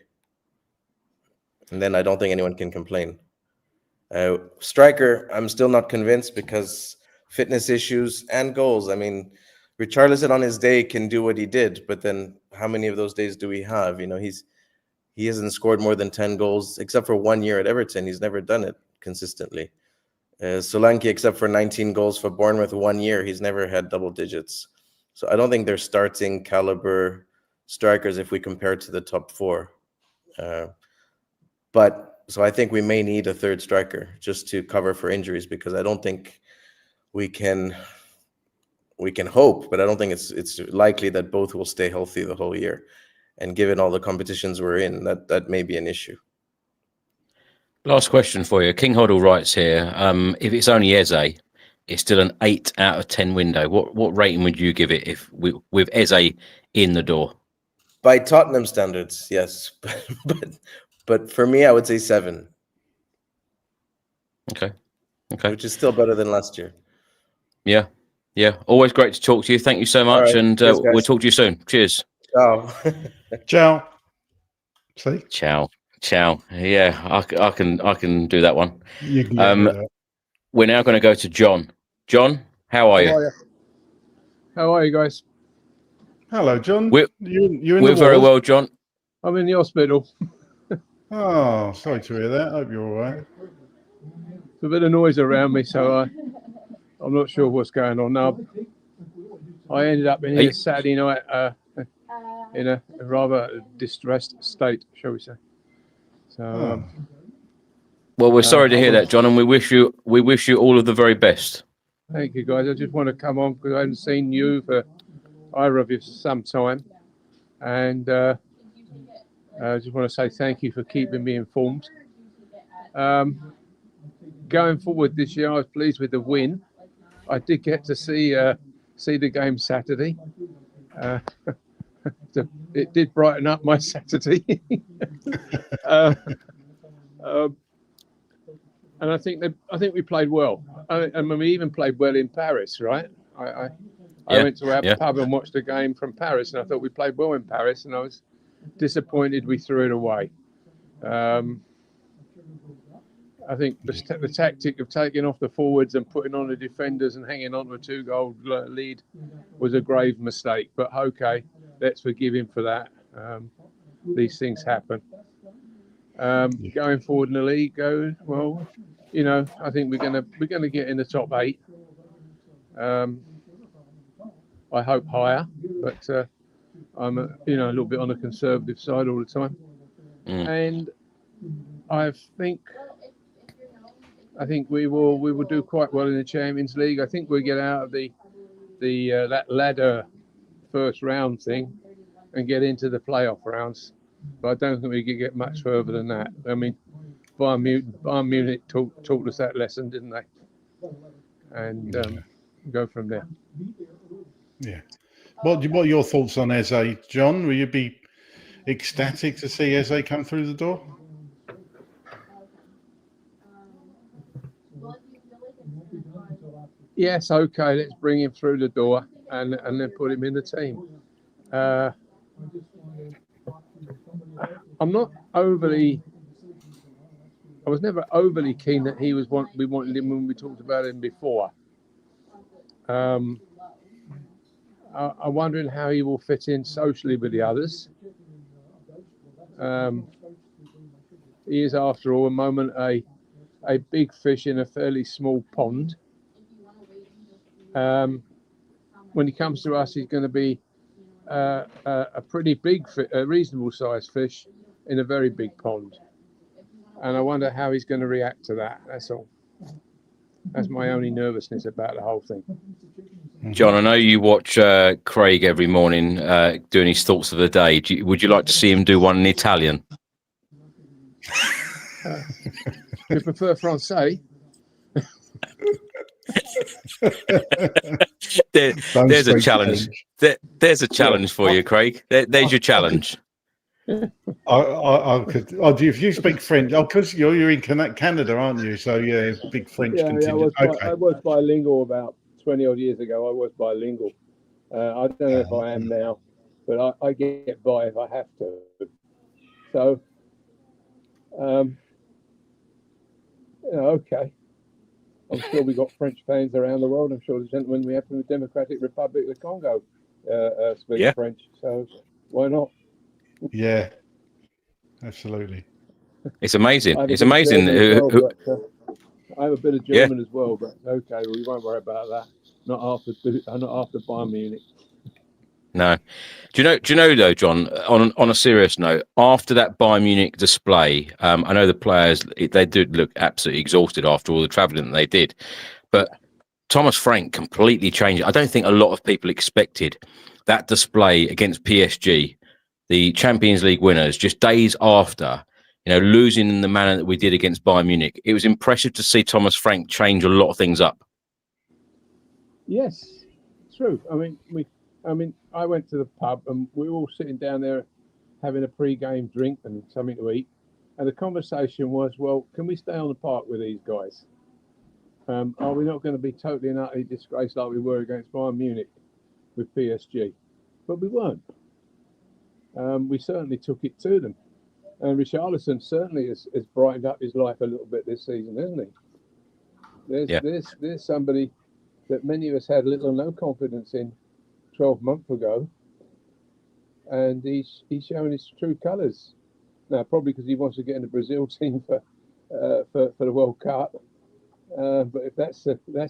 And then I don't think anyone can complain. Striker, I'm still not convinced because fitness issues and goals. I mean, Richarlison on his day can do what he did, but then how many of those days do we have? He hasn't scored more than 10 goals, except for 1 year at Everton. He's never done it consistently. Solanke, except for 19 goals for Bournemouth 1 year, he's never had double digits. So I don't think they're starting caliber strikers if we compare to the top four. So I think we may need a third striker just to cover for injuries, because I don't think we can hope, but I don't think it's likely that both will stay healthy the whole year. And given all the competitions we're in, that may be an issue. Last question for you. King Hoddle writes here, if it's only Eze, it's still an 8 out of 10 window. What rating would you give it if with Eze in the door? By Tottenham standards, yes. but for me, I would say 7. Okay. Which is still better than last year. Yeah. Always great to talk to you. Thank you so much. Right. And Cheers, we'll talk to you soon. Cheers. Ciao. Ciao. See? Ciao. Yeah, I can do that one. You can get rid of that. We're now going to go to John. John, how are you? How are you guys? Hello, John. We're very well, John. I'm in the hospital. Oh, sorry to hear that. Hope you're all right. There's a bit of noise around me, so I'm not sure what's going on now. I ended up in here Saturday night in a rather distressed state, shall we say. So, well, we're sorry to hear that, John, and we wish you all of the very best. Thank you, guys. I just want to come on because I haven't seen you for either of you for some time, and I just want to say thank you for keeping me informed. Going forward this year, I was pleased with the win. I did get to see the game Saturday. It did brighten up my Saturday. And I think we played well. I mean, we even played well in Paris, right? I went to our pub and watched the game from Paris, and I thought we played well in Paris, and I was disappointed we threw it away. I think the tactic of taking off the forwards and putting on the defenders and hanging on to a 2-goal lead was a grave mistake. But okay, let's forgive him for that. These things happen. Going forward in the league, well, you know, I think we're gonna get in the top 8. I hope higher, but I'm a little bit on the conservative side all the time, and I think we will do quite well in the Champions League. I think we'll get out of the that ladder first round thing and get into the playoff rounds. But I don't think we can get much further than that. I mean, Bayern Munich taught us that lesson, didn't they? And go from there. Yeah. What are your thoughts on Eze, John? Will you be ecstatic to see Eze come through the door? Yes, okay, let's bring him through the door and then put him in the team. I was never overly keen that we wanted him when we talked about him before. I'm wondering how he will fit in socially with the others. He is, after all, a big fish in a fairly small pond. When he comes to us, he's going to be a pretty big, reasonable sized fish in a very big pond. And I wonder how he's going to react to that. That's all. That's my only nervousness about the whole thing. John, I know you watch Craig every morning doing his thoughts of the day. Would you like to see him do one in Italian? You prefer Francais? There's a challenge. There's a challenge for you, Craig. There's your challenge. I could. If you speak French, because you're in Canada, aren't you? So yeah, big French contingent. I was bilingual about 20 odd years ago. I was bilingual. I don't know if I am now, but I get by if I have to. So, okay. I'm sure we got French fans around the world. I'm sure the gentlemen we have from the Democratic Republic of the Congo speak French. So why not? Yeah, absolutely. It's amazing. It's amazing. I have a bit of German as well, but okay, we won't worry about that. Not after Bayern Munich. No. Do you know though, John? On a serious note, after that Bayern Munich display, I know the players they did look absolutely exhausted after all the travelling that they did, but Thomas Frank completely changed. I don't think a lot of people expected that display against PSG, the Champions League winners, just days after, losing in the manner that we did against Bayern Munich. It was impressive to see Thomas Frank change a lot of things up. Yes, true. I mean, I went to the pub and we were all sitting down there having a pre-game drink and something to eat. And the conversation was, well, can we stay on the park with these guys? Are we not going to be totally and utterly disgraced like we were against Bayern Munich with PSG? But we weren't. We certainly took it to them. And Richarlison certainly has brightened up his life a little bit this season, hasn't he? There's somebody that many of us had little or no confidence in 12 months ago. And he's showing his true colours. Now, probably because he wants to get in the Brazil team for the World Cup. But if that's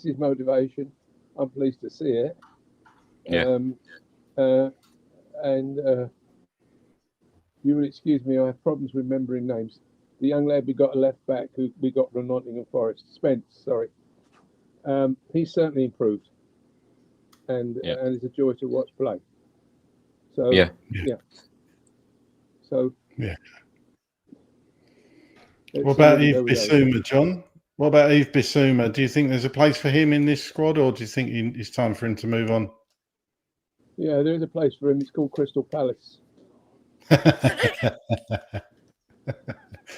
his motivation, I'm pleased to see it. Yeah. You will excuse me, I have problems remembering names. The young lad we got a left back who we got from Nottingham Forest, Spence, sorry. He's certainly improved. And it's a joy to watch play. So Yeah. So what about Yves Bissouma, John? What about Yves Bissouma? Do you think there's a place for him in this squad, or do you think it's time for him to move on? Yeah, there is a place for him. It's called Crystal Palace.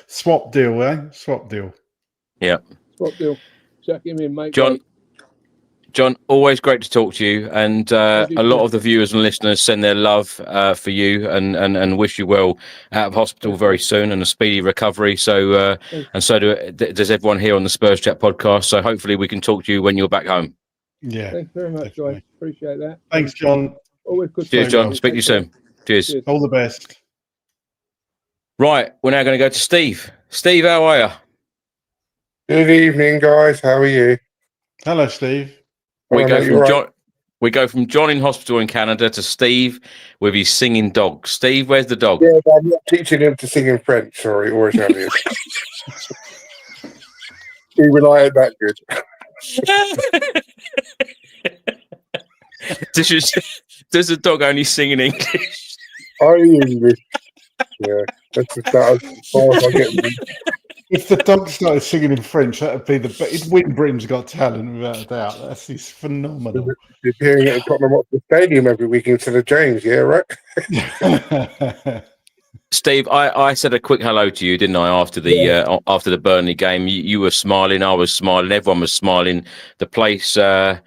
Swap deal, eh? Swap deal. Yeah. Swap deal. Chuck him in, mate. John, always great to talk to you. And a lot of the viewers and listeners send their love for you and wish you well out of hospital very soon and a speedy recovery. So does everyone here on the Spurs Chat podcast. So hopefully we can talk to you when you're back home. Yeah. Thanks very much, guys. Appreciate that. Thanks, John. Always good. Cheers, John. Speak to you soon. Cheers. All the best. Right, we're now going to go to Steve. Steve, how are you? Good evening, guys. How are you? Hello, Steve. We go from John in hospital in Canada to Steve with his singing dog. Steve, where's the dog? Yeah, I'm not teaching him to sing in French. Sorry, or Italian. Even I ain't that good. Does the dog only sing in English? Only English. Yeah, that's as far as I get. If the dog started singing in French, that would be the best. Win Britain's Got Talent, without a doubt. That's phenomenal. You're hearing it at Tottenham Hotspur Stadium every week instead of James, yeah, right? Steve, I said a quick hello to you, didn't I? After the Burnley game, you were smiling, I was smiling, everyone was smiling. The place, it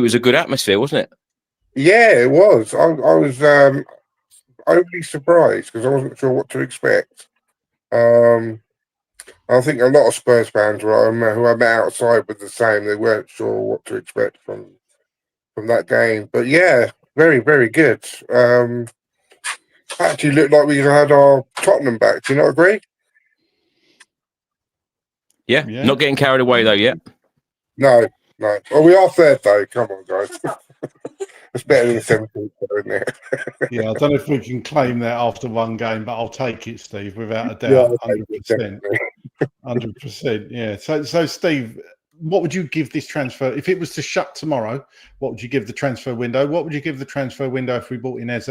was a good atmosphere, wasn't it? Yeah, it was. I was overly surprised because I wasn't sure what to expect. I think a lot of Spurs fans who I met outside were the same. They weren't sure what to expect from that game. But yeah, very, very good. Actually looked like we had our Tottenham back. Do you not agree? Yeah. Not getting carried away though yet. No. Well, we are third though. Come on, guys. It's better than the 17th, isn't it? Yeah, I don't know if we can claim that after one game, but I'll take it, Steve, without a doubt. 100%. 100%. Yeah. So, Steve, what would you give this transfer if it was to shut tomorrow? What would you give the transfer window? What would you give the transfer window if we bought in Eze?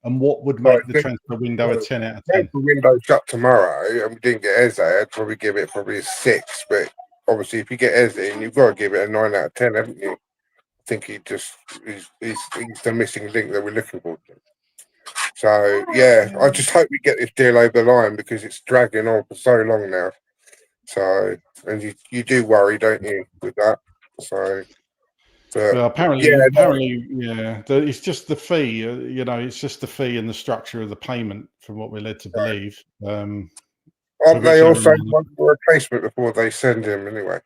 And what would make the transfer window a 10 out of 10? If the window shut tomorrow and we didn't get Eze, I'd probably give it a 6. But obviously, if you get Eze in, you've got to give it a 9 out of 10, haven't you? I think he's the missing link that we're looking for. So yeah, I just hope we get this deal over the line because it's dragging on for so long now. So, and you do worry, don't you, with that? So, well, apparently, it's just the fee. It's just the fee and the structure of the payment, from what we're led to believe. Aren't they also want a replacement before they send him anyway?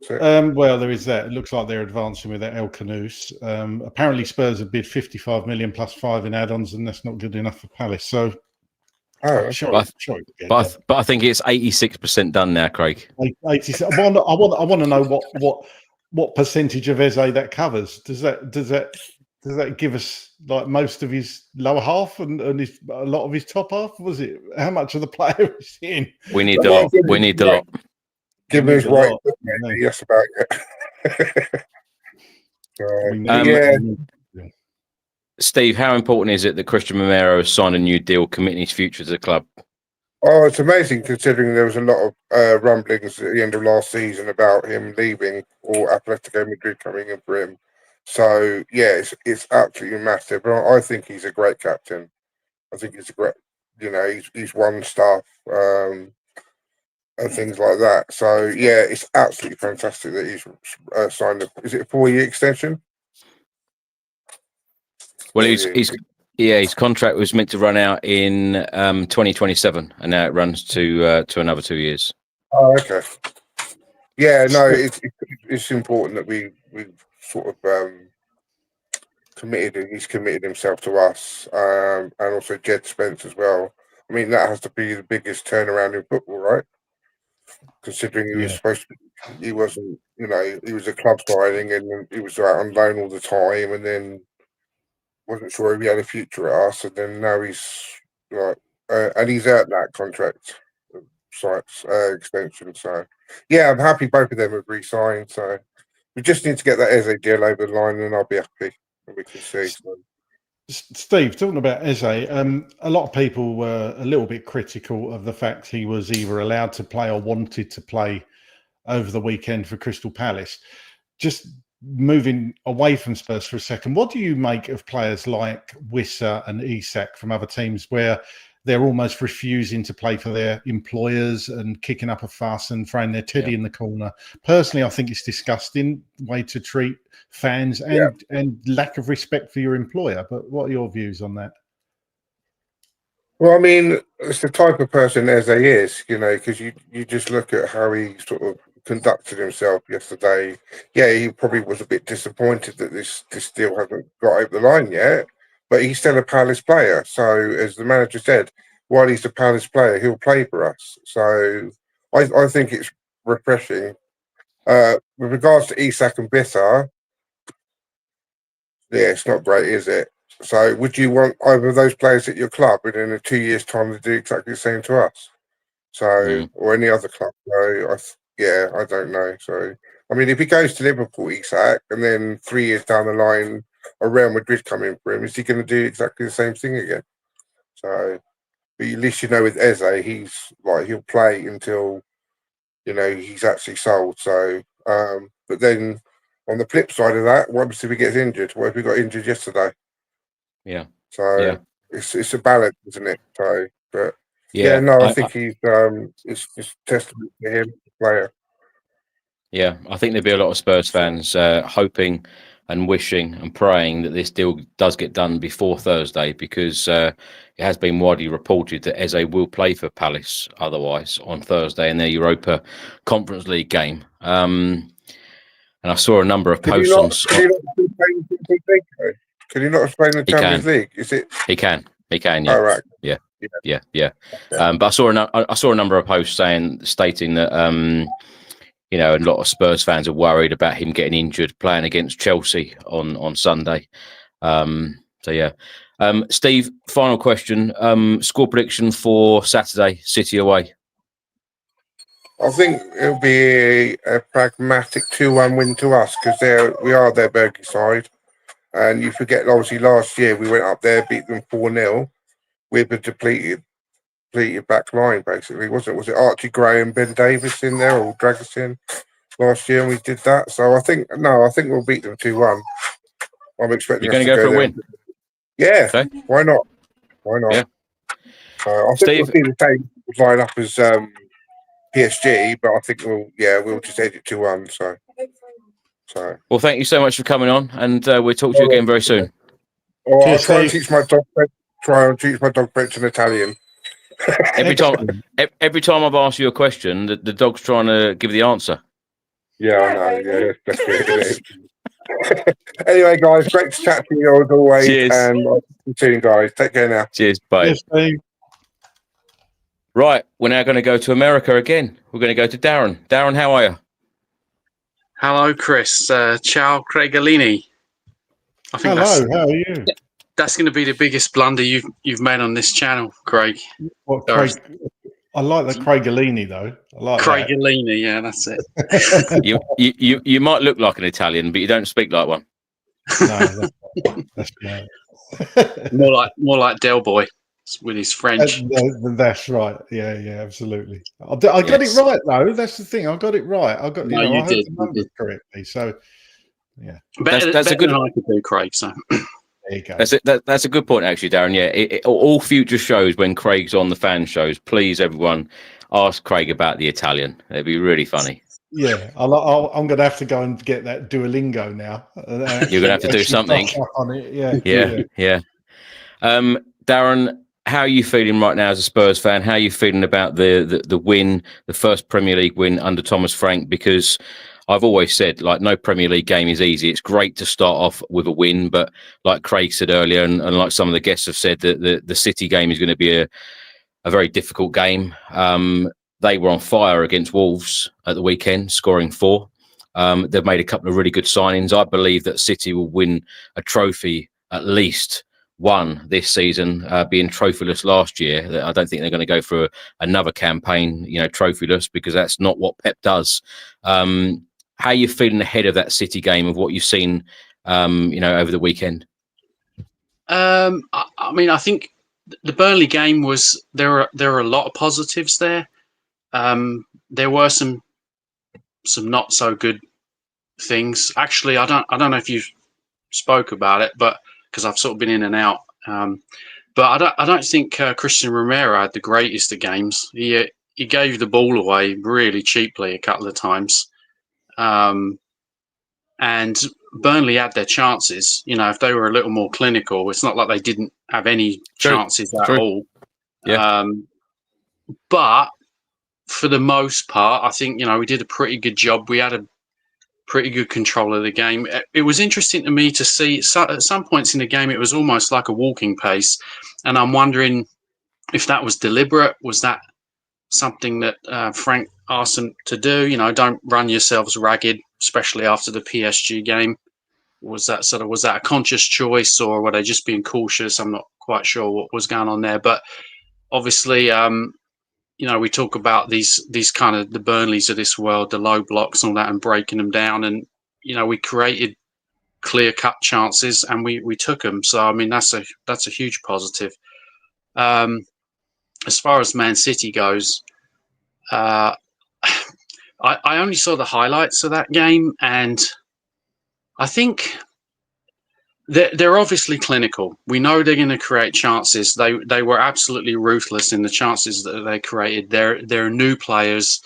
Well, there is that. It looks like they're advancing with that El Canoes. Apparently, Spurs have bid 55 million plus 5 in add-ons, and that's not good enough for Palace. So, but I think it's 86% done now, Craig. 86. I want to know what percentage of Eze that covers. Does that give us like most of his lower half and a lot of his top half? Was it how much of the player is he in? We need the lot. We need the lot. Give him his right. Yes, about it. Yeah, Steve, how important is it that Christian Romero has signed a new deal, committing his future to the club? oh, it's amazing considering there was a lot of rumblings at the end of last season about him leaving or Atletico Madrid coming in for him. So yeah, it's absolutely massive. But I think he's a great captain. I think he's a great, he's won stuff and things like that. So yeah, it's absolutely fantastic that he's signed is it a 4-year extension? Well, his contract was meant to run out in 2027, and now it runs to another 2 years. Oh, okay. Yeah, no, it's important that we sort of committed. He's committed himself to us, and also Jed Spence as well. I mean, that has to be the biggest turnaround in football, right? Considering he was supposed to, he wasn't. He was a club signing, and he was out on loan all the time, and then wasn't sure if he had a future at us, and then now he's like, and he's out that contract extension. So yeah, I'm happy both of them have re-signed. So we just need to get that Eze deal over the line, and I'll be happy. And we can see. So. Steve, talking about Eze, a lot of people were a little bit critical of the fact he was either allowed to play or wanted to play over the weekend for Crystal Palace. Just moving away from Spurs for a second, what do you make of players like Wissa and Isak from other teams where they're almost refusing to play for their employers and kicking up a fuss and throwing their teddy in the corner? Personally, I think it's disgusting way to treat fans and lack of respect for your employer. But what are your views on that? Well, I mean, it's the type of person Eze is, because you just look at how he sort of conducted himself yesterday. Yeah, he probably was a bit disappointed that this deal hasn't got over the line yet, but he's still a Palace player. So, as the manager said, while he's a Palace player, he'll play for us. So, I think it's refreshing. With regards to Isak and Bitter, yeah, it's not great, is it? So, would you want either of those players at your club within a 2 years' time to do exactly the same to us? So, or any other club? So, I don't know. So, I mean, if he goes to Liverpool, Isak, and then 3 years down the line, a Real Madrid come in for him, is he going to do exactly the same thing again? So, but at least with Eze, he's like he'll play until he's actually sold. So, but then on the flip side of that, what if he gets injured? What if he got injured yesterday? Yeah. So it's a balance, isn't it? So, but I think he's it's testament to him, the player. Yeah, I think there'd be a lot of Spurs fans hoping and wishing and praying that this deal does get done before Thursday, because it has been widely reported that Eze will play for Palace otherwise on Thursday in their Europa Conference League game. And I saw a number of posts. Can he not explain the Champions League? Is it? He can. Yeah. Oh, right. Yeah. But I saw a number of posts stating that a lot of Spurs fans are worried about him getting injured playing against Chelsea on Sunday. Steve, final question: score prediction for Saturday, City away. I think it'll be a pragmatic 2-1 win to us, because we are their Berkey side. And you forget, obviously, last year we went up there, beat them 4-0 with a depleted back line, basically, wasn't it? Was it Archie Gray and Ben Davis in there, or drag us in last year, and we did that? So I think we'll beat them 2-1. I'm expecting you're going to go for a win. Yeah, okay. Why not? Yeah. I think we'll see the same line up as PSG, but I think we'll just edit 2-1. So. Well, thank you so much for coming on, and we'll talk to you again very soon. I'll try and teach my dog French and Italian. Every time I've asked you a question, the dog's trying to give the answer. Yeah, I know. Yeah, that's it. Anyway, guys, great to chat to you as always. Cheers. And see you soon, guys. Take care now. Cheers. Bye. Cheers, right, we're now going to go to America again. We're going to go to Darren. Darren, how are you? Hello, Chris. Ciao, Craig Dearman. Hello, how are you? That's going to be the biggest blunder you've made on this channel, Craig. What, Craig? I like the Craigellini though. I like Craigellini, yeah, that's it. You might look like an Italian, but you don't speak like one. No, that's right. more like Del Boy with his French. That's right. Yeah, absolutely. I got it right though. That's the thing. I got it right. I got. No, I you heard did. the numbers correctly. So, yeah. That's a good one I could do, Craig. So. There you go. That's a good point, actually, Darren. Yeah, all future shows when Craig's on the fan shows, please, everyone, ask Craig about the Italian. It'd be really funny. Yeah, I'm going to have to go and get that Duolingo now. You're going to have to do something. On it. Yeah. Darren, how are you feeling right now as a Spurs fan? How are you feeling about the win, the first Premier League win under Thomas Frank? Because I've always said, like, no Premier League game is easy. It's great to start off with a win, but like Craig said earlier, and like some of the guests have said, that the City game is going to be a very difficult game. They were on fire against Wolves at the weekend, scoring 4. They've made a couple of really good signings. I believe that City will win a trophy, at least one this season, being trophyless last year. I don't think they're going to go for another campaign, trophyless, because that's not what Pep does. How are you feeling ahead of that City game, of what you've seen, over the weekend? I mean, I think the Burnley game was there are a lot of positives there. There were some not so good things. Actually, I don't know if you spoke about it, but because I've sort of been in and out. But I don't think Christian Romero had the greatest of games. He gave the ball away really cheaply a couple of times. And Burnley had their chances. If they were a little more clinical, it's not like they didn't have any chances at all. Yeah. But for the most part, I think, we did a pretty good job. We had a pretty good control of the game. It was interesting to me to see at some points in the game, it was almost like a walking pace. And I'm wondering if that was deliberate. Was that something that Frank asked them to do? Don't run yourselves ragged, especially after the PSG game. Was that a conscious choice, or were they just being cautious? I'm not quite sure what was going on there. But obviously, we talk about these kind of the Burnleys of this world, the low blocks and all that, and breaking them down. And, we created clear-cut chances and we took them. So, I mean, that's a huge positive. As far as Man City goes, I only saw the highlights of that game, and I think they're obviously clinical. We know they're going to create chances. They were absolutely ruthless in the chances that they created. They're new players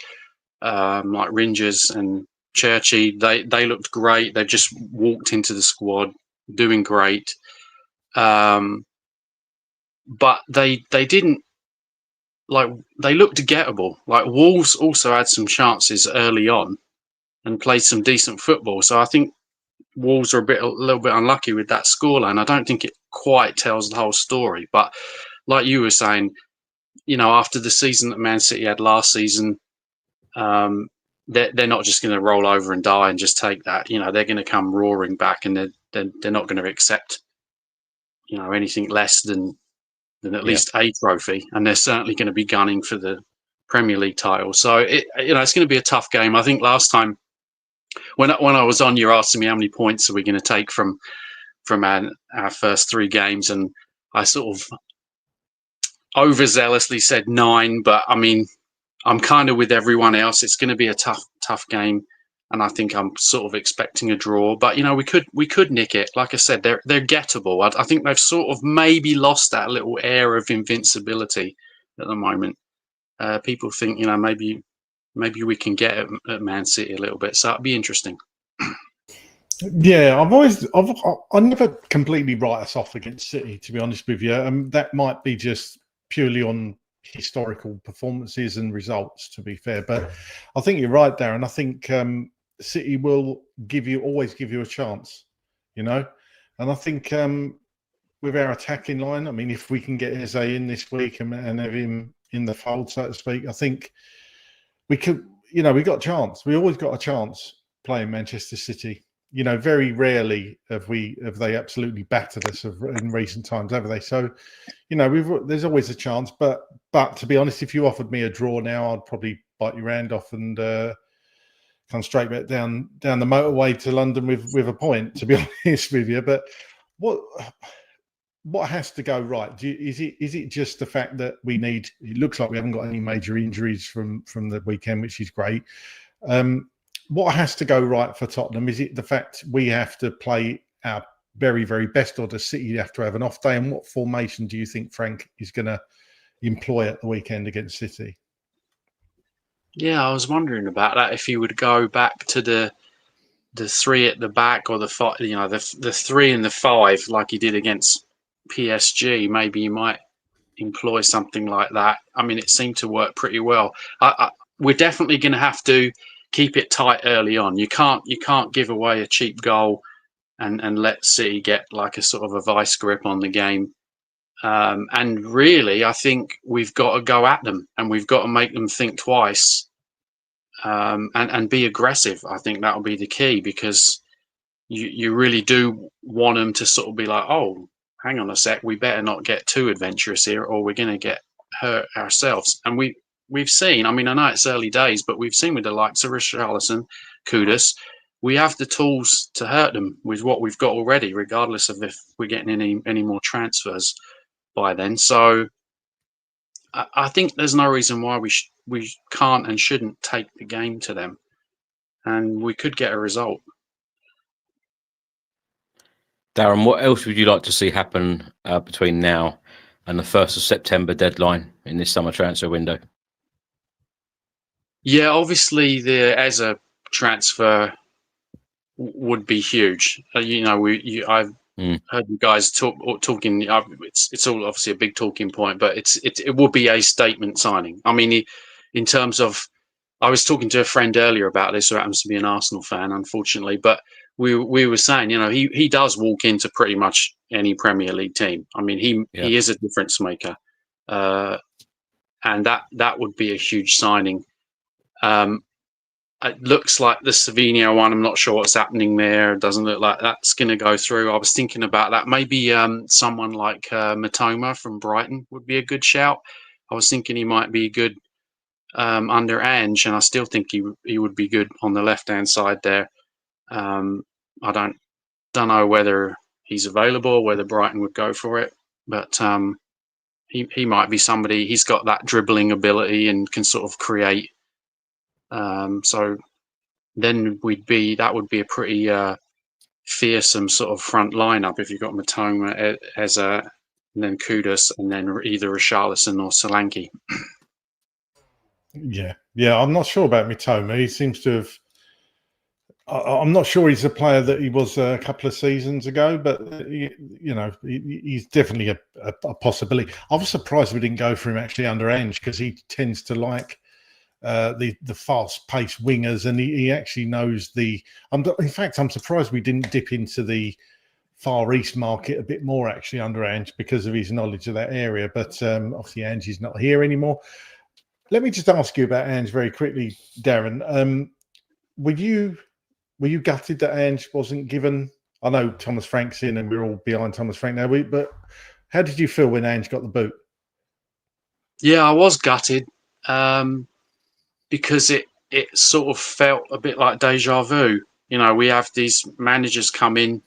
like Rangers and Churchy. They looked great. They just walked into the squad doing great. But they didn't, like, they looked gettable. Like, Wolves also had some chances early on and played some decent football. So I think Wolves are a little bit unlucky with that scoreline. I don't think it quite tells the whole story. But like you were saying, after the season that Man City had last season, they're not just going to roll over and die and just take that. They're going to come roaring back, and they're not going to accept anything less than at least a trophy, and they're certainly going to be gunning for the Premier League title. So it's going to be a tough game. I think last time when I was on, you were asking me how many points are we going to take from our first 3 games, and I sort of overzealously said 9, but I mean, I'm kind of with everyone else. It's going to be a tough game, and I think I'm sort of expecting a draw. But we could nick it. Like I said, they're gettable. I think they've sort of maybe lost that little air of invincibility at the moment. People think maybe we can get at Man City a little bit. So it'd be interesting. Yeah, I never completely write us off against City, to be honest with you. That might be just purely on historical performances and results, to be fair. But I think you're right, Darren. I think City will always give you a chance, and I think with our attacking line, I mean, if we can get Eze in this week and have him in the fold, so to speak, I think we could, we got a chance. We always got a chance playing Manchester City. very rarely have they absolutely battered us in recent times, have they? So, there's always a chance. But to be honest, if you offered me a draw now, I'd probably bite your hand off and come straight back down the motorway to London with a point. To be honest with you, but what has to go right? Is it just the fact that it looks like we haven't got any major injuries from the weekend, which is great. What has to go right for Tottenham? Is it the fact we have to play our very, very best, or does City have to have an off day? And what formation do you think Frank is going to employ at the weekend against City? Yeah, I was wondering about that. If you would go back to the three at the back, or the five, the 3 and the 5, like he did against PSG, maybe you might employ something like that. I mean, it seemed to work pretty well. We're definitely going to have to keep it tight early on. You can't give away a cheap goal and let City get like a sort of a vice grip on the game. And really, I think we've got to go at them, and we've got to make them think twice, and be aggressive. I think that'll be the key, because you really do want them to sort of be like, oh, hang on a sec, we better not get too adventurous here, or we're going to get hurt ourselves. And we've seen, I mean, I know it's early days, but we've seen with the likes of Richarlison, Kudus, we have the tools to hurt them with what we've got already, regardless of if we're getting any more transfers by then. So I think there's no reason why we can't and shouldn't take the game to them, and we could get a result. Darren, what else would you like to see happen between now and the 1st of September deadline in this summer transfer window? Yeah, obviously the Eza transfer would be huge. I've heard you guys talking. It's all obviously a big talking point, but it would be a statement signing. I mean, in terms of, I was talking to a friend earlier about this, who happens to be an Arsenal fan, unfortunately, but we were saying, he does walk into pretty much any Premier League team. I mean, he is a difference maker, and that would be a huge signing. It looks like the Savinho one, I'm not sure what's happening there. It doesn't look like that's going to go through. I was thinking about that. Maybe someone like Matoma from Brighton would be a good shout. I was thinking he might be good under Ange, and I still think he would be good on the left-hand side there. I don't know whether he's available, whether Brighton would go for it, but he might be somebody. He's got that dribbling ability and can sort of create. So then that would be a pretty fearsome sort of front lineup if you've got Matoma, Eza, and then Kudus, and then either Richarlison or Solanke. Yeah, I'm not sure about Matoma. He seems to have. I'm not sure he's a player that he was a couple of seasons ago, but he's definitely a possibility. I was surprised we didn't go for him actually under Ange, because he tends to like the fast-paced wingers, and he actually knows the. In fact, I'm surprised we didn't dip into the Far East market a bit more actually under Ange, because of his knowledge of that area. But obviously, Ange is not here anymore. Let me just ask you about Ange very quickly, Darren. Were you gutted that Ange wasn't given? I know Thomas Frank's in, and we're all behind Thomas Frank now. But how did you feel when Ange got the boot? Yeah, I was gutted, because it sort of felt a bit like deja vu. We have these managers come in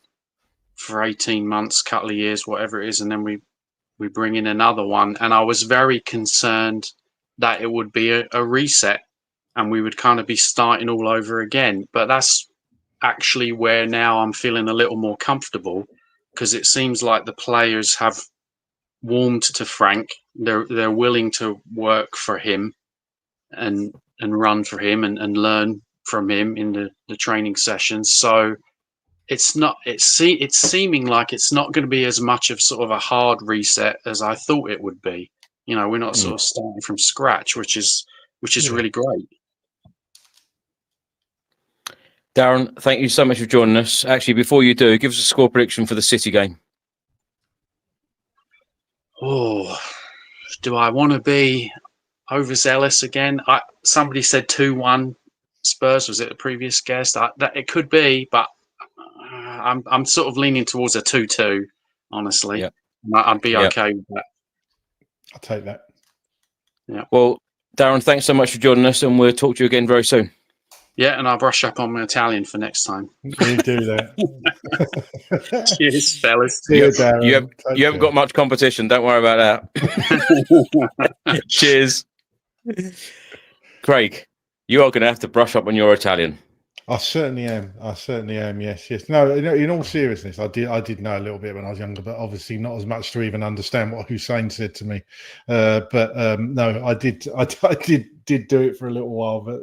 for 18 months, couple of years, whatever it is, and then we bring in another one. And I was very concerned that it would be a reset, and we would kind of be starting all over again. But that's actually where now I'm feeling a little more comfortable, because it seems like the players have warmed to Frank. They're willing to work for him and run for him and learn from him in the training sessions. So it's seeming like it's not going to be as much of sort of a hard reset as I thought it would be. We're not sort of starting from scratch, which is really great. Darren, thank you so much for joining us. Actually, before you do, give us a score prediction for the City game. Oh, do I want to be overzealous again? Somebody said 2-1 Spurs. Was it a previous guest? That it could be, but I'm sort of leaning towards a 2-2, honestly. Yep. I'd be Yep. okay with that. I'll take that. Yeah. Well, Darren, thanks so much for joining us, and we'll talk to you again very soon. Yeah, and I'll brush up on my Italian for next time. You do that. Cheers, fellas. See you, Darren. You haven't got much competition. Don't worry about that. Cheers. Craig, you are going to have to brush up on your Italian. I certainly am. Yes. No, in all seriousness, I did know a little bit when I was younger, but obviously not as much to even understand what Hassane said to me. No, I did do it for a little while, but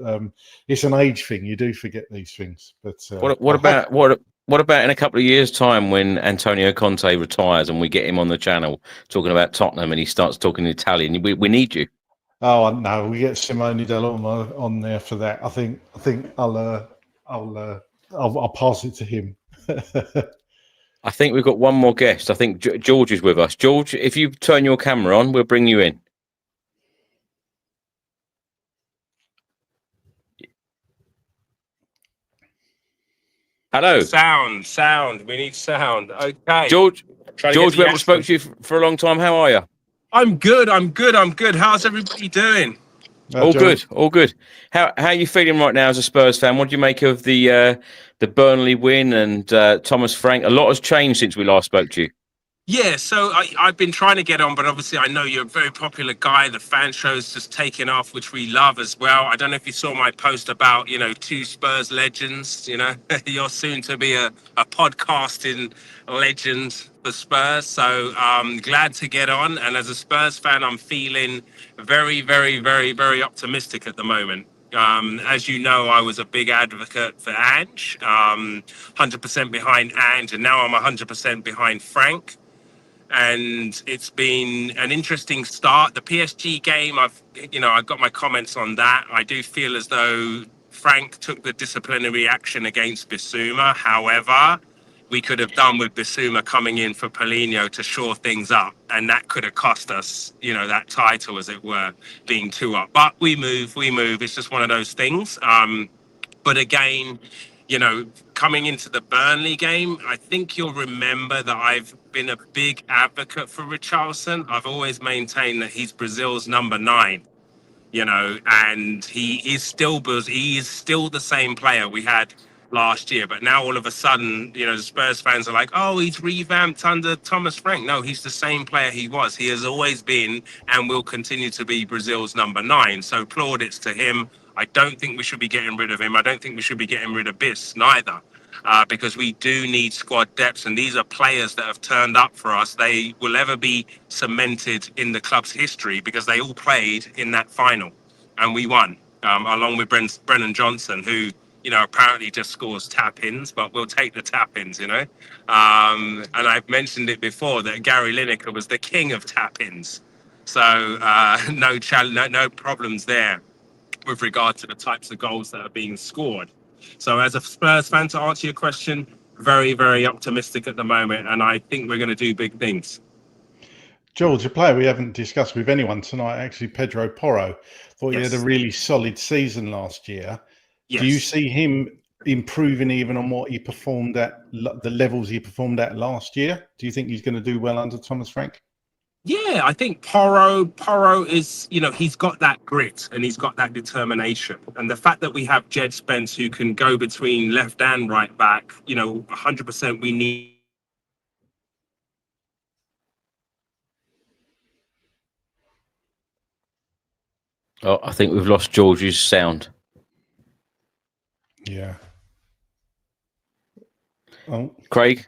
it's an age thing. You do forget these things. But what about in a couple of years' time when Antonio Conte retires and we get him on the channel talking about Tottenham and he starts talking Italian? We need you. Oh no, we get Simone Dell'Ormo on there for that. I think I'll pass it to him. I think we've got one more guest. I think George is with us. George, if you turn your camera on, we'll bring you in. Hello. Sound. We need sound. Okay. George, we haven't spoken to you for a long time. How are you? I'm good. How's everybody doing? All good. How are you feeling right now as a Spurs fan? What do you make of the Burnley win and Thomas Frank? A lot has changed since we last spoke to you. Yeah, so I've been trying to get on, but obviously I know you're a very popular guy. The fan show's just taken off, which we love as well. I don't know if you saw my post about, two Spurs legends. You're soon to be a podcasting legend for Spurs. So glad to get on. And as a Spurs fan, I'm feeling very, very, very, very optimistic at the moment. As you know, I was a big advocate for Ange, 100% behind Ange, and now I'm 100% behind Frank. And it's been an interesting start. The PSG game, I've got my comments on that. I do feel as though Frank took the disciplinary action against Bissouma. However, we could have done with Bissouma coming in for Paulinho to shore things up, and that could have cost us, that title, as it were, being 2-up. But we move. It's just one of those things. But again, coming into the Burnley game, I think you'll remember that I've been a big advocate for Richarlison. I've always maintained that he's Brazil's number 9, and he is still the same player we had last year. But now all of a sudden, the Spurs fans are like, oh, he's revamped under Thomas Frank. No, he's the same player he was. He has always been and will continue to be Brazil's number 9. So plaudits to him. I don't think we should be getting rid of him. I don't think we should be getting rid of Biss neither, because we do need squad depth, and these are players that have turned up for us. They will ever be cemented in the club's history because they all played in that final, and we won, along with Brennan Johnson, who apparently just scores tap-ins, but we'll take the tap-ins, and I've mentioned it before that Gary Lineker was the king of tap-ins, so no problems there with regard to the types of goals that are being scored. So as a Spurs fan, to answer your question, very, very optimistic at the moment, and I think we're going to do big things. George, a player we haven't discussed with anyone tonight, actually, Pedro Porro. Thought he had a really solid season last year. Yes. Do you see him improving even on what he performed at, the levels he performed at last year? Do you think he's going to do well under Thomas Frank? Yeah, I think Porro is, he's got that grit and he's got that determination. And the fact that we have Jed Spence who can go between left and right back, 100% we need. Oh, I think we've lost George's sound. Yeah. Oh. Craig,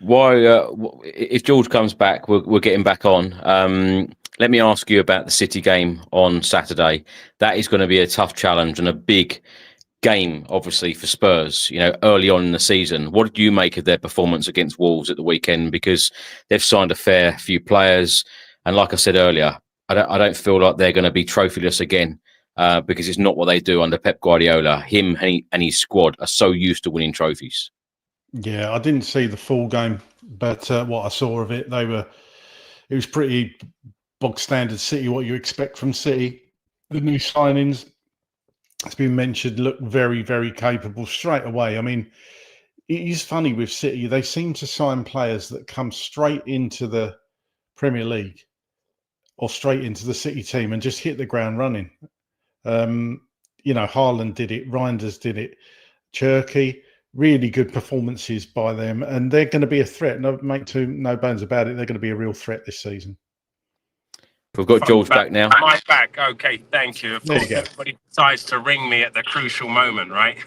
why? If George comes back, we'll get him back on. Let me ask you about the City game on Saturday. That is going to be a tough challenge and a big game, obviously, for Spurs, early on in the season. What did you make of their performance against Wolves at the weekend? Because they've signed a fair few players. And like I said earlier, I don't feel like they're going to be trophyless again, because it's not what they do under Pep Guardiola. Him and his squad are so used to winning trophies. Yeah, I didn't see the full game, but what I saw of it, it was pretty bog standard City, what you expect from City. The new signings, it's been mentioned, look very, very capable straight away. I mean, it is funny with City. They seem to sign players that come straight into the Premier League or straight into the City team and just hit the ground running. Haaland did it. Reinders did it. Cherky, really good performances by them, and they're going to be a threat. No bones about it. They're going to be a real threat this season. We've got George back now. My back. Okay, thank you. Of There course, you go. everybody decides to ring me at the crucial moment, right?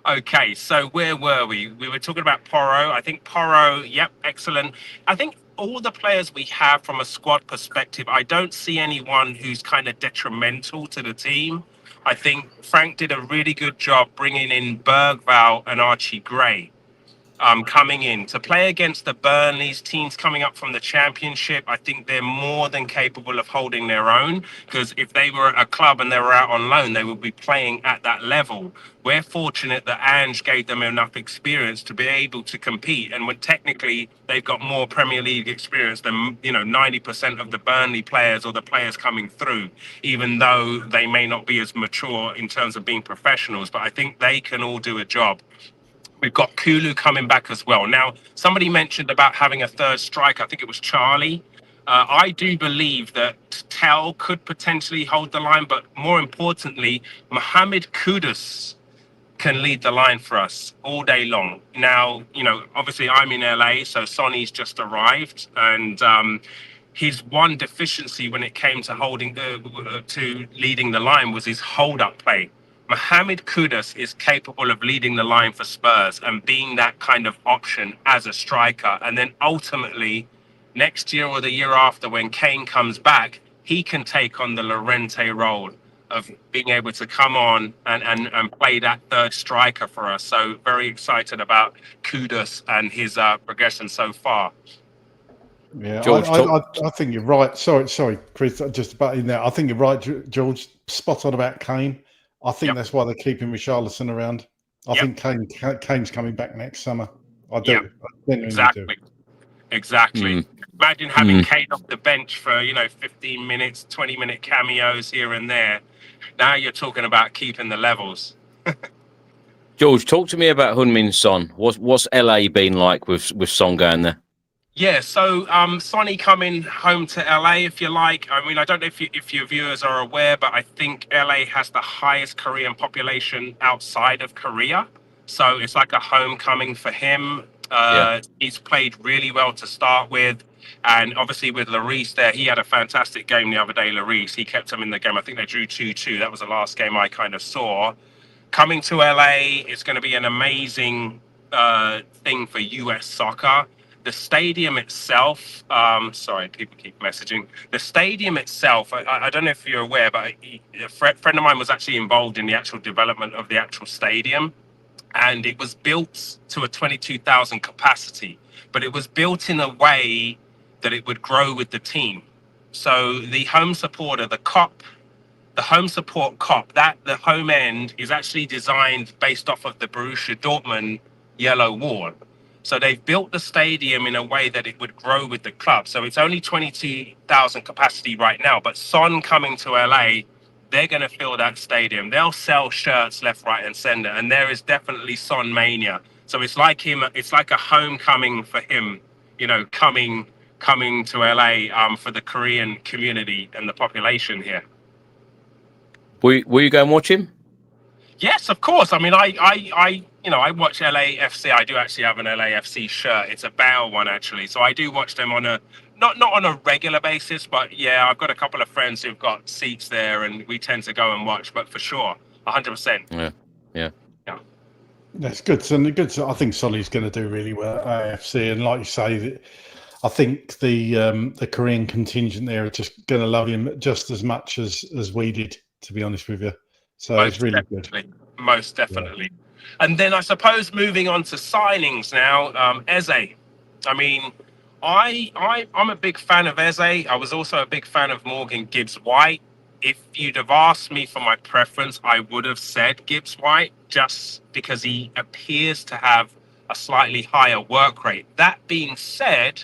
Okay, so where were we? We were talking about Porro. I think Porro, yep, excellent. I think all the players we have from a squad perspective, I don't see anyone who's kind of detrimental to the team. I think Frank did a really good job bringing in Bergvall and Archie Gray. Coming in to play against the Burnleys, teams coming up from the Championship. I think they're more than capable of holding their own, because if they were at a club and they were out on loan, they would be playing at that level. We're fortunate that Ange gave them enough experience to be able to compete, and when technically they've got more Premier League experience than 90% of the Burnley players or the players coming through, even though they may not be as mature in terms of being professionals. But I think they can all do a job. We've got Kulu coming back as well. Now, somebody mentioned about having a third striker. I think it was Charlie. I do believe that Tell could potentially hold the line, but more importantly, Mohamed Kudus can lead the line for us all day long. Now, obviously I'm in LA, so Sonny's just arrived, and his one deficiency when it came to leading the line was his hold-up play. Mohamed Kudus is capable of leading the line for Spurs and being that kind of option as a striker. And then ultimately, next year or the year after, when Kane comes back, he can take on the Llorente role of being able to come on and play that third striker for us. So very excited about Kudus and his progression so far. Yeah, George, I think you're right. Sorry, Chris, just about in there. I think you're right, George. Spot on about Kane. I think that's why they're keeping Richarlison around. I think Kane's coming back next summer. I do. I genuinely do. Exactly. Imagine having Kane off the bench for 15 minutes, 20-minute cameos here and there. Now you're talking about keeping the levels. George, talk to me about Heung-min Son. What's LA been like with Son going there? Yeah, so Sonny coming home to LA, if you like. I mean, I don't know if your viewers are aware, but I think LA has the highest Korean population outside of Korea. So it's like a homecoming for him. He's played really well to start with. And obviously with Lloris there, he had a fantastic game the other day, Lloris. He kept him in the game. I think they drew 2-2. That was the last game I kind of saw. Coming to LA, it's going to be an amazing thing for US soccer. The stadium itself, sorry, people keep messaging. The stadium itself, I don't know if you're aware, but a friend of mine was actually involved in the actual development of the actual stadium. And it was built to a 22,000 capacity, but it was built in a way that it would grow with the team. So the home supporter, the home support cop, the home end is actually designed based off of the Borussia Dortmund yellow wall. So they've built the stadium in a way that it would grow with the club. So it's only 22,000 capacity right now, but Son coming to LA, they're going to fill that stadium. They'll sell shirts left, right, and center, and there is definitely Son mania. So it's like a homecoming for him, coming to LA for the Korean community and the population here. Will you go and watch him? Yes, of course. I mean, I watch LAFC. I do actually have an LAFC shirt. It's a Bale one, actually. So I do watch them on a not on a regular basis, but yeah, I've got a couple of friends who've got seats there, and we tend to go and watch. But for sure, 100%. Yeah. That's good. So I think Solly's going to do really well at AFC, and like you say, I think the Korean contingent there are just going to love him just as much as we did, to be honest with you. So it's really good. Most definitely. Yeah. And then I suppose moving on to signings now, Eze. I mean, I'm a big fan of Eze. I was also a big fan of Morgan Gibbs-White. If you'd have asked me for my preference, I would have said Gibbs-White, just because he appears to have a slightly higher work rate. That being said,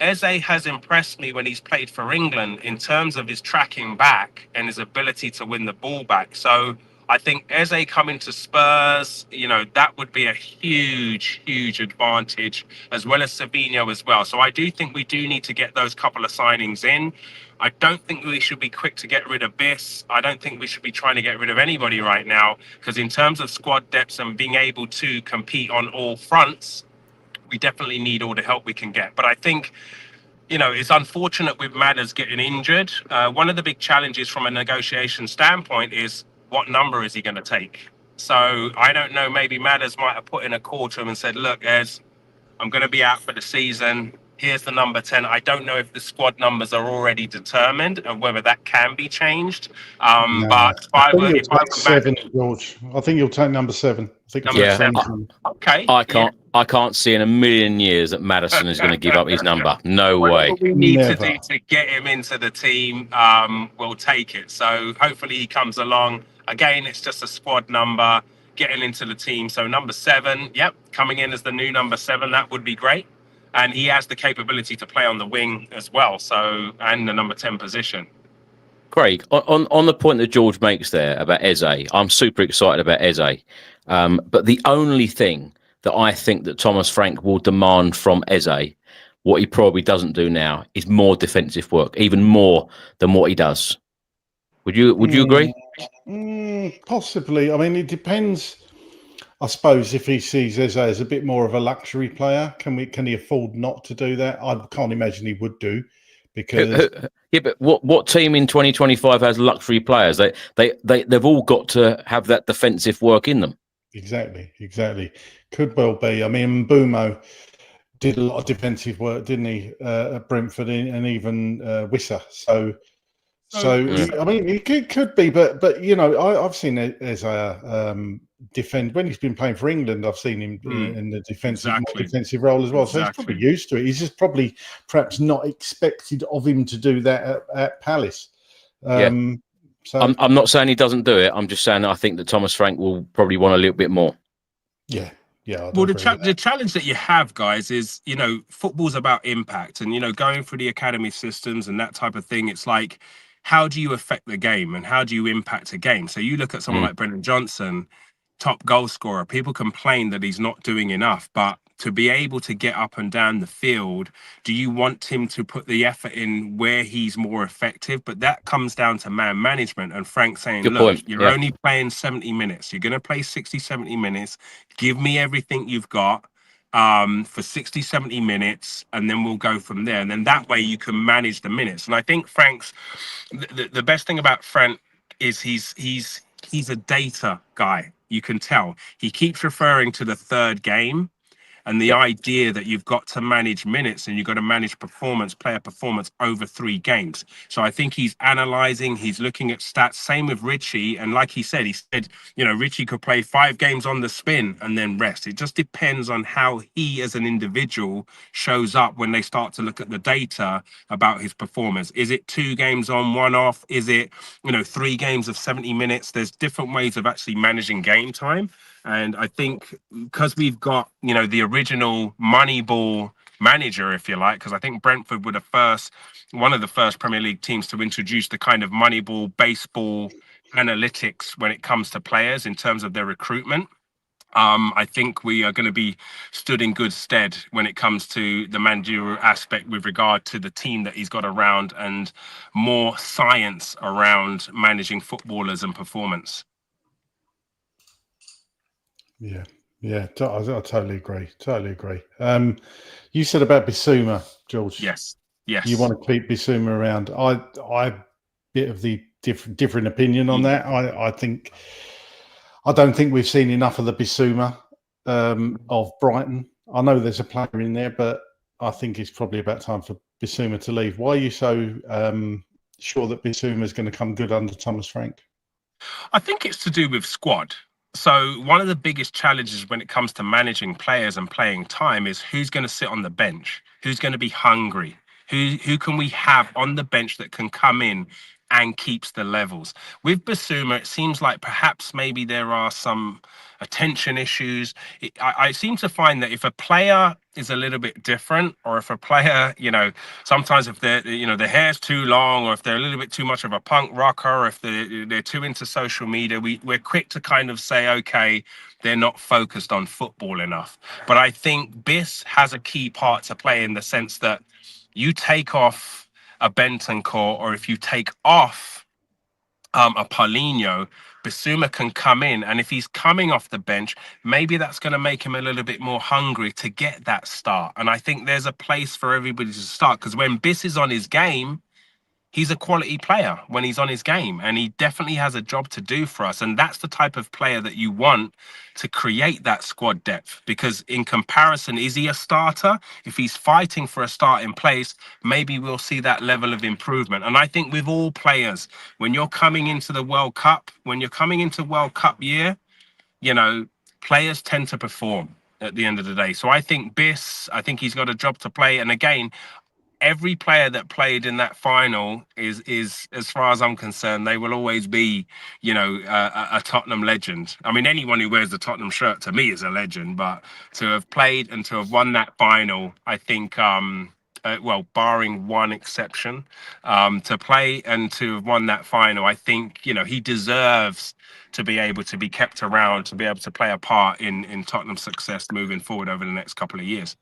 Eze has impressed me when he's played for England in terms of his tracking back and his ability to win the ball back. So I think Eze coming to Spurs, that would be a huge, huge advantage, as well as Savinho as well. So I do think we do need to get those couple of signings in. I don't think we should be quick to get rid of Biss. I don't think we should be trying to get rid of anybody right now, because in terms of squad depth and being able to compete on all fronts, we definitely need all the help we can get. But I think, it's unfortunate with Madders getting injured. One of the big challenges from a negotiation standpoint is what number is he going to take? So I don't know, maybe Madders might have put in a call to him and said, look, Ez, I'm going to be out for the season. Here's the number 10. I don't know if the squad numbers are already determined and whether that can be changed. No, But if I I think were, you'll if I take were 7, George. I think you'll take number 7. I think it's number Yeah, 7, Madison. okay. I can't see in a million years that Maddison is going to give up his number. No Whatever way. we need Never. to do to get him into the team, we'll take it. So hopefully he comes along. Again, it's just a squad number, getting into the team. So number 7, yep, coming in as the new number 7, that would be great. And he has the capability to play on the wing as well, so, and the number 10 position. Craig, on the point that George makes there about Eze, I'm super excited about Eze. But the only thing that I think that Thomas Frank will demand from Eze, what he probably doesn't do now, is more defensive work, even more than what he does. Would you agree? Possibly. I mean, it depends. I suppose if he sees Eze as a bit more of a luxury player, can he afford not to do that? I can't imagine he would do, because yeah, but what team in 2025 has luxury players? They've all got to have that defensive work in them. Exactly. Could well be. I mean, Mbumo did a lot of defensive work, didn't he, at Brentford and even Wissa. So I mean, it could be, but I've seen Eze defend when he's been playing for England. I've seen him in the more defensive role as well. So he's probably used to it. He's just probably perhaps not expected of him to do that at Palace. So I'm not saying he doesn't do it. I'm just saying I think that Thomas Frank will probably want a little bit more. Yeah. Well, the challenge that you have, guys, is, football's about impact, and, going through the academy systems and that type of thing. It's like, how do you affect the game and how do you impact a game? So you look at someone like Brendan Johnson, top goal scorer. People complain that he's not doing enough, but to be able to get up and down the field, do you want him to put the effort in where he's more effective? But that comes down to man management, and Frank saying, look, you're only playing 70 minutes. You're going to play 60, 70 minutes. Give me everything you've got for 60, 70 minutes, and then we'll go from there. And then that way you can manage the minutes. And I think Frank's, the best thing about Frank is he's a data guy. You can tell. He keeps referring to the third game. And the idea that you've got to manage minutes and you've got to manage player performance over 3 games. So I think he's analyzing, he's looking at stats. Same with Richie. And like he said, Richie could play 5 games on the spin and then rest. It just depends on how he as an individual shows up when they start to look at the data about his performance. Is it 2 games on, 1 off? Is it, 3 games of 70 minutes? There's different ways of actually managing game time. And I think because we've got, the original Moneyball manager, if you like, because I think Brentford were one of the first Premier League teams to introduce the kind of Moneyball baseball analytics when it comes to players in terms of their recruitment. I think we are going to be stood in good stead when it comes to the managerial aspect with regard to the team that he's got around and more science around managing footballers and performance. Yeah, I totally agree. You said about Bissouma, George. Yes. You want to keep Bissouma around. I bit of the different opinion on that. I don't think we've seen enough of the Bissouma of Brighton. I know there's a player in there, but I think it's probably about time for Bissouma to leave. Why are you so sure that Bissouma is going to come good under Thomas Frank? I think it's to do with squad. So one of the biggest challenges when it comes to managing players and playing time is who's going to sit on the bench, who's going to be hungry, who can we have on the bench that can come in and keeps the levels. With Basuma, it seems like perhaps maybe there are some attention issues. I seem to find that if a player is a little bit different, or if a player, sometimes if their hair's too long, or if they're a little bit too much of a punk rocker, or if they're too into social media, we're quick to kind of say, okay, they're not focused on football enough. But I think Biss has a key part to play in the sense that you take off a Bentancur, or if you take off a Paulinho, Basuma can come in, and if he's coming off the bench, maybe that's going to make him a little bit more hungry to get that start. And I think there's a place for everybody to start, because when Biss is on his game, he's a quality player when he's on his game, and he definitely has a job to do for us. And that's the type of player that you want to create that squad depth, because in comparison, is he a starter? If he's fighting for a starting place, maybe we'll see that level of improvement. And I think with all players, when you're coming into the World Cup, when you're coming into World Cup year, players tend to perform at the end of the day. So I think Biss, I think he's got a job to play. And again, every player that played in that final is as far as I'm concerned, they will always be, a Tottenham legend. I mean, anyone who wears the Tottenham shirt to me is a legend, but to have played and to have won that final, I think, barring one exception, to play and to have won that final, I think, he deserves to be able to be kept around, to be able to play a part in Tottenham's success moving forward over the next couple of years.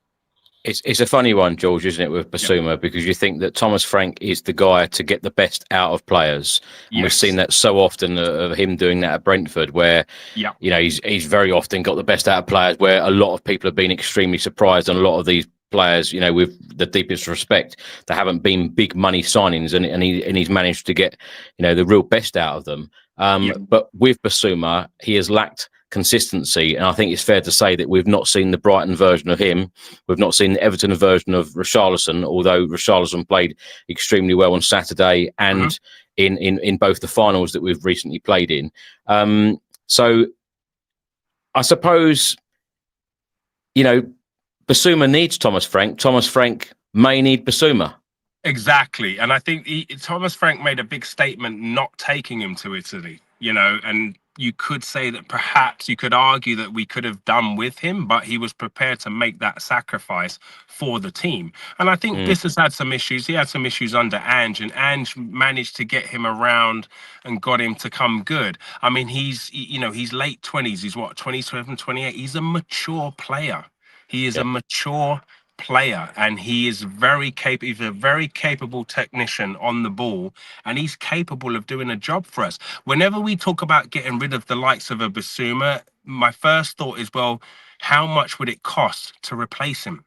It's a funny one, George, isn't it, with Basuma, because you think that Thomas Frank is the guy to get the best out of players. And we've seen that so often of him doing that at Brentford, where he's very often got the best out of players, where a lot of people have been extremely surprised, and a lot of these players, with the deepest respect, there haven't been big money signings, and he's managed to get the real best out of them. But with Basuma, he has lacked consistency, and I think it's fair to say that we've not seen the Brighton version of him. We've not seen the Everton version of Richarlison, although Richarlison played extremely well on Saturday and in both the finals that we've recently played in. So I suppose Basuma needs Thomas Frank. Thomas Frank may need Basuma. Exactly. And I think Thomas Frank made a big statement not taking him to Italy, and you could say that perhaps you could argue that we could have done with him, but he was prepared to make that sacrifice for the team. And I think Biss has had some issues. He had some issues under Ange, and Ange managed to get him around and got him to come good. I mean, he's late 20s. He's 27, 28. He's a mature player. He is a mature player, and he is very capable. He's a very capable technician on the ball, and he's capable of doing a job for us. Whenever we talk about getting rid of the likes of a Basuma, my first thought is, well, how much would it cost to replace him?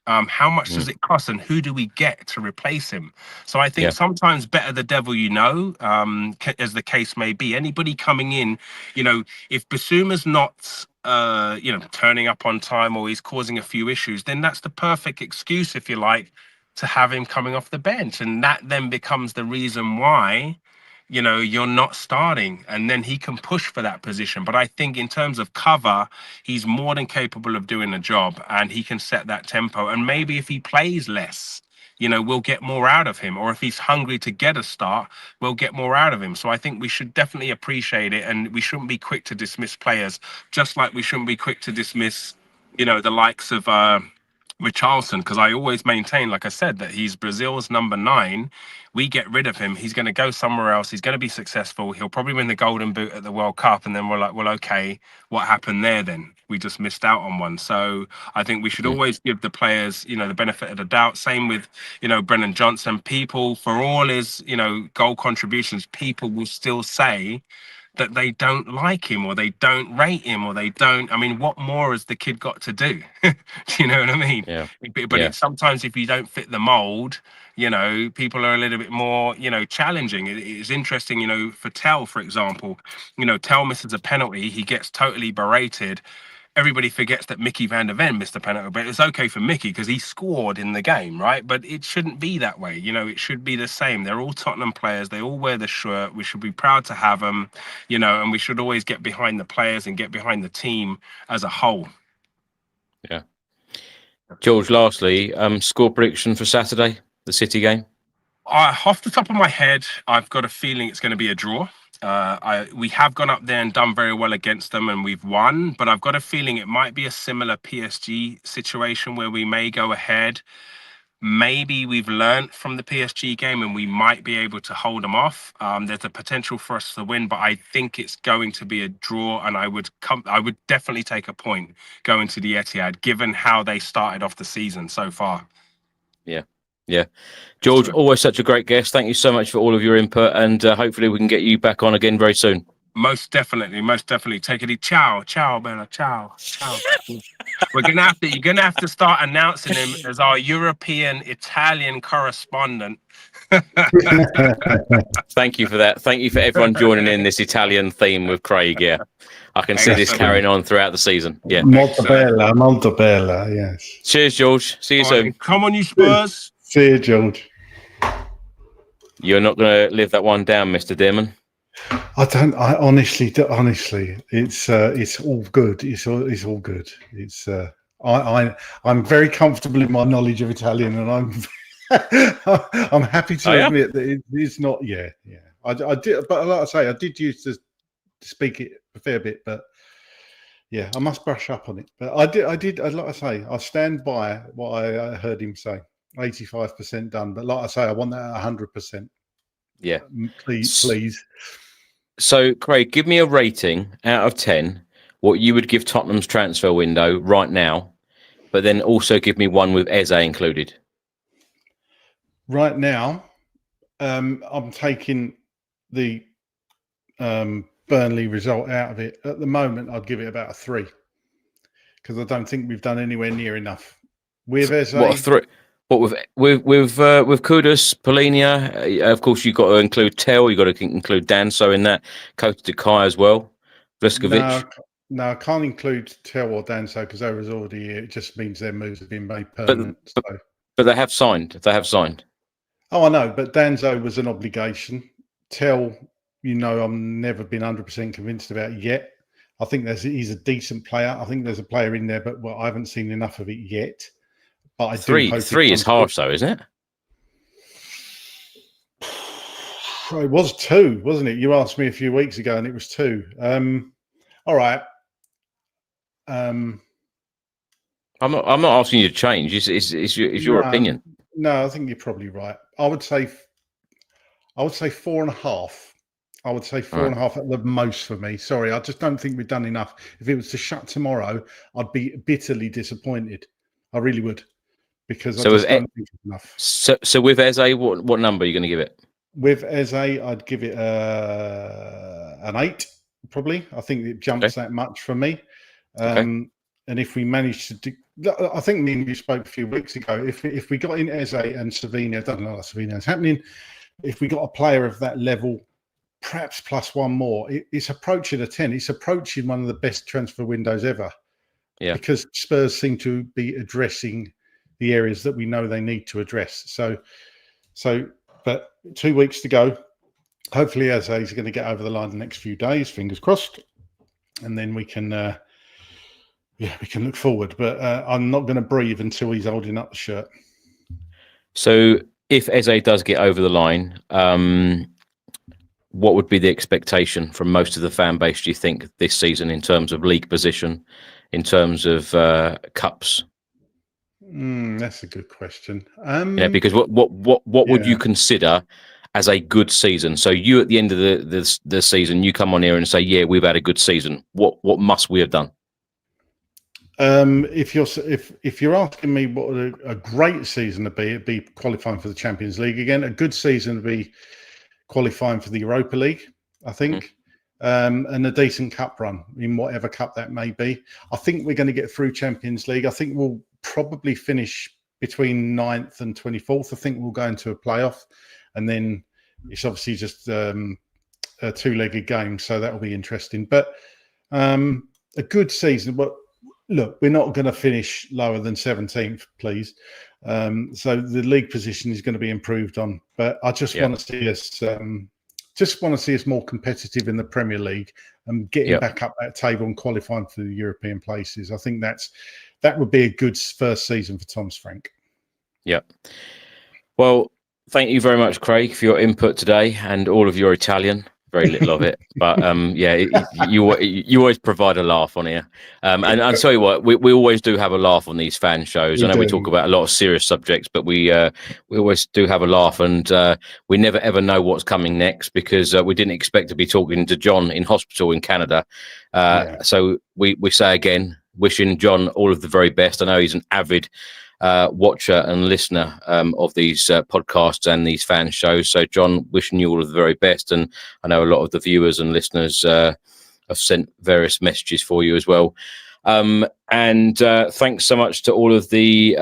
How much does it cost, and who do we get to replace him? So I think sometimes better the devil as the case may be. Anybody coming in, if Basuma's not turning up on time, or he's causing a few issues, then that's the perfect excuse, if you like, to have him coming off the bench. And that then becomes the reason why you're not starting, and then he can push for that position. But I think in terms of cover, he's more than capable of doing a job, and he can set that tempo. And maybe if he plays less, we'll get more out of him. Or if he's hungry to get a start, we'll get more out of him. So I think we should definitely appreciate it, and we shouldn't be quick to dismiss players, just like we shouldn't be quick to dismiss, the likes of Richarlison, because I always maintain, like I said, that he's Brazil's number 9. We get rid of him, he's going to go somewhere else. He's going to be successful. He'll probably win the Golden Boot at the World Cup, and then we're like, well, okay, what happened there then? We just missed out on one. So I think we should always give the players, the benefit of the doubt. Same with, Brennan Johnson. People, for all his, goal contributions, people will still say that they don't like him, or they don't rate him, or they don't. I mean, what more has the kid got to do? Do you know what I mean? Yeah. But sometimes if you don't fit the mold, people are a little bit more, challenging. It's interesting, for Tell, for example, Tell misses a penalty. He gets totally berated. Everybody forgets that Mickey van der Ven missed a penalty, but it's okay for Mickey because he scored in the game, right? But it shouldn't be that way. It should be the same. They're all Tottenham players. They all wear the shirt. We should be proud to have them, and we should always get behind the players and get behind the team as a whole. Yeah. George, lastly, score prediction for Saturday, the City game? Off the top of my head, I've got a feeling it's going to be a draw. We have gone up there and done very well against them and we've won, but I've got a feeling it might be a similar PSG situation where we may go ahead. Maybe we've learned from the PSG game and we might be able to hold them off. There's a potential for us to win, but I think it's going to be a draw, and I would definitely take a point going to the Etihad, given how they started off the season so far. Yeah. George, always such a great guest. Thank you so much for all of your input, and hopefully we can get you back on again very soon. Most definitely. Take it easy. Ciao, Bella. Ciao. You're gonna have to start announcing him as our European Italian correspondent. Thank you for that. Thank you for everyone joining in this Italian theme with Craig. Yeah, I can see this carrying on throughout the season. Yeah, molto bella. Yes. Cheers, George. See you soon. Come on, you Spurs. See you, George. You're not going to live that one down, Mr. Dearman. I honestly, it's all good. It's all good. It's I'm very comfortable in my knowledge of Italian, and I'm happy to admit that it's not. Yeah. I did, but like I say, I did used to speak it a fair bit, but yeah, I must brush up on it. But I did. Like I say, I stand by what I heard him say. 85% done, but like I say, I want that at 100%. Yeah, please. So, Craig, give me a rating out of 10. What you would give Tottenham's transfer window right now, but then also give me one with Eze included. Right now, I'm taking the Burnley result out of it. At the moment, I'd give it about a 3 because I don't think we've done anywhere near enough with Eze. What, a 3? What with Kudus, Polinia, of course you've got to include Tel, you've got to include Danso in that, Kota Kai as well, Vliskovic. No, I can't include Tel or Danso because they was already here. It just means their moves have been made permanent. But they have signed. Oh, I know, but Danso was an obligation. Tel, I've never been 100% convinced about yet. I think he's a decent player. I think there's a player in there, but I haven't seen enough of it yet. But I three is harsh, though, isn't it? It was 2, wasn't it? You asked me a few weeks ago, and it was 2. All right. I'm not asking you to change. It's your opinion. No, I think you're probably right. I would say 4.5. I would say 4.5 at the most for me. Sorry, I just don't think we've done enough. If it was to shut tomorrow, I'd be bitterly disappointed. I really would. Because I just don't think it's enough. So with Eze, what number are you going to give it? With Eze, I'd give it an 8, probably. I think it jumps that much for me. And if we manage to do, I think me and you spoke a few weeks ago. If we got in Eze and Savino, I don't know what Savino's happening. If we got a player of that level, perhaps plus one more, it's approaching a 10. It's approaching one of the best transfer windows ever. Yeah, because Spurs seem to be addressing the areas that we know they need to address. But 2 weeks to go. Hopefully, Eze is going to get over the line the next few days. Fingers crossed, and then we can, we can look forward. But I'm not going to breathe until he's holding up the shirt. So, if Eze does get over the line, what would be the expectation from most of the fan base? Do you think this season, in terms of league position, in terms of cups? That's a good question. Because what would you consider as a good season? So you at the end of the season, you come on here and say, "Yeah, we've had a good season." What must we have done? If you're asking me what would a great season to be, it'd be qualifying for the Champions League again. A good season would be qualifying for the Europa League, I think, and a decent cup run in whatever cup that may be. I think we're going to get through Champions League. I think we'll probably finish between 9th and 24th. I think we'll go into a playoff, and then it's obviously just a 2-legged game, so that will be interesting. But a good season. But look, we're not going to finish lower than 17th, please. So the league position is going to be improved on. But I just want to see us, more competitive in the Premier League and getting back up that table and qualifying for the European places. I think that would be a good first season for Thomas Frank. Yeah. Well, Thank you very much, Craig, for your input today and all of your Italian. Very little of it, but you always provide a laugh on here. And I'll tell you what, we always do have a laugh on these fan shows. I know we talk about a lot of serious subjects, but we always do have a laugh, and we never ever know what's coming next, because we didn't expect to be talking to John in hospital in Canada. So we say again, wishing John all of the very best. I know he's an avid watcher and listener of these podcasts and these fan shows. So, John, wishing you all of the very best. And I know a lot of the viewers and listeners have sent various messages for you as well. And thanks so much to all of the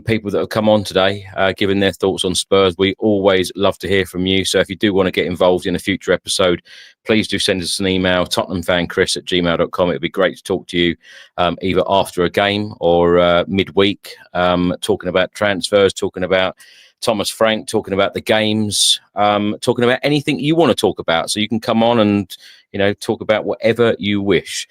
people that have come on today, giving their thoughts on Spurs. We always love to hear from you. So if you do want to get involved in a future episode, please do send us an email, tottenhamfanchris@gmail.com. It'd be great to talk to you either after a game or midweek, talking about transfers, talking about Thomas Frank, talking about the games, talking about anything you want to talk about. So you can come on and, talk about whatever you wish.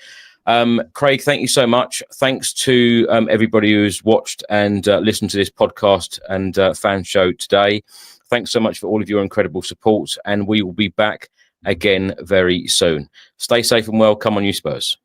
Craig, thank you so much. Thanks to everybody who's watched and listened to this podcast and fan show today. Thanks so much for all of your incredible support, and we will be back again very soon. Stay safe and well. Come on, you Spurs.